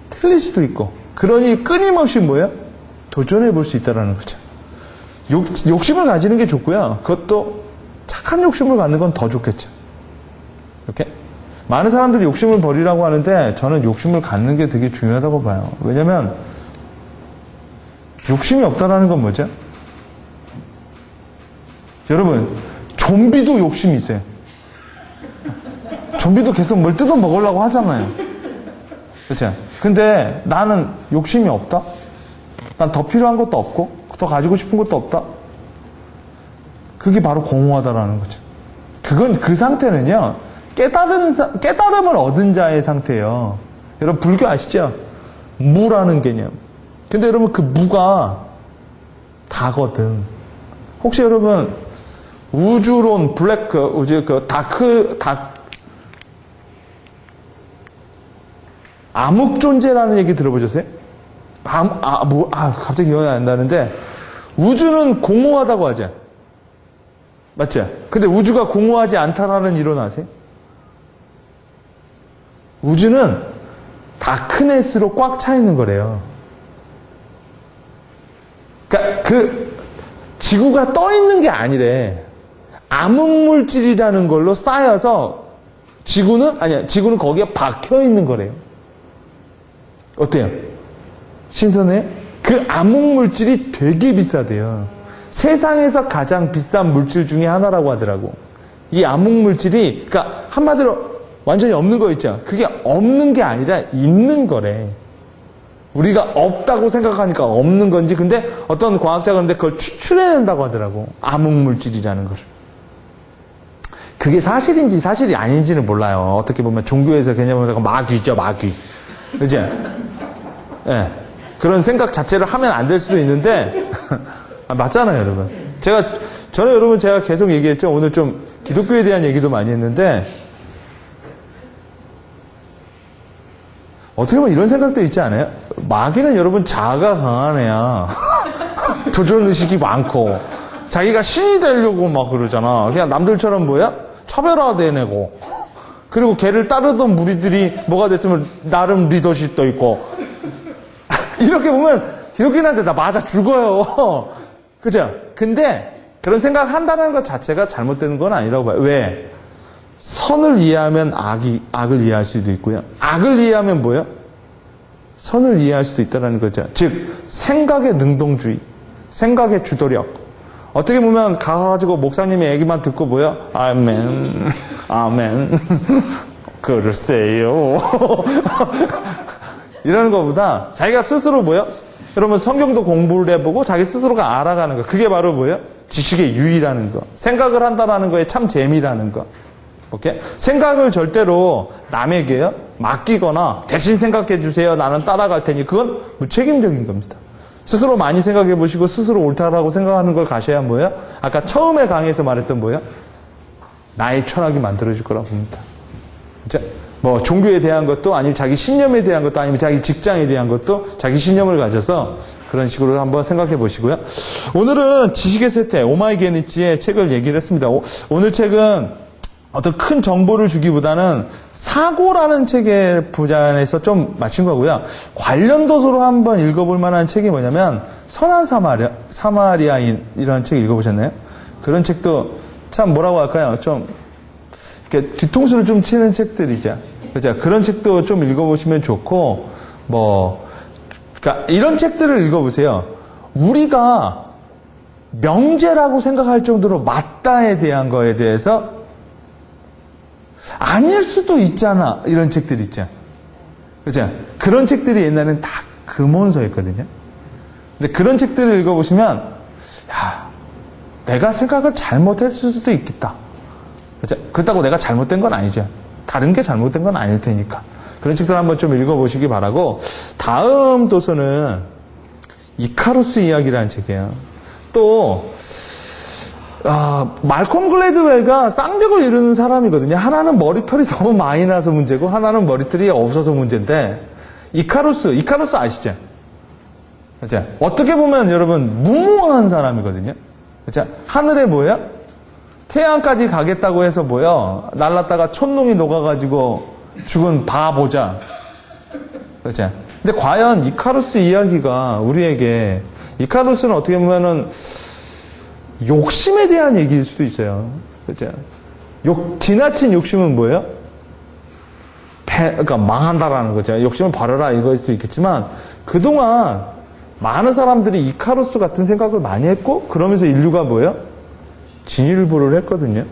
Speaker 3: 틀릴 수도 있고. 그러니 끊임없이 뭐예요? 도전해 볼 수 있다는 거죠. 욕심을 가지는 게 좋고요. 그것도 착한 욕심을 갖는 건 더 좋겠죠. 이렇게 많은 사람들이 욕심을 버리라고 하는데 저는 욕심을 갖는 게 되게 중요하다고 봐요. 왜냐면 욕심이 없다라는 건 뭐죠? 여러분, 좀비도 욕심이 있어요. 좀비도 계속 뭘 뜯어 먹으려고 하잖아요. 그렇죠? 근데 나는 욕심이 없다? 난 더 필요한 것도 없고 더 가지고 싶은 것도 없다? 그게 바로 공허하다라는 거죠. 그 상태는요, 깨달음을 얻은 자의 상태예요. 여러분, 불교 아시죠? 무라는 개념. 근데 여러분, 그 무가 다거든. 혹시 여러분, 우주론, 암흑 존재라는 얘기 들어보셨어요? 갑자기 기억이 안 나는데, 우주는 공허하다고 하죠. 맞죠? 근데 우주가 공허하지 않다라는 이론 아세요? 우주는 다크네스로 꽉 차 있는 거래요. 그러니까 지구가 떠 있는 게 아니래. 암흑물질이라는 걸로 쌓여서 지구는 거기에 박혀 있는 거래요. 어때요? 신선해? 그 암흑물질이 되게 비싸대요. 세상에서 가장 비싼 물질 중에 하나라고 하더라고. 이 암흑물질이, 그러니까 한마디로 완전히 없는 거 있죠. 그게 없는 게 아니라 있는 거래. 우리가 없다고 생각하니까 없는 건지, 근데 어떤 과학자가 그런데 그걸 추출해낸다고 하더라고. 암흑물질이라는 걸. 그게 사실인지 사실이 아닌지는 몰라요. 어떻게 보면 종교에서 개념을 마귀죠, 마귀. 그죠? 예. 네. 그런 생각 자체를 하면 안 될 수도 있는데, 맞잖아요, 여러분. 저는 여러분 제가 계속 얘기했죠. 오늘 좀 기독교에 대한 얘기도 많이 했는데, 어떻게 보면 이런 생각도 있지 않아요? 마귀는 여러분 자아가 강한 애야. 도전의식이 많고, 자기가 신이 되려고 막 그러잖아. 그냥 남들처럼 뭐야? 차별화되내고, 그리고 걔를 따르던 무리들이 뭐가 됐으면 나름 리더십도 있고, 이렇게 보면 기독교인한테 다 맞아 죽어요. 그죠? 근데 그런 생각 한다는 것 자체가 잘못되는 건 아니라고 봐요. 왜? 선을 이해하면 악을 이해할 수도 있고요. 악을 이해하면 뭐예요? 선을 이해할 수도 있다는 거죠. 즉, 생각의 능동주의, 생각의 주도력. 어떻게 보면 가가지고 목사님의 얘기만 듣고 뭐예요? 아멘, 아멘, 글쎄요. 이러는 것보다 자기가 스스로 뭐예요? 여러분 성경도 공부를 해보고 자기 스스로가 알아가는 거. 그게 바로 뭐예요? 지식의 유의라는 거. 생각을 한다라는 거에 참 재미라는 거. 오케이? 생각을 절대로 남에게요 맡기거나 대신 생각해 주세요. 나는 따라갈 테니 그건 무책임적인 겁니다. 스스로 많이 생각해 보시고 스스로 옳다라고 생각하는 걸 가셔야 뭐예요? 아까 처음에 강의에서 말했던 뭐예요? 나의 철학이 만들어질 거라고 봅니다. 그죠? 뭐 종교에 대한 것도 아니면 자기 신념에 대한 것도 아니면 자기 직장에 대한 것도 자기 신념을 가져서 그런 식으로 한번 생각해 보시고요. 오늘은 지식의 쇠퇴 오마이게니치의 책을 얘기를 했습니다. 오늘 책은 어떤 큰 정보를 주기보다는 사고라는 책의 분야에서 좀 맞춘 거고요. 관련 도서로 한번 읽어볼 만한 책이 뭐냐면 선한 사마리아인 이런 책 읽어보셨나요? 그런 책도 참 뭐라고 할까요? 좀 이렇게 뒤통수를 좀 치는 책들이죠. 그죠? 그런 책도 좀 읽어보시면 좋고, 그러니까 이런 책들을 읽어보세요. 우리가 명제라고 생각할 정도로 맞다에 대한 거에 대해서 아닐 수도 있잖아. 이런 책들 있죠. 그죠? 그런 책들이 옛날에는 다 금원서였거든요. 근데 그런 책들을 읽어보시면, 야, 내가 생각을 잘못했을 수도 있겠다. 그죠? 그렇다고 내가 잘못된 건 아니죠. 다른 게 잘못된 건 아닐 테니까. 그런 책들 한번 좀 읽어보시기 바라고, 다음 도서는 이카루스 이야기라는 책이에요. 또, 말콤 글래드웰가 쌍벽을 이루는 사람이거든요. 하나는 머리털이 너무 많이 나서 문제고, 하나는 머리털이 없어서 문제인데, 이카루스 아시죠? 그죠? 어떻게 보면 여러분, 무모한 사람이거든요. 그죠? 하늘에 뭐예요? 태양까지 가겠다고 해서 뭐예요? 날랐다가 촛농이 녹아가지고 죽은 바보자. 그죠? 근데 과연 이카루스 이야기가 우리에게, 이카루스는 어떻게 보면은 욕심에 대한 얘기일 수도 있어요. 그죠? 지나친 욕심은 뭐예요? 그러니까 망한다라는 거죠. 욕심을 버려라 이거일 수 있겠지만, 그동안 많은 사람들이 이카루스 같은 생각을 많이 했고, 그러면서 인류가 뭐예요? 진일보를 했거든요.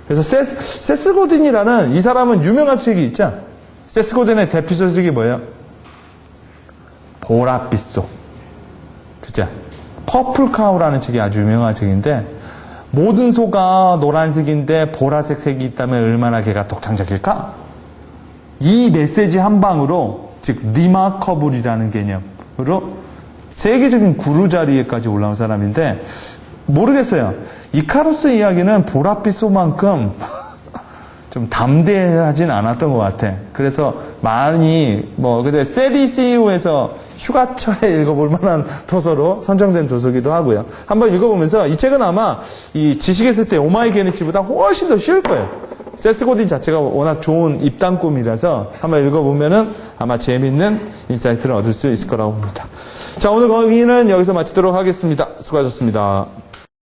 Speaker 3: 그래서 세스 고딘이라는 이 사람은 유명한 책이 있죠. 세스 고딘의 대표적이 뭐예요? 보랏빛 소. 그죠? 퍼플 카우라는 책이 아주 유명한 책인데, 모든 소가 노란색인데 보라색 색이 있다면 얼마나 걔가 독창적일까? 이 메시지 한 방으로, 즉 리마커블이라는 개념으로 세계적인 구루 자리에까지 올라온 사람인데, 모르겠어요. 이카루스 이야기는 보랏빛 소만큼 좀 담대하진 않았던 것 같아. 그래서 많이 근데 세리 CEO에서 휴가철에 읽어볼 만한 도서로 선정된 도서기도 하고요. 한번 읽어보면서 이 책은 아마 이 지식의 세대 오마이 게니치보다 훨씬 더 쉬울 거예요. 세스 고딘 자체가 워낙 좋은 입단꿈이라서 한번 읽어보면은 아마 재밌는 인사이트를 얻을 수 있을 거라고 봅니다. 자, 오늘 강의는 여기서 마치도록 하겠습니다. 수고하셨습니다.